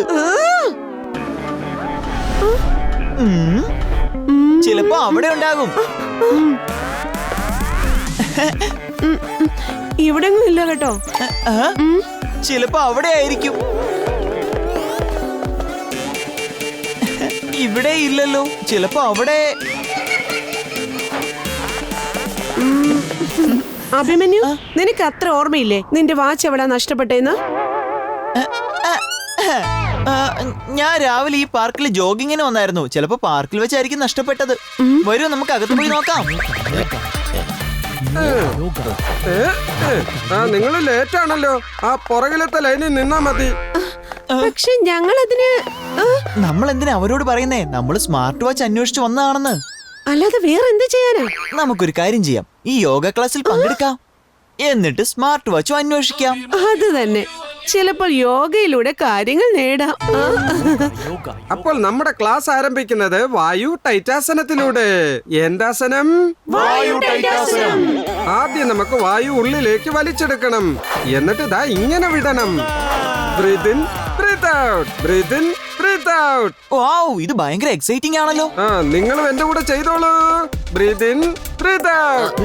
S15: ചിലപ്പോ അവിടെ ഉണ്ടാകും.
S22: ഇവിടെ ഇല്ല കേട്ടോ.
S15: ചിലപ്പോ അവിടെ ആയിരിക്കും. ഇവിടെ ഇല്ലല്ലോ. ചിലപ്പോ അവിടെ.
S22: അഭിമന്യു, നിനക്ക് അത്ര ഓർമ്മയില്ലേ നിന്റെ വാച്ച് എവിടാ നഷ്ടപ്പെട്ടേന്ന്?
S15: ഞാൻ രാവിലെ ഈ പാർക്കിൽ ജോഗിങ്ങിന് വന്നായിരുന്നു. ചിലപ്പോ പാർക്കിൽ വെച്ചായിരിക്കും നഷ്ടപ്പെട്ടത്. വരൂ, നമുക്ക് അകത്ത് പോയി നോക്കാം.
S9: നിങ്ങൾ ലേറ്റ് ആണല്ലോ. ആ പുറകിലത്തെ ലൈനിൽ നിന്നാ മതി.
S22: പക്ഷെ ഞങ്ങൾ അതിന്
S15: നമ്മൾ എന്തിനാ അവരോട് പറയുന്നേ? നമ്മൾ സ്മാർട്ട് വാച്ച് അന്വേഷിച്ചു വന്നതാണെന്ന്.
S22: അല്ലാതെ വേറെ എന്ത് ചെയ്യാനാ?
S15: നമുക്കൊരു കാര്യം ചെയ്യാം, ഈ യോഗ ക്ലാസ്സിൽ പങ്കെടുക്കാം. എന്നിട്ട് സ്മാർട്ട് വാച്ചും അന്വേഷിക്കാം.
S22: അത് തന്നെ. ചിലപ്പോൾ യോഗയിലൂടെ കാര്യങ്ങൾ നേടാം.
S9: അപ്പോൾ നമ്മുടെ ക്ലാസ് ആരംഭിക്കുന്നത് വായു ടൈറ്റാസനത്തിലൂടെ. എന്താസനം?
S22: വായു ടൈറ്റാസനം.
S9: ആദ്യം നമുക്ക് വായു ഉള്ളിലേക്ക് വലിച്ചെടുക്കണം. എന്നിട്ട് ദാ ഇങ്ങനെ വിടണം. Breathe in, breathe out, breathe in, breathe out.
S15: Wow, ഇത് ഭയങ്കര എക്സൈറ്റിംഗ് ആണല്ലോ.
S9: നിങ്ങളും എന്റെ കൂടെ ചെയ്തോളൂ. Breathe in, breathe out.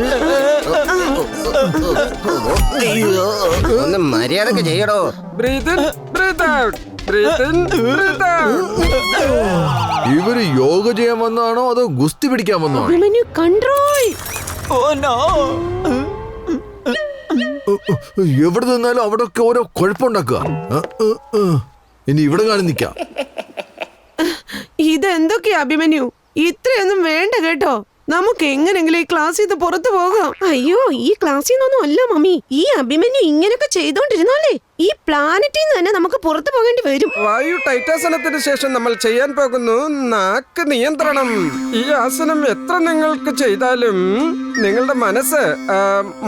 S16: ഒന്ന് മര്യാദക്ക് ചെയ്യടോ.
S9: Breathe in, breathe out, breathe in, breathe out.
S11: ഇവര് യോഗ ചെയ്യാൻ വന്നാണോ അതോ ഗുസ്തി പിടിക്കാൻ വന്നോ?
S22: അഭിമന്യു, കൺട്രോൾ.
S15: Oh no.
S11: എവിടെ നിന്നാലും അവിടെ ഒക്കെ ഓരോ കുഴപ്പമുണ്ടാക്കുക. ഇനി ഇവിടെ കാണി നിക്കാം.
S22: ഇതെന്തൊക്കെയാ അഭിമന്യു? ഇത്രയൊന്നും വേണ്ട കേട്ടോ. നമുക്ക് എങ്ങനെങ്കിലും ഈ ക്ലാസ്സിൽ നിന്ന് പുറത്തു പോകാം. അയ്യോ, ഈ ക്ലാസ്സിൽ നിന്നൊന്നും അല്ല മമ്മി. ഈ അഭിമന്യു ഇങ്ങനെയൊക്കെ ചെയ്തോണ്ടിരുന്നാലേ ഈ പ്ലാനറ്റിൽ നിന്ന് തന്നെ നമുക്ക് പുറത്തു പോകേണ്ടി വരും.
S9: വായു ടൈറ്റാസനത്തിന് ശേഷം നമ്മൾ ചെയ്യാൻ പോകുന്നു നാക്ക് നിയന്ത്രണം. ഈ ആസനം എത്ര നിങ്ങൾക്ക് ചെയ്താലും നിങ്ങളുടെ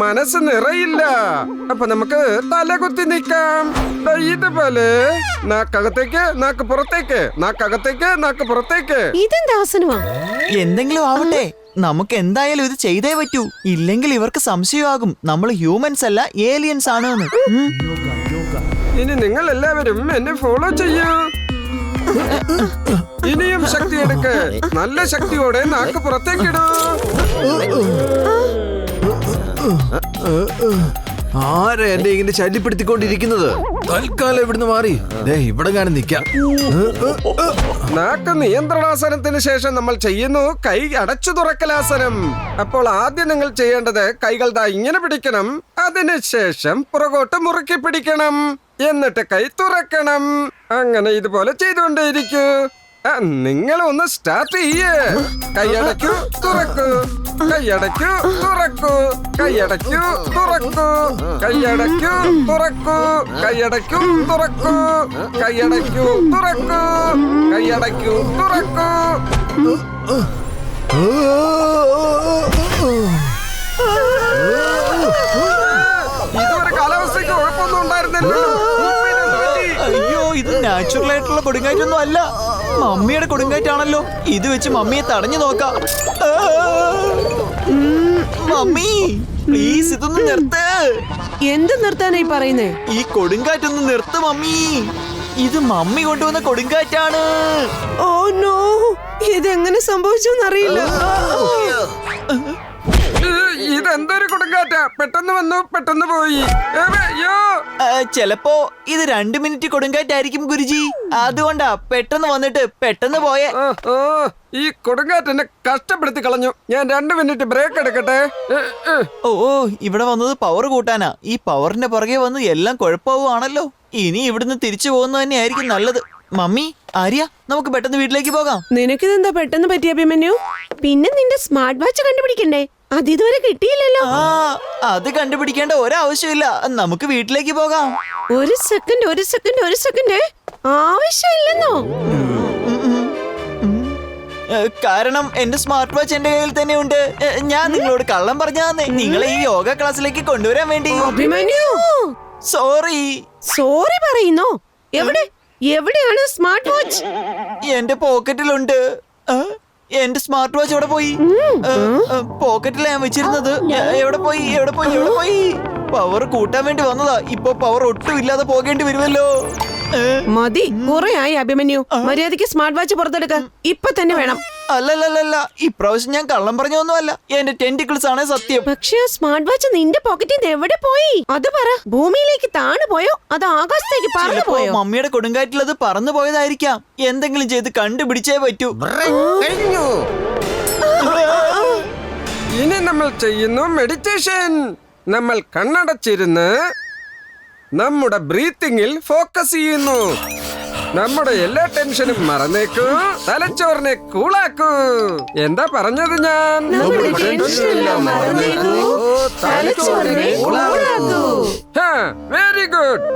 S9: മനസ്സ് നിറയില്ല. അപ്പൊ നമുക്ക് തലകുത്തി നിൽക്കാം. ഇതുപോലെ നാക്കകത്തേക്ക്, നാക്ക് പുറത്തേക്ക്, നാക്കകത്തേക്ക്, നാക്ക് പുറത്തേക്ക്.
S22: ഇതെന്താ ആസനമാ?
S15: എന്തെങ്കിലും ആവട്ടെ, നമുക്ക് എന്തായാലും ഇത് ചെയ്തേ പറ്റൂ. ഇല്ലെങ്കിൽ ഇവർക്ക് സംശയമാകും നമ്മൾ ഹ്യൂമൻസ് അല്ല ഏലിയൻസ് ആണ് എന്ന്.
S9: ഇനി നിങ്ങൾ എല്ലാവരും എന്നെ ഫോളോ ചെയ്യൂ. ഇനിയും ശക്തി എടുക്ക്. നല്ല ശക്തിയോടെ നാക്ക് പുറത്തേക്കിടൂ.
S11: ആരാ എന്നെ ഇങ്ങനെ ശല്യപ്പെടുത്തിക്കൊണ്ടിരിക്കുന്നത്? തൽക്കാലം ഇവിടുന്ന് മാറി ഇവിടെ ഞാൻ നിൽക്കാം.
S9: നാക്ക് നിയന്ത്രണാസനത്തിന് ശേഷം നമ്മൾ ചെയ്യുന്നു കൈ അടച്ചു തുറക്കലാസനം. അപ്പോൾ ആദ്യം നിങ്ങൾ ചെയ്യേണ്ടത് കൈകൾ ദാ ഇങ്ങനെ പിടിക്കണം. അതിനുശേഷം പുറകോട്ട് മുറുക്കി പിടിക്കണം. എന്നിട്ട് കൈ തുറക്കണം. അങ്ങനെ ഇതുപോലെ ചെയ്തുകൊണ്ടേയിരിക്കൂ. നിങ്ങൾ ഒന്ന് സ്റ്റാർട്ട് ചെയ്യേ. കൈയടയ്ക്കൂ, തുറക്കൂ, കൈയടയ്ക്കൂ, തുറക്കൂ, കൈയടയ്ക്കൂ, തുറക്കൂ, കൈയടയ്ക്കൂ, തുറക്കൂ, കൈയടയ്ക്കൂ, തുറക്കൂ, കൈയടയ്ക്കൂ, തുറക്കൂ, കൈയടയ്ക്കൂ, തുറക്കൂ. ഇതുവരെ കാലാവസ്ഥയ്ക്ക് കുഴപ്പമൊന്നും ഉണ്ടായിരുന്നില്ല.
S15: അയ്യോ, ഇത് നാച്ചുറൽ ആയിട്ടുള്ള കൊടുങ്കാറ്റൊന്നും അല്ല, മമ്മിയുടെ കൊടുങ്കാറ്റാണല്ലോ. ഇത് വെച്ച് മമ്മിയെ തടഞ്ഞു നോക്കാം. മമ്മി പ്ലീസ് ഇതൊന്ന് നിർത്ത്.
S22: എന്ത് നിർത്താനായി പറയുന്നേ?
S15: ഈ കൊടുങ്കാറ്റൊന്ന് നിർത്ത് മമ്മി. ഇത് മമ്മി കൊണ്ടുവന്ന കൊടുങ്കാറ്റാണ്.
S22: ഓ നോ, ഇതെങ്ങനെ സംഭവിച്ചെന്നറിയില്ല.
S9: ഇതെന്തൊരു കൊടുങ്കാറ്റാ, പെട്ടെന്ന് വന്നു പെട്ടെന്ന് പോയി.
S15: ചെലപ്പോ ഇത് 2 മിനിറ്റ് കൊടുങ്കാറ്റായിരിക്കും ഗുരുജി. അതുകൊണ്ടാ പെട്ടെന്ന് വന്നിട്ട് പെട്ടെന്ന് പോയേ.
S9: ഈ കൊടുങ്കാറ്റ് എന്നെ കഷ്ടപ്പെടുത്തി കളഞ്ഞു. ഞാൻ 2 മിനിറ്റ് ബ്രേക്ക് എടുക്കട്ടെ.
S15: ഓ, ഇവിടെ വന്നത് പവർ കൂട്ടാനാ. ഈ പവറിന്റെ പുറകെ വന്ന് എല്ലാം കുഴപ്പമാണല്ലോ. ഇനി ഇവിടുന്ന് തിരിച്ചു പോകുന്നത് തന്നെയായിരിക്കും നല്ലത്. മമ്മി, ആര്യ, നമുക്ക് പെട്ടെന്ന് വീട്ടിലേക്ക് പോകാം.
S22: നിനക്കിതെന്താ പെട്ടെന്ന് പറ്റിയ അഭിമന്യു? പിന്നെ നിന്റെ സ്മാർട്ട് വാച്ച് കണ്ടുപിടിക്കണ്ടേ? അത് ഇതുവരെ കിട്ടിയില്ലല്ലോ.
S15: അത് കണ്ടുപിടിക്കേണ്ട ഒരാവശ്യമില്ല. നമുക്ക് വീട്ടിലേക്ക് പോകാം.
S22: ഒരു സെക്കൻഡ് ആവശ്യമില്ലെന്നോ?
S15: കാരണം എന്റെ സ്മാർട്ട് വാച്ച് എന്റെ കയ്യിൽ തന്നെ ഉണ്ട്. ഞാൻ നിങ്ങളോട് കള്ളം പറഞ്ഞാന്നേ, നിങ്ങളെ ഈ യോഗ ക്ലാസ്സിലേക്ക് കൊണ്ടുവരാൻ വേണ്ടി.
S22: അഭിമന്യു, സോറി പറയുന്നോ? എവിടെയാണ് സ്മാർട്ട് വാച്ച്?
S15: എന്റെ പോക്കറ്റിലുണ്ട്. എന്റെ സ്മാർട്ട് വാച്ച് എവിടെ പോയി? പോക്കറ്റിലാണ് ഞാൻ വെച്ചിരുന്നത്. എവിടെ പോയി? പവർ കൂട്ടാൻ വേണ്ടി വന്നതാ. ഇപ്പൊ പവർ ഒട്ടും ഇല്ലാതെ പോകേണ്ടി വരുമല്ലോ.
S22: മതി, കുറെ ആയി അഭിമന്യു. മര്യാദയ്ക്ക് സ്മാർട്ട് വാച്ച് പുറത്തെടുക്ക. ഇപ്പൊ തന്നെ വേണം.
S15: അല്ലല്ലല്ല, ഇപ്രാവശ്യം ഞാൻ കള്ളം പറഞ്ഞൊന്നുമല്ല. എന്റെ ടെന്റിക്കിൾസ് ആണ് സത്യം.
S22: പക്ഷേ സ്മാർട്ട് വാച്ച് നിന്റെ പോക്കറ്റിൽ നിന്ന് എവിടെ പോയി? അത് പറ. ഭൂമിയിലേക്ക് താണു പോയോ അത് ആകാശത്തേക്ക് പറന്നു പോയോ?
S15: മമ്മിയുടെ കൊടുങ്കാറ്റിൽ അത് പറന്നു പോയതായിരിക്കാം. എന്തെങ്കിലും ചെയ്ത് കണ്ടുപിടിച്ചേ പറ്റൂ.
S9: ഇനി നമ്മൾ ചെയ്യുന്നു മെഡിറ്റേഷൻ. നമ്മൾ കണ്ണടച്ചിരുന്ന് നമ്മുടെ ബ്രീത്തിങ്ങിൽ ഫോക്കസ് ചെയ്യുന്നു. നമ്മുടെ എല്ലാ ടെൻഷനും മറന്നേക്കൂ. തലച്ചോറിനെ കൂളാക്കൂ. എന്താ പറഞ്ഞത് ഞാൻ? Very good.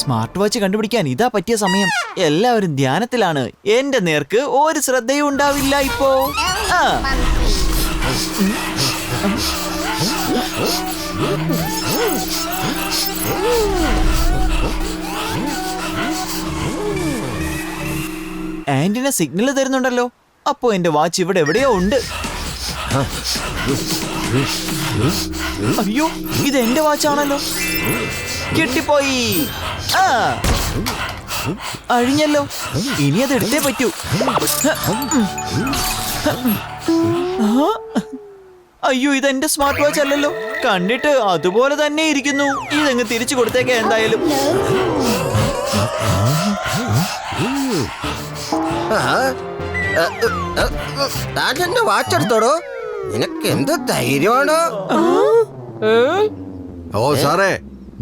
S15: സ്മാർട്ട് വാച്ച് കണ്ടുപിടിക്കാൻ ഇതാ പറ്റിയ സമയം. എല്ലാവരും ധ്യാനത്തിലാണ്. എന്റെ നേർക്ക് ഒരു ശ്രദ്ധയും ഉണ്ടാവില്ല ഇപ്പോ. ആന്റിന സിഗ്നൽ തരുന്നുണ്ടല്ലോ. അപ്പോ എന്റെ വാച്ച് ഇവിടെ എവിടെയോ ഉണ്ട്. അയ്യോ, ഇത് എന്റെ വാച്ചാണല്ലോ. കിട്ടിപ്പോയി. അഴിഞ്ഞല്ലോ. ഇനി അത് എടുത്തേ പറ്റൂ. അയ്യോ, ഇതെന്റെ സ്മാർട്ട് വാച്ച് അല്ലല്ലോ. കണ്ടിട്ട് അതുപോലെ തന്നെ ഇരിക്കുന്നു. ഇതങ്ങ് തിരിച്ചു കൊടുത്തേക്കാം എന്തായാലും.
S16: താൻ വാച്ച് എടുത്തോടോ. നിനക്ക് എന്ത് ധൈര്യമാണോ?
S11: ഓ സാറേ,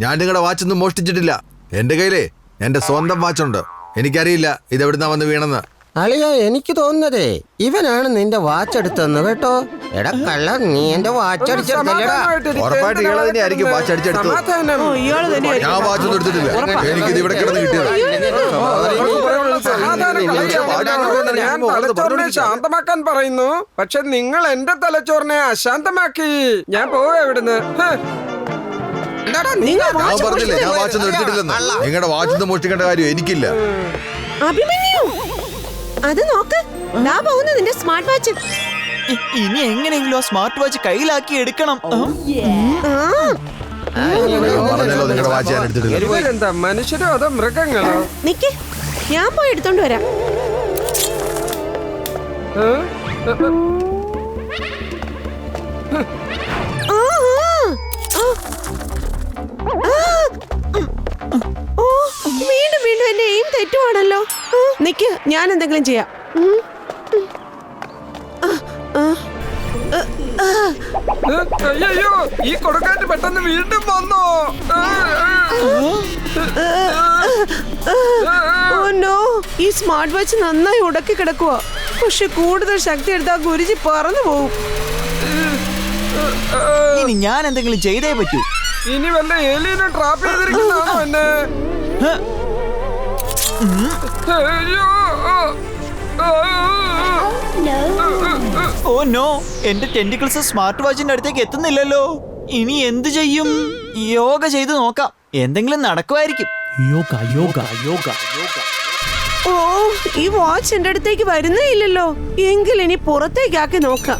S11: ഞാൻ നിങ്ങളുടെ വാച്ചൊന്നും മോഷ്ടിച്ചിട്ടില്ല. എന്റെ കയ്യില് എന്റെ സ്വന്തം വാച്ചുണ്ട്. എനിക്കറിയില്ല ഇതെവിടുന്നാ വന്ന് വീണെന്ന്.
S16: അളിയ, എനിക്ക് തോന്നുന്നതേ ഇവനാണ് നിന്റെ വാച്ച് എടുത്തെന്ന് കേട്ടോ. എടാ കള്ള, നീ എന്റെ വാച്ച് അടിച്ചെടുത്തല്ലേടാ?
S11: ഉറപ്പായിട്ട് ഇയാളെ തന്നെ ആയിരിക്കും വാച്ച് അടിച്ചെടുത്തത്. ഞാൻ വാച്ചൊന്നും എടുത്തിട്ടില്ല. എനിക്കിത് ഇവിടെ കിടന്ന് കിട്ടിയത്.
S9: ഞാൻ തലച്ചോറിനെ ശാന്തമാക്കാൻ പറയുന്നു, പക്ഷെ നിങ്ങൾ എന്റെ തലച്ചോറിനെ അശാന്തമാക്കി. ഞാൻ പോവാ ഇവിടുന്ന്.
S11: ഞാൻ പറഞ്ഞില്ലേ ഞാൻ വാച്ചൊന്നും എടുത്തിട്ടില്ലെന്ന്. നിങ്ങളുടെ വാച്ചൊന്നും മോഷ്ടിക്കേണ്ട കാര്യം എനിക്കില്ല.
S22: അഭിമന്യു, അത് നോക്ക്, ദാ പോകുന്നു നിന്റെ സ്മാർട്ട് വാച്ച്.
S15: ഇനി എങ്ങനെയെങ്കിലും ആ സ്മാർട്ട് വാച്ച് കയ്യിലാക്കി എടുക്കണം.
S9: ഇവരെന്താ മനുഷ്യരോ അതോ മൃഗങ്ങളോ?
S22: നിക്ക്, ഞാൻ പോയി എടുത്തോണ്ട് വരാം. വീണ്ടും വീണ്ടും എന്റെ എയിം തെറ്റുവാണല്ലോ. നിക്ക്, ഞാൻ എന്തെങ്കിലും ചെയ്യാം.
S9: അയ്യോ, ഈ കൊടുക്കാറ്റ് പെട്ടെന്ന് വീണ്ടും വന്നോ?
S22: ഈ സ്മാർട്ട് വാച്ച് നന്നായി ഉടക്കി കിടക്കുക. പക്ഷെ കൂടുതൽ ശക്തി എടുത്താൽ ഗുരുജി പറന്നു പോകും.
S15: ഇനി ഞാൻ എന്തെങ്കിലും ചെയ്തേ പറ്റൂ.
S9: ഇനി വല്ല ഏലിയനെ ട്രാപ്പ് ചെയ്തിരിക്കുന്നതാണോ എന്നെ?
S15: ഓ നോ, എന്റെ ടെന്റിക്കിൾസ് സ്മാർട്ട് വാച്ചിന്റെ അടുത്തേക്ക് എത്തുന്നില്ലല്ലോ. ഇനി എന്ത് ചെയ്യും? യോഗ ചെയ്ത് നോക്കാം, എന്തെങ്കിലും നടക്കുമായിരിക്കും.
S1: യോഗ യോഗ യോഗ.
S22: ഓ, ഈ വാച്ച് എന്റെ അടുത്തേക്ക് വരുന്നേ ഇല്ലല്ലോ. എങ്കിൽ ഇനി പുറത്തേക്കാക്കി നോക്കാം.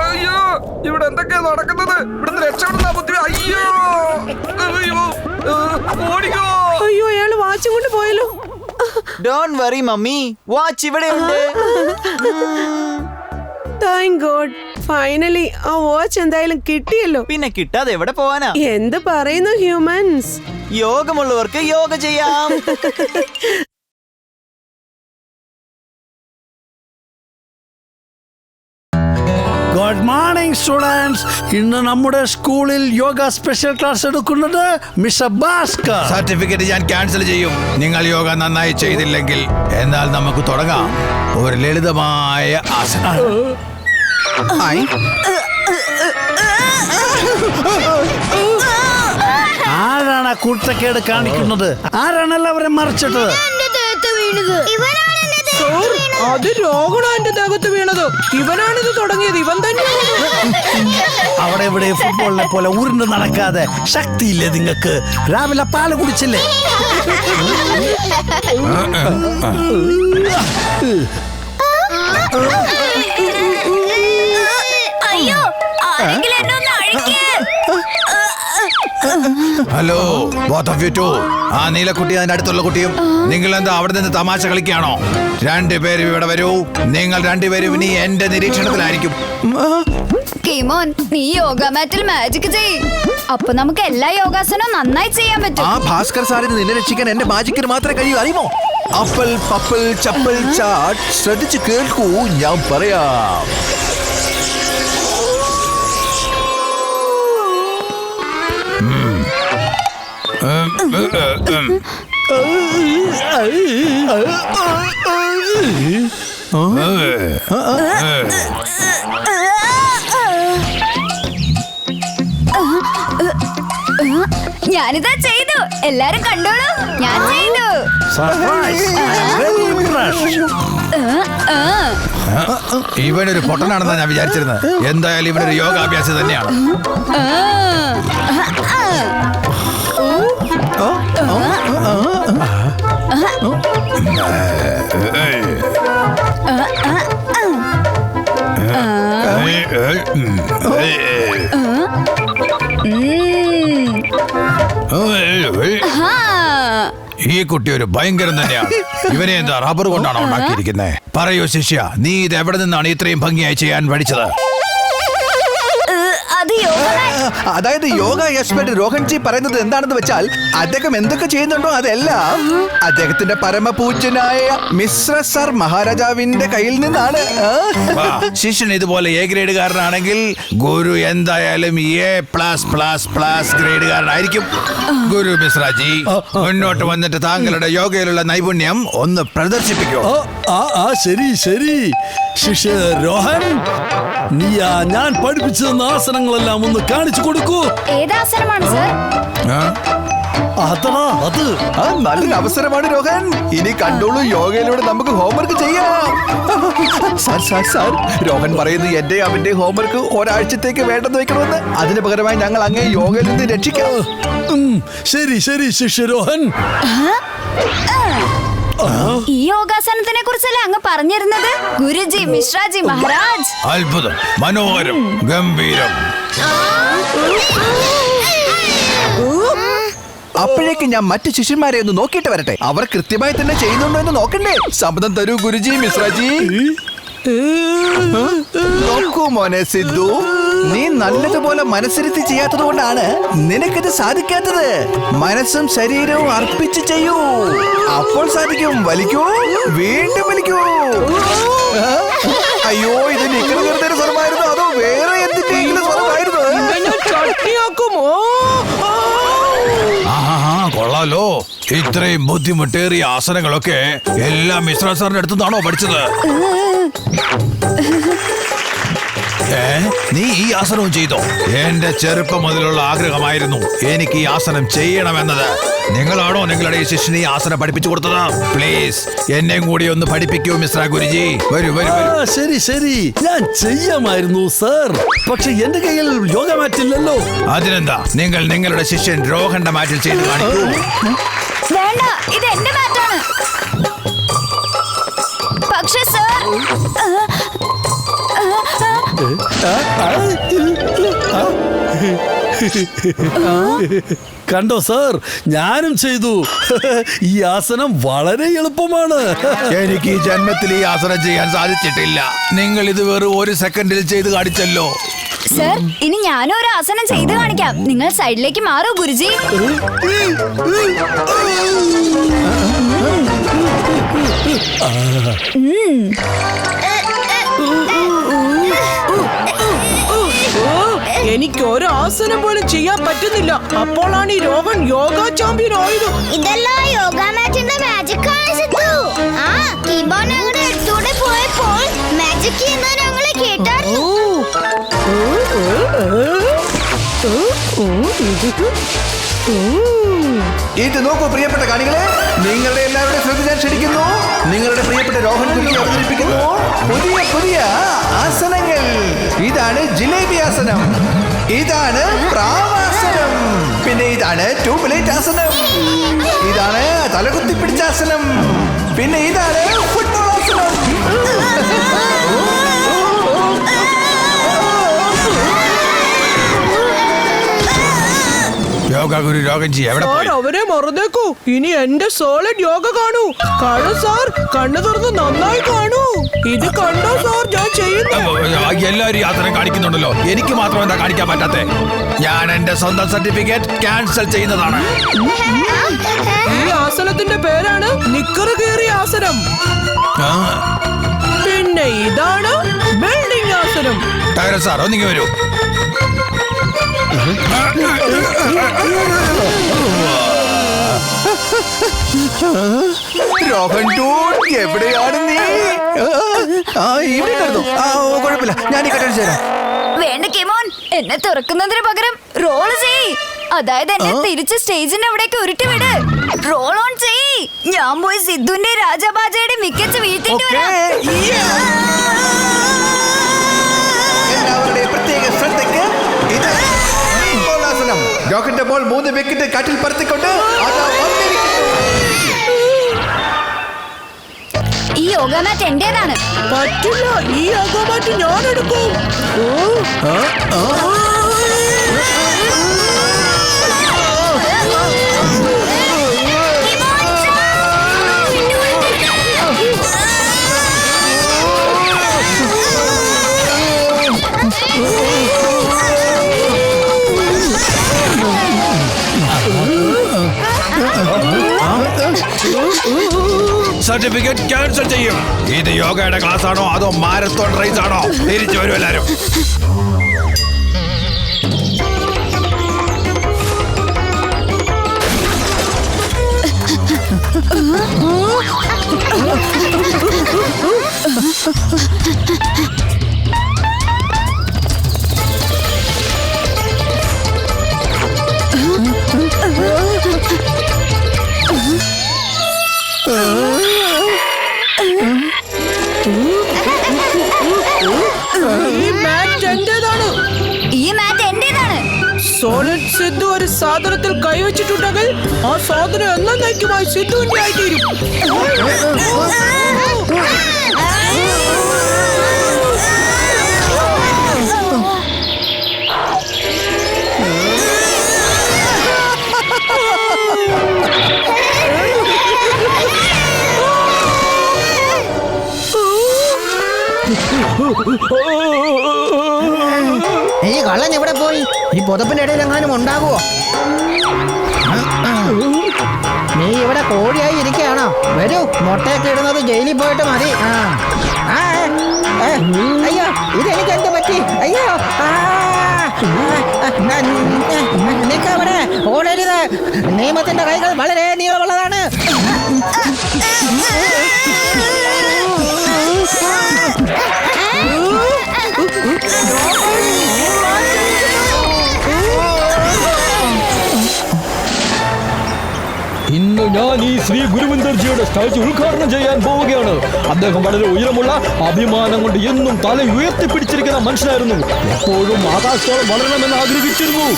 S9: അയ്യോ, ഇവിടെ എന്തൊക്കെയാ നടക്കുന്നത്? ഇവിടുന്ന് രക്ഷപ്പെടുന്ന ബുദ്ധി. അയ്യോ, ഓടിക്കോ.
S22: അയ്യോ, അയാള് വാച്ച് കൊണ്ട് പോയല്ലോ.
S15: ഡോണ്ട് വറി മമ്മി, വാച്ച് ഇവിടെ ഉണ്ട്.
S22: താങ്ക് ഗോഡ്, ഫൈനലി ആ വാച്ച് എന്തായാലും കിട്ടിയല്ലോ.
S15: പിന്നെ കിട്ടാതെ എവിടെ പോവാനാ?
S22: എന്ത് പറയുന്നു ഹ്യൂമൻസ്?
S15: യോഗമുള്ളവർക്ക് യോഗ ചെയ്യാം.
S12: Good morning students. ഇന്ന് നമ്മുടെ സ്കൂളിൽ യോഗ സ്പെഷ്യൽ ക്ലാസ് എടുക്കുന്നത് മിസ്റ്റർ ഭാസ്കർ.
S11: സർട്ടിഫിക്കറ്റ് ഞാൻ ക്യാൻസൽ ചെയ്യും നിങ്ങൾ യോഗ നന്നായി ചെയ്തില്ലെങ്കിൽ. എന്നാൽ നമുക്ക് തുടങ്ങാം. ഒരു ലളിതമായ ആസനം.
S12: ആരാണ് കുരുത്തക്കേട് കാണിക്കുന്നത്? ആരാണ് എല്ലാവരും മറിച്ചിട്ടത്?
S22: അത് രോഗണ എന്റെ ദേഹത്ത് വീണത്. ഇവനാണിത് തുടങ്ങിയത്, ഇവൻ തന്നെ.
S12: അവിടെ ഇവിടെ ഫുട്ബോളിനെ പോലെ ഉരുണ്ട് നടക്കാതെ ശക്തിയില്ലേ നിങ്ങൾക്ക്? രാവിലെ പാല് കുടിച്ചില്ലേ?
S10: അയ്യോ, ആരെങ്കിലും എന്നെ ഒന്ന് അഴിക്ക്.
S11: Hello both of you too. ആ നീലക്കുട്ടി അതിന്റെ അടുത്തുള്ള കുട്ടിയും നിങ്ങൾ എന്താ അവിടെ നിന്ന് തമാശ കളിക്കുകയാണോ? രണ്ടുപേരും ഇവിടെ വരൂ. നിങ്ങൾ രണ്ടുപേരും ഇനി എന്റെ നിരീക്ഷണത്തിലായിരിക്കും.
S10: കിമോൻ, നീ യോഗ മാറ്റിൽ മാജിക് ചെയ്. അപ്പൊ നമുക്ക് എല്ലാ യോഗാസനവും നന്നായി ചെയ്യാൻ പറ്റും.
S11: ആ ഭാസ്കർ സാറിന് നിന്നെ രക്ഷിക്കാൻ എന്റെ മാജിക്കിന് മാത്രമേ കഴിയൂ, അറിയുമോ? അപ്പൽ പപ്പൽ ചപ്പൽ ചാട്ട്. ശ്രദ്ധിച്ചു കേൾക്കൂ, ഞാൻ പറയാം.
S10: ഞാനിതാ ചെയ്തു. എല്ലാരും കണ്ടോളൂ, ഞാൻ ചെയ്തു.
S11: ഇവനൊരു പൊട്ടനാണെന്നാ ഞാൻ വിചാരിച്ചിരുന്നത്. എന്തായാലും ഇവനൊരു യോഗാഭ്യാസം തന്നെയാണ്. ഈ കുട്ടി ഒരു ഭയങ്കരം തന്നെയാണ്. ഇവനെ എന്താ റബ്ബർ കൊണ്ടാണോ ഉണ്ടാക്കിയിരിക്കുന്നത്? പറയൂ ശിഷ്യ, നീ ഇത് എവിടെ നിന്നാണ് ഇത്രയും ഭംഗിയായി ചെയ്യാൻ പഠിച്ചത്?
S1: അതായത് യോഗ എക്സ്പെർട്ട് രോഹൻജി പറയുന്നത് എന്താണെന്ന് വെച്ചാൽ അദ്ദേഹം എന്തൊക്കെ ചെയ്യുന്നുണ്ടോ അതെല്ലാം അദ്ദേഹത്തിന്റെ പരമപൂജ്യനായ മിശ്ര സർ മഹാരാജാവിന്റെ കയ്യിൽ നിന്നാണ്.
S11: ശിഷ്യൻ ഇതുപോലെ എ ഗ്രേഡുകാരനാണെങ്കിൽ ഗുരു എന്തായാലും A+++ ഗ്രേഡുകാരനായിരിക്കും. ഗുരു മിശ്രാജി, മുന്നോട്ട് വന്നിട്ട് താങ്കളുടെ യോഗയിലുള്ള നൈപുണ്യം ഒന്ന് പ്രദർശിപ്പിക്കൂ.
S12: ശരി ശരി. ശിഷ്യ രോഹൻ, നീയാ ഞാൻ പഠിപ്പിച്ചു തന്ന ആസനങ്ങളെല്ലാം ഒന്ന് കാണിച്ചു കൊടുക്കൂ.
S10: ഏതാസനമാണ് സർ?
S11: അതാ അത് നല്ലൊരു അവസരമാണ് രോഹൻ. ഇനി കണ്ടോളൂ, യോഗയിലൂടെ നമുക്ക് ഹോംവർക്ക് ചെയ്യാം. സാർ രോഹൻ പറയുന്നു എന്റെ അവന്റെ ഹോംവർക്ക് ഒരാഴ്ചത്തേക്ക് വേണ്ടെന്ന് വെക്കണമെന്ന്. അതിന് പകരമായി ഞങ്ങൾ അങ്ങേ യോഗയിൽ നിന്ന് രക്ഷിക്കാം.
S12: ശരി ശരി ശിഷ്യ രോഹൻ.
S6: ഈ യോഗാസനത്തിനെ കുറിച്ചല്ല അങ്ങ് പറഞ്ഞിരുന്നത് ഗുരുജി മിശ്രാജി മഹാരാജ്?
S11: അത്ഭുതം, മനോഹരം, ഗംഭീരം. അപ്പോഴേക്ക് ഞാൻ മറ്റു ശിഷ്യന്മാരെ ഒന്ന് നോക്കിയിട്ട് വരട്ടെ. അവർ കൃത്യമായി തന്നെ ചെയ്യുന്നുണ്ടോ എന്ന് നോക്കണ്ടേ? സമ്മതം തരൂ ഗുരുജി മിശ്രാജി. നോക്കൂ മോനെ സിദ്ധു, നീ നല്ലതുപോലെ മനസ്സിരുത്തി ചെയ്യാത്തത് കൊണ്ടാണ് നിനക്കിത് സാധിക്കാത്തത്. മനസ്സും ശരീരവും അർപ്പിച്ച് ചെയ്യൂ, അപ്പോൾ സാധിക്കും. വലിക്കൂ, വീണ്ടും വലിക്കൂ. അയ്യോ, ഇത് നിക്കറുകളുടെ സ്വരമായിരുന്നു അതോ വേറെ എന്തിന്റെയെങ്കിലും സ്വരമായിരുന്നു? കൊള്ളാലോ, ഇത്രയും ബുദ്ധിമുട്ടേറിയ ആസനങ്ങളൊക്കെ എല്ലാം മിശ്ര സാറിന്റെ അടുത്തുനിന്നാണോ പഠിച്ചത്? നീ ഈ ആസനവും ചെയ്തോ? എന്റെ ചെറുപ്പം മുതലുള്ള ആഗ്രഹമായിരുന്നു എനിക്ക് ഈ ആസനം ചെയ്യണമെന്നത്. നിങ്ങളാണോ നിങ്ങളുടെ ഈ ശിഷ്യനെ ഈ ആസനം പഠിപ്പിച്ചു കൊടുത്തത്? പ്ലീസ് എന്നെയും കൂടി ഒന്ന് പഠിപ്പിക്കൂ മിസ്റ്റർ ഗുരുജി. വരൂ.
S12: ശരി ശരി, ഞാൻ ചെയ്യാമായിരുന്നു സർ, പക്ഷെ എന്റെ കയ്യിൽ യോഗ മാറ്റില്ലല്ലോ.
S11: അതിനെന്താ, നിങ്ങൾ നിങ്ങളുടെ ശിഷ്യൻ രോഹന്റെ മാറ്റിൽ ചെയ്ത് കാണിക്കൂ.
S6: വേണ്ട, ഇത് എന്റെ മാറ്റാണ്. പക്ഷെ സർ,
S12: കണ്ടോ സർ, ഞാനും ചെയ്തു. ഈ ആസനം വളരെ എളുപ്പമാണ്.
S11: എനിക്ക് ഈ ജന്മത്തിൽ ഈ ആസനം ചെയ്യാൻ സാധിച്ചിട്ടില്ല. നിങ്ങൾ ഇത് വെറും ഒരു സെക്കൻഡിൽ ചെയ്ത് കാണിച്ചല്ലോ.
S6: സർ, ഇനി ഞാനും ഒരു ആസനം ചെയ്ത് കാണിക്കാം. നിങ്ങൾ സൈഡിലേക്ക് മാറൂ ഗുരുജി.
S22: എനിക്ക് ഒരു ആസനം പോലും ചെയ്യാൻ പറ്റുന്നില്ല. അപ്പോഴാണ് ഈ രോഹൻ യോഗ ചാമ്പ്യൻ ആയത്.
S10: ഇതെല്ലാം യോഗ മാറ്റിന്റെ മാജിക് ആണ് സിദ്ധു. ആ കീബോർഡ് ഞങ്ങളുടെ അടുത്തൂടെ പോയപ്പോൾ മാജിക് എന്ന് ഞങ്ങളെ കേട്ടായിരുന്നു.
S11: ഇത് നോക്കൂ പ്രിയപ്പെട്ട കാണികളെ, നിങ്ങളുടെ എല്ലാവരുടെയും ശ്രദ്ധ ഞാൻ ക്ഷണിക്കുന്നു. നിങ്ങളുടെ പ്രിയപ്പെട്ട രോഹൻ കുട്ടി അവതരിപ്പിക്കുന്നു പുതിയ ആസനങ്ങൾ. ഇതാണ് ജിലേബി ആസനം, ഇതാണ് പ്രാവാസനം, പിന്നെ ഇതാണ് ട്യൂബ്ലൈറ്റ് ആസനം, ഇതാണ് തലകുത്തി പിടിച്ച ആസനം, പിന്നെ ഇതാണ് ഫുട്ബോൾ ആസനം. യോഗ ഗുരു രോഗൻജി എവിടെ പോയി?
S22: അവരെ മറന്നേക്കൂ. ഇനി എന്റെ സോളിഡ് യോഗ കാണൂ. കാണൂ സാർ, കണ്ണു തുറന്ന് നന്നായി കാണൂ. ഇത് കണ്ടോ സാർ ഞാൻ ചെയ്യുന്നു?
S11: എല്ലാവരും യാത്രയും കാണിക്കുന്നുണ്ടല്ലോ, എനിക്ക് മാത്രം എന്താ കാണിക്കാൻ പറ്റാത്തെ? ഞാൻ എന്റെ സ്വന്തം സർട്ടിഫിക്കറ്റ് ക്യാൻസൽ ചെയ്യുന്നതാണ്.
S22: ഈ ആസനത്തിന്റെ പേരാണ് നിക്കറ് കീറിയ ആസനം. പിന്നെ ഇതാണ് ബിൽഡിംഗ് ആസനം.
S11: ടൈറർ സാർ ഒന്നിങ്ങി വരൂ. രോഹൻ ഡൂഡ്, എവിടെയാണ് നീ? ഇവിടെ കിടന്നു. കുഴപ്പമില്ല, ഞാൻ ഈ കെട്ടടിച്ചു തരാം.
S6: വേണ്ട കെമോൻ, എന്നെ തുറക്കുന്നതിന് പകരം റോള് ചെയ്. അതായത് എന്നെ തിരിച്ച് സ്റ്റേജിന്റെ അവിടേക്ക് ഉരുട്ടി വിട്. റോൾ ഓൺ ചെയ്. ഞാൻ പോയി സിദ്ധുന്റെ രാജാബാജയുടെ മികച്ച വീഴ്ത്തിട്ട് വരാം.
S11: എല്ലാവരുടെയും പ്രത്യേക ശ്രദ്ധയ്ക്ക് ഇത് ആസനം. രോഹന്റെ ബോൾ 3 വിക്കറ്റ് കാറ്റിൽ പറത്തിക്കൊണ്ട്
S6: ഈ യോഗ മാറ്റ് എന്റേതാണ്.
S22: പറ്റില്ല, ഈ യോഗ മാറ്റ് ഞാൻ എടുക്കും.
S11: സർട്ടിഫിക്കറ്റ് ക്യാൻസൽ ചെയ്യും. ഇത് യോഗയുടെ ക്ലാസ് ആണോ അതോ മാരത്തോൺ റേസ് ആണോ? തിരിച്ചു വരും എല്ലാരും.
S22: സിദ്ധു ഒരു സാധനത്തിൽ കൈവച്ചിട്ടുണ്ടെങ്കിൽ ആ സാധനം എന്നേക്കുമായി സിദ്ധുവിന്റെ ആയിത്തീരും.
S16: ഈ കള്ളൻ എവിടെ പോയി? ഈ പുതപ്പിന്റെ ഇടയിൽ എങ്ങാനും ഉണ്ടാകുവോ? നീ ഇവിടെ കോഴിയായി ഇരിക്കുകയാണോ? വരൂ, മുട്ടയൊക്കെ ഇടുന്നത് ജയിലിൽ പോയിട്ട് മതി. അയ്യോ, ഇതെനിക്ക് എന്ത് പറ്റി? അയ്യോ, നിക്കവിടെ, ഓടരുത്. നിയമത്തിന്റെ കൈകൾ വളരെ നീളമുള്ളതാണ്.
S7: ഇന്ന് ഞാൻ ഈ ശ്രീ ഗുരുവിന്ദർജിയുടെ സ്റ്റാച്യു ഉദ്ഘാടനം ചെയ്യാൻ പോവുകയാണ്. അദ്ദേഹം വളരെ ഉയരമുള്ള, അഭിമാനം കൊണ്ട് എന്നും തല ഉയർത്തിപ്പിടിച്ചിരിക്കുന്ന മനുഷ്യനായിരുന്നു. എപ്പോഴും ആകാശത്തോളം വളരണമെന്ന് ആഗ്രഹിച്ചിരുന്നു.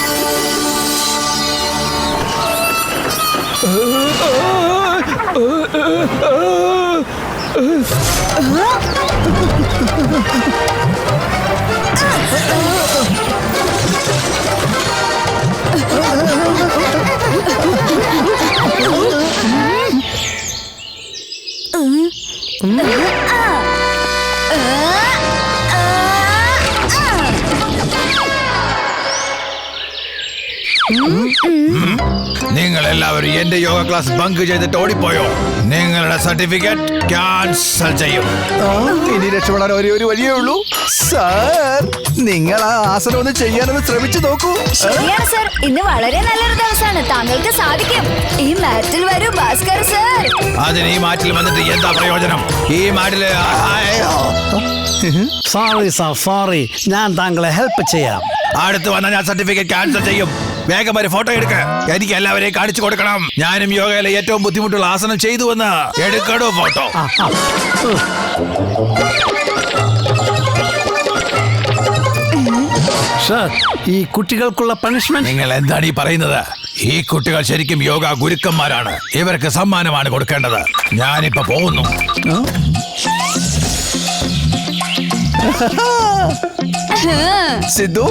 S11: നിങ്ങൾ എല്ലാവരും എന്റെ യോഗ ക്ലാസ് ബങ്ക് ചെയ്തിട്ട് ഓടിപ്പോയോ? നിങ്ങളുടെ സർട്ടിഫിക്കറ്റ് ക്യാൻസൽ ചെയ്യും. ഇനി രക്ഷപ്പെടാൻ ഒരു വഴിയേ ഉള്ളൂ. സാർ, നിങ്ങൾ ആ ആസനം ഒന്ന് ചെയ്യാനൊന്ന് ശ്രമിച്ചു നോക്കൂ.
S6: ശരിയാണ് സർ, ഇന്ന് വളരെ നല്ലൊരു ദിവസമാണ്. താങ്കൾക്ക് സാധിക്കും. ഈ മാറ്റിൽ വരൂ ഭാസ്കർ സർ.
S11: അതിന് ഈ മാറ്റിൽ വന്നിട്ട് എന്താ പ്രയോജനം? ഈ മാറ്റില്
S12: സോറി സാർ, സോറി. ഞാൻ താങ്കളെ ഹെൽപ്പ് ചെയ്യാം.
S11: അടുത്ത് വന്നാൽ ഞാൻ സർട്ടിഫിക്കറ്റ് ക്യാൻസൽ ചെയ്യും. വേഗം ഒരു ഫോട്ടോ എടുക്ക. എനിക്ക് എല്ലാവരെയും കാണിച്ചു കൊടുക്കണം. ഞാനും യോഗയിലെ ഏറ്റവും ബുദ്ധിമുട്ടുള്ള ആസനം ചെയ്തുവെന്ന്. എടുക്കണോ ഫോട്ടോ?
S12: സർ, ഈ കുട്ടികൾക്കുള്ള പണിഷ്മെന്റ്.
S11: നിങ്ങൾ എന്താണ് ഈ പറയുന്നത്? ഈ കുട്ടികൾ ശരിക്കും യോഗ ഗുരുക്കന്മാരാണ്. ഇവർക്ക് സമ്മാനമാണ് കൊടുക്കേണ്ടത്. ഞാനിപ്പോ പോകുന്നു. സിദ്ധു,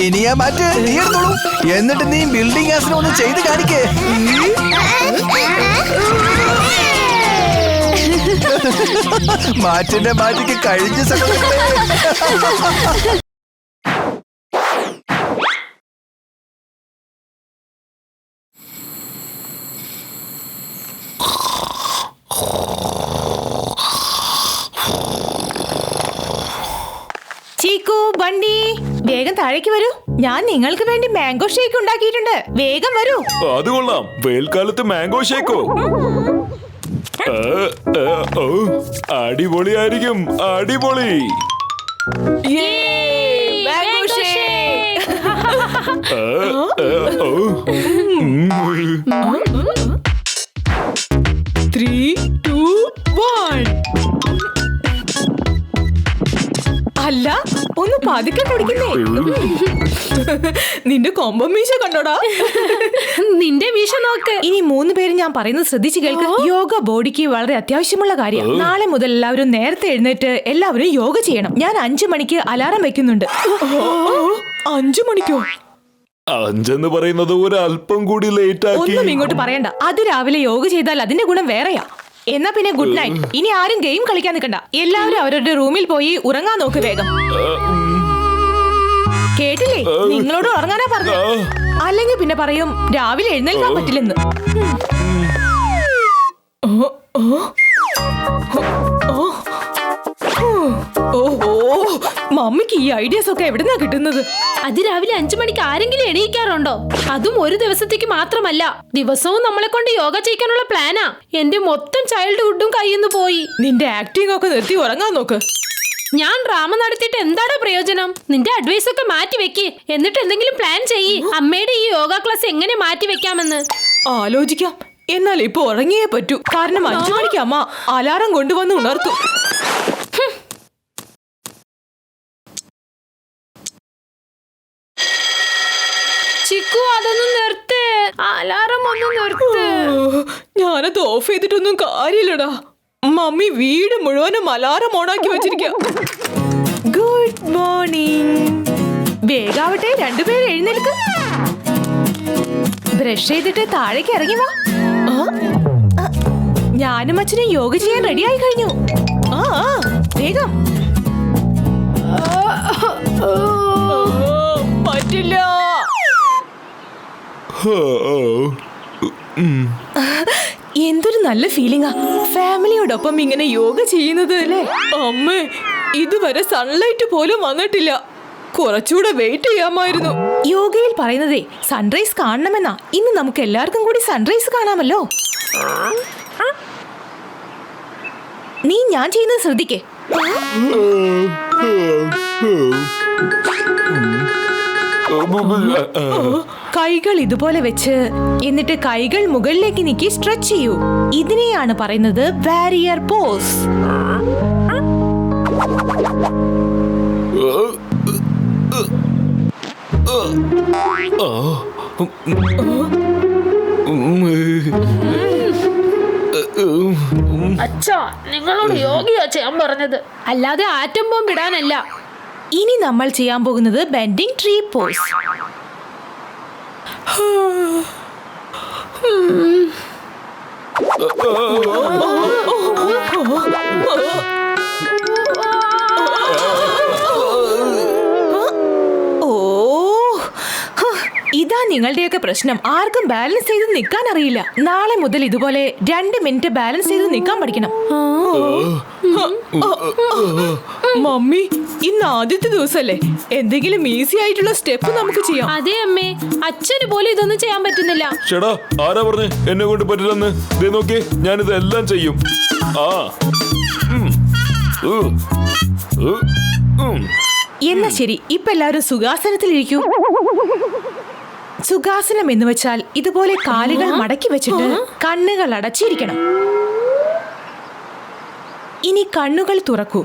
S11: ഇനിയാ മാറ്റ് നീ എടുത്തോളൂ. എന്നിട്ട് നീ ബിൽഡിംഗ് ആസനം ഒന്ന് ചെയ്ത് കാണിക്കേ. മാറ്റിന്റെ മാറ്റിക്ക് കഴിഞ്ഞ
S8: ചീക്കു, ബണ്ടി, വേഗം താഴേക്ക് വരൂ. ഞാൻ നിങ്ങൾക്ക് വേണ്ടി മാംഗോ ഷേക്ക് ഉണ്ടാക്കിയിട്ടുണ്ട്. വേഗം വരൂ.
S7: അത് കൊള്ളാം. വേൽക്കാലത്ത് മാംഗോ ഷേക്കോ? അടിപൊളിയായിരിക്കും, അടിപൊളി.
S8: Mango shake. 3, 2, 1. അല്ല, ഒന്ന് പതുക്കെ കുടിക്കുന്നേ. നിന്റെ കൊമ്പം മീശ കണ്ടോടാ? നിന്റെ മീശ നോക്ക്. ഇനി 3 പേരും ഞാൻ പറയുന്നത് ശ്രദ്ധിച്ചു കേൾക്ക്. യോഗ ബോഡിക്ക് വളരെ അത്യാവശ്യമുള്ള കാര്യം. നാളെ മുതൽ എല്ലാവരും നേരത്തെ എഴുന്നേറ്റ് എല്ലാവരും യോഗ ചെയ്യണം. ഞാൻ 5 മണിക്ക് അലാറം വെക്കുന്നുണ്ട്. 5 മണിക്കോ?
S7: 5 പറയുന്നത് ഒരു അല്പം കൂടി ലേറ്റ് ആക്കി.
S8: ഒന്നും ഇങ്ങോട്ട് പറയണ്ട. അതിരാവിലെ യോഗ ചെയ്താൽ അതിന്റെ ഗുണം വേറെയാ. എന്നാ പിന്നെ ഗുഡ് നൈറ്റ്. ഇനി ആരും ഗെയിം കളിക്കാൻ നിൽക്കണ്ട. എല്ലാവരും അവരുടെ റൂമിൽ പോയി ഉറങ്ങാൻ നോക്ക് വേഗം. കേട്ടില്ലേ? നിങ്ങളോട് ഉറങ്ങാനാ പറഞ്ഞു. അല്ലെങ്കിൽ പിന്നെ പറയും രാവിലെ എഴുന്നേൽക്കാൻ പറ്റില്ലെന്ന്. ഓഹോ, മമ്മിക്ക് ഈ ഐഡിയാസ് ഒക്കെ എവിടുന്നാ കിട്ടുന്നത്?
S13: അതിരാവിലെ 5 മണിക്ക് ആരെങ്കിലും എണീക്കാറുണ്ടോ? അതും ഒരു ദിവസത്തേക്ക് മാത്രമല്ല, ദിവസവും നമ്മളെ കൊണ്ട് യോഗ ചെയ്യിക്കാനുള്ള പ്ലാനാ. എന്റെ മൊത്തം ചൈൽഡ്ഹുഡും കയ്യിന്ന് പോയി.
S8: നിന്റെ ആക്ടിംഗ് ഒക്കെ നിർത്തി ഉറങ്ങാൻ നോക്ക്.
S13: ഞാൻ ഡ്രാമ നടത്തിയിട്ട് എന്താണ് പ്രയോജനം? നിന്റെ അഡ്വൈസ് ഒക്കെ മാറ്റി വെക്ക്. എന്നിട്ട് എന്തെങ്കിലും പ്ലാൻ ചെയ്യ്. അമ്മയുടെ ഈ യോഗ ക്ലാസ് എങ്ങനെ മാറ്റി വെക്കാമെന്ന്
S8: ആലോചിക്കാം. എന്നാൽ ഇപ്പൊ ഉറങ്ങിയേ പറ്റൂ. കാരണം 5 മണിക്ക് അമ്മ അലാറം കൊണ്ടുവന്ന് ഉണർത്തും.
S13: ചിക്കു, അതൊന്നും അലാറം ഒന്ന് നിർത്ത്.
S8: ഞാനത് ഓഫ് ചെയ്തിട്ടൊന്നും കാര്യമില്ലടാ. മമ്മി വീട് മുഴുവനും അലാറം ഓണാക്കി വെച്ചിരിക്ക. Good morning. വേഗാവട്ടെ, രണ്ടുപേരും എഴുന്നേൽക്ക്. ബ്രഷ് ചെയ്തിട്ട് താഴേക്ക് ഇറങ്ങി വാ. ഞാനും അച്ഛനും യോഗ ചെയ്യാൻ റെഡിയായി കഴിഞ്ഞു. വേഗം. പറ്റില്ല. എന്തൊരു നല്ല ഫീലിംഗാ ഫാമിലിയോടൊപ്പം ഇങ്ങനെ യോഗ ചെയ്യുന്നത് അല്ലേ. അമ്മേ, ഇതുവരെ സൺലൈറ്റ് പോലും വന്നിട്ടില്ല. കുറച്ചുകൂടെ വെയിറ്റ് ചെയ്യാമായിരുന്നു. യോഗയിൽ പറയുന്നതേ സൺറൈസ് കാണണമെന്നാ. ഇന്ന് നമുക്ക് എല്ലാവർക്കും കൂടി സൺറൈസ് കാണാമല്ലോ. നീ ഞാൻ ചെയ്യുന്നത് ശ്രദ്ധിക്കേ. കൈകൾ ഇതുപോലെ വെച്ച് എന്നിട്ട് കൈകൾ മുകളിലേക്ക് നീക്കി സ്ട്രെച്ച് ചെയ്യൂ. ഇതിനെയാണ് പറയുന്നത് വാരിയർ പോസ്.
S13: അച്ഛാ, നിങ്ങളോട് യോഗയാ ചെയ്യാൻ പറഞ്ഞത്, അല്ലാതെ ആറ്റം ബോംബ് ഇടാനല്ല.
S8: ഇനി നമ്മൾ ചെയ്യാൻ പോകുന്നത് ബെൻഡിങ് ട്രീ പോസ്. ഇതാ നിങ്ങളുടെയൊക്കെ പ്രശ്നം. ആർക്കും ബാലൻസ് ചെയ്ത് നിൽക്കാൻ അറിയില്ല. നാളെ മുതൽ ഇതുപോലെ 2 മിനിറ്റ് ബാലൻസ് ചെയ്ത് നിൽക്കാൻ പഠിക്കണം. മമ്മി, ഇന്ന് ആദ്യത്തെ ദിവസല്ലേ, എന്തെങ്കിലും ഈസി ആയിട്ടുള്ള സ്റ്റെപ്പ് നമുക്ക് ചെയ്യാം.
S13: അതെ അമ്മേ, അച്ഛന് പോലും ഇതൊന്നും ചെയ്യാൻ പറ്റുന്നില്ല.
S14: ചേടാ, ആരാ പറഞ്ഞേ എന്നെ കൊണ്ട് പറ്റില്ലെന്ന്? ദേ നോക്കി, ഞാനിത് എല്ലാം ചെയ്യും.
S8: എന്നാ ശരി, ഇപ്പൊ എല്ലാവരും സുഖാസനത്തിലിരിക്കൂ. സുഖാസനം എന്ന് വെച്ചാൽ ഇതുപോലെ കാലുകൾ മടക്കി വെച്ചിട്ട് കണ്ണുകൾ അടച്ചിരിക്കണം. ഇനി കണ്ണുകൾ തുറക്കൂ.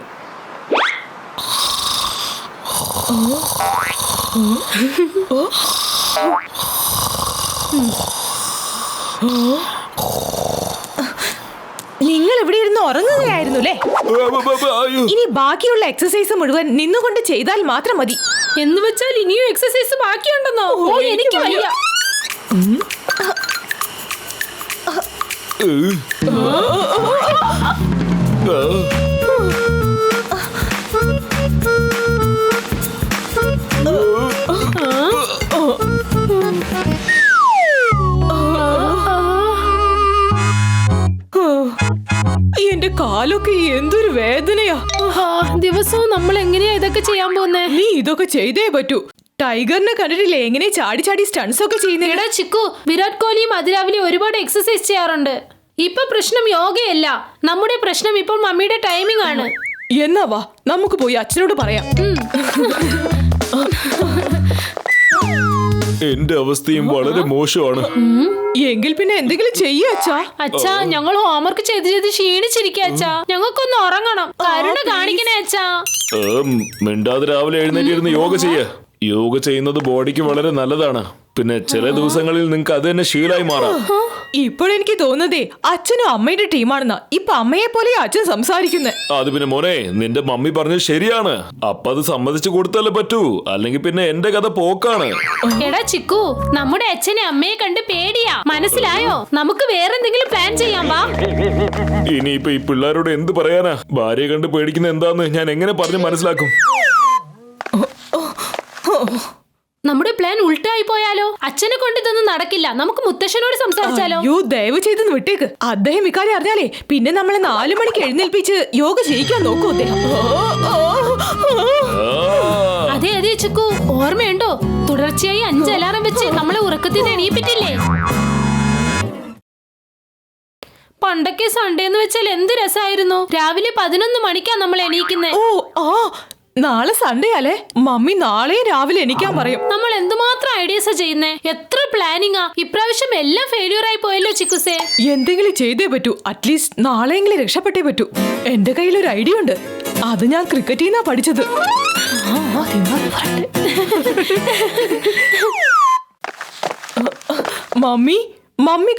S8: നിങ്ങൾ ഇവിടെ ഇരുന്ന് ഉറങ്ങുകയായിരുന്നു അല്ലേ? ഇനി ബാക്കിയുള്ള എക്സസൈസ് മുഴുവൻ നിന്നുകൊണ്ട് ചെയ്താൽ മാത്രം മതി.
S13: എന്ന് വെച്ചാൽ ഇനിയും എക്സസൈസ് ബാക്കിയുണ്ടെന്നോ? എനിക്ക് വയ്യ.
S8: എന്റെ കാലൊക്കെ എന്തൊരു വേദനയാ.
S13: ദിവസവും നമ്മൾ എങ്ങനെയാ ഇതൊക്കെ ചെയ്യാൻ പോകുന്നേ?
S8: നീ ഇതൊക്കെ ചെയ്തേ പറ്റൂ. ടൈഗറിനെ കണ്ടിട്ടില്ലേ എങ്ങനെ ചാടി ചാടി സ്റ്റൺസ് ഒക്കെ ചെയ്യുന്നത്?
S13: എടാ ചിക്കു, വിരാട് കോഹ്ലിയും അതിരാവിലെ ഒരുപാട് എക്സസൈസ് ചെയ്യാറുണ്ട്. ഇപ്പൊ പ്രശ്നം യോഗയല്ല, നമ്മുടെ പ്രശ്നം ഇപ്പോൾ മമ്മിയുടെ ടൈമിംഗ് ആണ്.
S8: എന്നാ വാ, നമുക്ക് പോയി അച്ഛനോട് പറയാം.
S14: എന്റെ അവസ്ഥയും വളരെ മോശമാണ്.
S8: എങ്കിൽ പിന്നെ എന്തെങ്കിലും ചെയ്യ അച്ഛാ.
S13: അച്ഛാ, ഞങ്ങൾ ഹോംവർക്ക് ചെയ്ത് ക്ഷീണിച്ചിരിക്കുക അച്ഛാ. ഞങ്ങൾക്കൊന്ന് ഉറങ്ങണം. കരുണ കാണിക്കണേ അച്ഛാ.
S14: മിണ്ടാതെ രാവിലെ എഴുന്നേറ്റിരുന്ന് യോഗ ചെയ്യ. യോഗ ചെയ്യുന്നത് ബോഡിക്ക് വളരെ നല്ലതാണ്. പിന്നെ ചില ദിവസങ്ങളിൽ നിങ്ങൾക്ക് അത് തന്നെ ശീലമായി മാറാം.
S8: ഇപ്പോഴെനിക്ക് തോന്നുന്നതേ അച്ഛനും അമ്മയുടെ ടീമാണെന്നാ. ഇപ്പൊ അമ്മയെ പോലെ അച്ഛൻ സംസാരിക്കുന്നേ.
S14: അത് പിന്നെ മോനെ, നിന്റെ മമ്മി പറഞ്ഞത് ശരിയാണ്. അപ്പൊ അത് സമ്മതിച്ചു കൊടുത്തല്ലേ പറ്റൂ, അല്ലെങ്കിൽ പിന്നെ എന്റെ കഥ പോക്കാണ്.
S13: എടാ ചിക്കു, നമ്മുടെ അച്ഛനെ അമ്മയെ കണ്ട് പേടിയാ, മനസ്സിലായോ? നമുക്ക് വേറെന്തെങ്കിലും പ്ലാൻ ചെയ്യാം. വാ.
S14: ഇനിയിപ്പൊ ഈ പിള്ളേരോട് എന്ത് പറയാനാ? ഭാര്യയെ കണ്ട് പേടിക്കുന്ന എന്താന്ന് ഞാൻ എങ്ങനെ പറഞ്ഞു മനസ്സിലാക്കും?
S13: നമ്മുടെ പ്ലാൻ ഉൾട്ടായി പോയാലോ? അച്ഛനെ കൊണ്ട് ഇതൊന്നും നടക്കില്ല. നമുക്ക് മുത്തശ്ശനോട് സംസാരിച്ചാലോ?
S8: ദയവ് ചെയ്തെന്ന് വിട്ടേക്ക്. അദ്ദേഹം ഇക്കാര്യം അറിഞ്ഞാലേ പിന്നെ നമ്മളെ 4 മണിക്ക് എഴുന്നേൽപ്പിച്ച് യോഗ ചെയ്യിക്കാൻ നോക്കൂ അദ്ദേഹം.
S13: അതെ അതെ ചിക്കു, ഓർമ്മയുണ്ടോ? തുടർച്ചയായി 5 അലാറം വെച്ച് നമ്മളെ ഉറക്കത്തിൽ നിന്ന് എണീപ്പിട്ടില്ലേ? പണ്ടൊക്കെ സൺഡേ എന്ന് വെച്ചാൽ എന്ത് രസമായിരുന്നു. രാവിലെ 11 മണിക്കാ നമ്മൾ എണീക്കുന്നേ.
S8: നാളെ സൺഡേ അല്ലേ? മമ്മി നാളെ രാവിലെ എണീക്കാൻ പറയും.
S13: നമ്മൾ എന്തുമാത്രം ഐഡിയാസ് ചെയ്യുന്നേ, എത്ര പ്ലാനിങ്ങാ. ഇപ്രാവശ്യം എല്ലാം ഫെയിലിയർ ആയി പോയല്ലോ ചിക്കുസേ.
S8: എന്തെങ്കിലും ചെയ്തേ പറ്റൂ. അറ്റ്ലീസ്റ്റ് നാളെയെങ്കിലും രക്ഷപ്പെട്ടേ പറ്റൂ. എന്റെ കയ്യിൽ ഒരു ഐഡിയ ഉണ്ട്. അത് ഞാൻ ക്രിക്കറ്റിൽ നിന്നാ പഠിച്ചത്. മമ്മി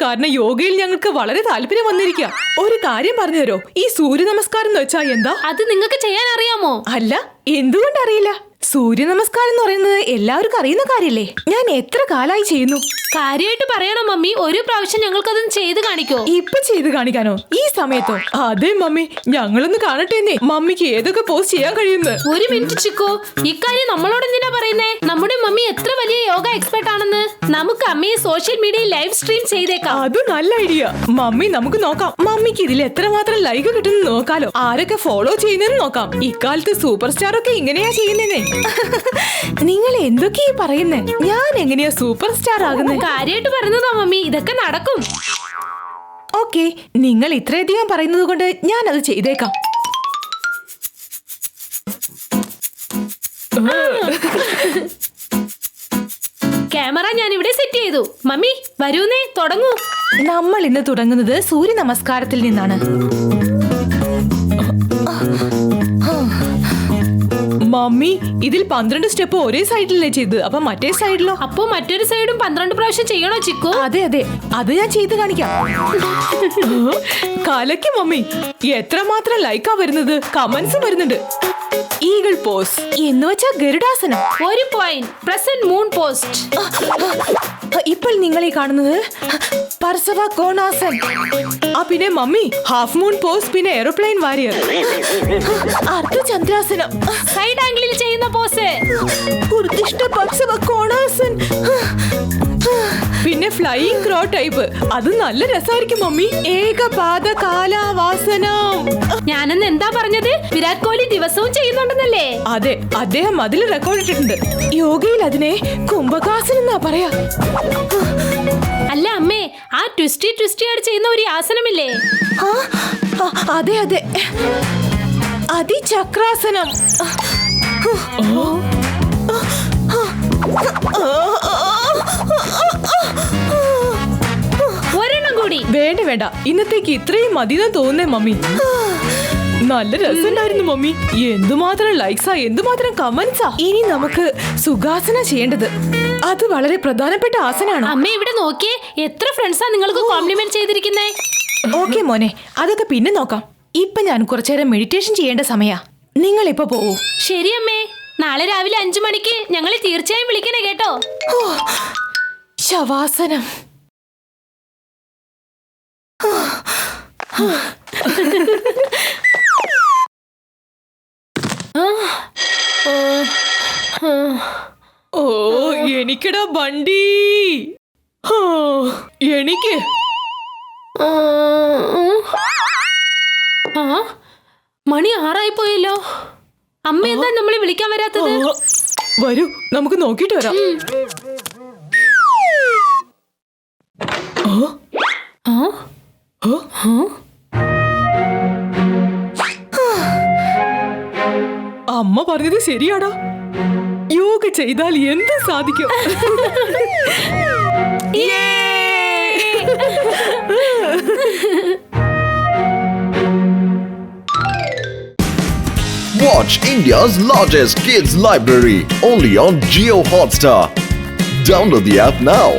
S8: കാരണം യോഗയിൽ ഞങ്ങൾക്ക് വളരെ താല്പര്യം വന്നിരിക്കുക. ഒരു കാര്യം പറഞ്ഞു തരോ, ഈ സൂര്യ നമസ്കാരം എന്ന് വെച്ചാൽ എന്താ?
S13: അത് നിങ്ങൾക്ക് ചെയ്യാൻ അറിയാമോ?
S8: അല്ല, എന്തുകൊണ്ട് അറിയില്ല? സൂര്യ നമസ്കാരം എന്ന് പറയുന്നത് എല്ലാവർക്കും അറിയുന്ന കാര്യല്ലേ. ഞാൻ എത്ര കാലായി ചെയ്യുന്നു.
S13: കാര്യമായിട്ട് പറയണോ മമ്മി? ഒരു പ്രാവശ്യം ഞങ്ങൾക്കതൊന്ന് ചെയ്ത് കാണിക്കോ?
S8: ഇപ്പൊ ചെയ്ത് കാണിക്കാനോ? ഈ സമയത്തോ? അതെ മമ്മി, ഞങ്ങളൊന്ന് കാണട്ടെ. മമ്മിക്ക് ഏതൊക്കെ പോസ്റ്റ് ചെയ്യാൻ കഴിയുന്നു?
S13: ഒരു മിനിറ്റ് ചിക്കോ, ഇക്കാര്യം നമ്മളോട് എന്തിനാ പറയുന്നേ? നമ്മുടെ മമ്മി എത്ര വലിയ യോഗ എക്സ്പെർട്ട് ആണെന്ന്. നമുക്ക് അമ്മയെ സോഷ്യൽ മീഡിയയിൽ ലൈവ് സ്ട്രീം ചെയ്തേക്കാം.
S8: അത് നല്ല ഐഡിയ മമ്മി. നമുക്ക് നോക്കാം മമ്മിക്ക് ഇതിൽ എത്രമാത്രം ലൈക്ക് കിട്ടുന്നു നോക്കാലോ. ആരൊക്കെ ഫോളോ ചെയ്യുന്നെന്ന് നോക്കാം. ഇക്കാലത്ത് സൂപ്പർ സ്റ്റാർ ഒക്കെ ഇങ്ങനെയാ ചെയ്യുന്നേ. നിങ്ങൾ എന്തൊക്കെയാ പറയുന്നേ? ഞാൻ എങ്ങനെയാ സൂപ്പർ സ്റ്റാർ ആകുന്നത്?
S13: കാര്യമായിട്ട് പറയുന്നതാ മമ്മി, ഇതൊക്കെ നടക്കും.
S8: ഓക്കെ, നിങ്ങൾ ഇത്രയധികം പറയുന്നത് കൊണ്ട് ഞാൻ അത് ചെയ്തേക്കാം.
S13: ക്യാമറ ഞാൻ ഇവിടെ സെറ്റ് ചെയ്തു. മമ്മി വരൂന്നേ, തുടങ്ങൂ.
S8: നമ്മൾ ഇന്ന് തുടങ്ങുന്നത് സൂര്യ നമസ്കാരത്തിൽ നിന്നാണ്. മമ്മി, ഇതിൽ 12 സ്റ്റെപ്പ് ഒരേ സൈഡിലല്ലേ ചെയ്തത്? അപ്പൊ മറ്റേ സൈഡിലോ?
S13: അപ്പൊ മറ്റൊരു സൈഡും 12 പ്രാവശ്യം ചെയ്യണോ ചിക്കു?
S8: അതെ, അത് ഞാൻ ചെയ്ത് കാണിക്കാം. കലക്കി മമ്മി. എത്രമാത്രം ലൈക്കാ വരുന്നത്, കമന്റ്സും വരുന്നുണ്ട്. ഈഗിൾ പോസ് എന്ന് വെച്ചാ ഗരുഡാസനം.
S13: 1 പോയിന്റ്. Present moon post.
S8: ഇപ്പോൾ നിങ്ങൾ ഈ കാണുന്നത് പർസവ കോണാസൻ. പിന്നെ മമ്മി ഹാഫ് മൂൺ പോസ്, പിന്നെ എയർപ്ലെയിൻ വാരിയർ, അർദ്ധചന്ദ്രാസനം,
S13: സൈഡ് ആംഗിളിൽ ചെയ്യുന്ന പോസ്,
S8: ഉർദിഷ്ട പർസവ കോണാസൻ, പിന്നെ ഫ്ലൈയിങ് ക്രോ ടൈപ്പ്. അത് നല്ല രസമായിരിക്കും മമ്മി. ഏകപാദ കാലാവാസനം.
S13: ഞാനെന്ന് എന്താ പറഞ്ഞത്? വിരാട് കോഹ്ലി ദിവസവും ചെയ്യുന്നുണ്ടെന്നല്ലേ?
S8: അതെ, അദ്ദേഹം അതിൽ റെക്കോർഡ് ഇട്ടിട്ടുണ്ട്. യോഗയിൽ അതിനെ കുംഭകാസനം എന്നാ പറയാ.
S13: അല്ല അമ്മേ, ആ ട്വിസ്റ്റി ആയിട്ട് ചെയ്യുന്ന ഒരു ആസനമില്ലേ?
S8: അതെ, അതിചക്രാസനം.
S13: ഒരെണ്ണം കൂടി.
S8: വേണ്ട, ഇന്നത്തേക്ക് ഇത്രയും മതിയെന്ന് തോന്നുന്നേ മമ്മി. നല്ല രസമുണ്ടായിരുന്നു മമ്മി. എന്തുമാത്രം ലൈക്സാ, എന്തുമാത്രം കമന്റ്സാ. ഇനി നമുക്ക് സുഖാസന ചെയ്യേണ്ടത്. അത് വളരെ പ്രധാനപ്പെട്ട ആസനാണ്.
S13: അമ്മ ഇവിടെ നോക്കിയേ, എത്ര ഫ്രണ്ട്സാ നിങ്ങൾക്ക് കോംപ്ലിമെന്റ് ചെയ്തിരിക്കുന്നേ.
S8: ഓക്കെ മോനെ, അതൊക്കെ പിന്നെ നോക്കാം. ഇപ്പൊ ഞാൻ കുറച്ചേരം മെഡിറ്റേഷൻ ചെയ്യേണ്ട സമയാ. നിങ്ങൾ ഇപ്പൊ പോവൂ.
S13: ശരി അമ്മേ, നാളെ രാവിലെ 5 മണിക്ക് ഞങ്ങളെ തീർച്ചയായും വിളിക്കണേ കേട്ടോ.
S8: ശവാസനം. ഓ, എനിക്കടാ വണ്ടി. എനിക്ക്
S13: മണി 6 ആയി പോയല്ലോ. അമ്മ എന്താ നമ്മളെ വിളിക്കാൻ വരാത്തത്?
S8: വരൂ, നമുക്ക് നോക്കിട്ട് വരാം. അമ്മ പറഞ്ഞത് ശരിയാടാ. യോഗ ചെയ്താൽ എന്തും സാധിക്കും.
S5: Watch India's largest kids library only on Jio Hotstar. Download the app now.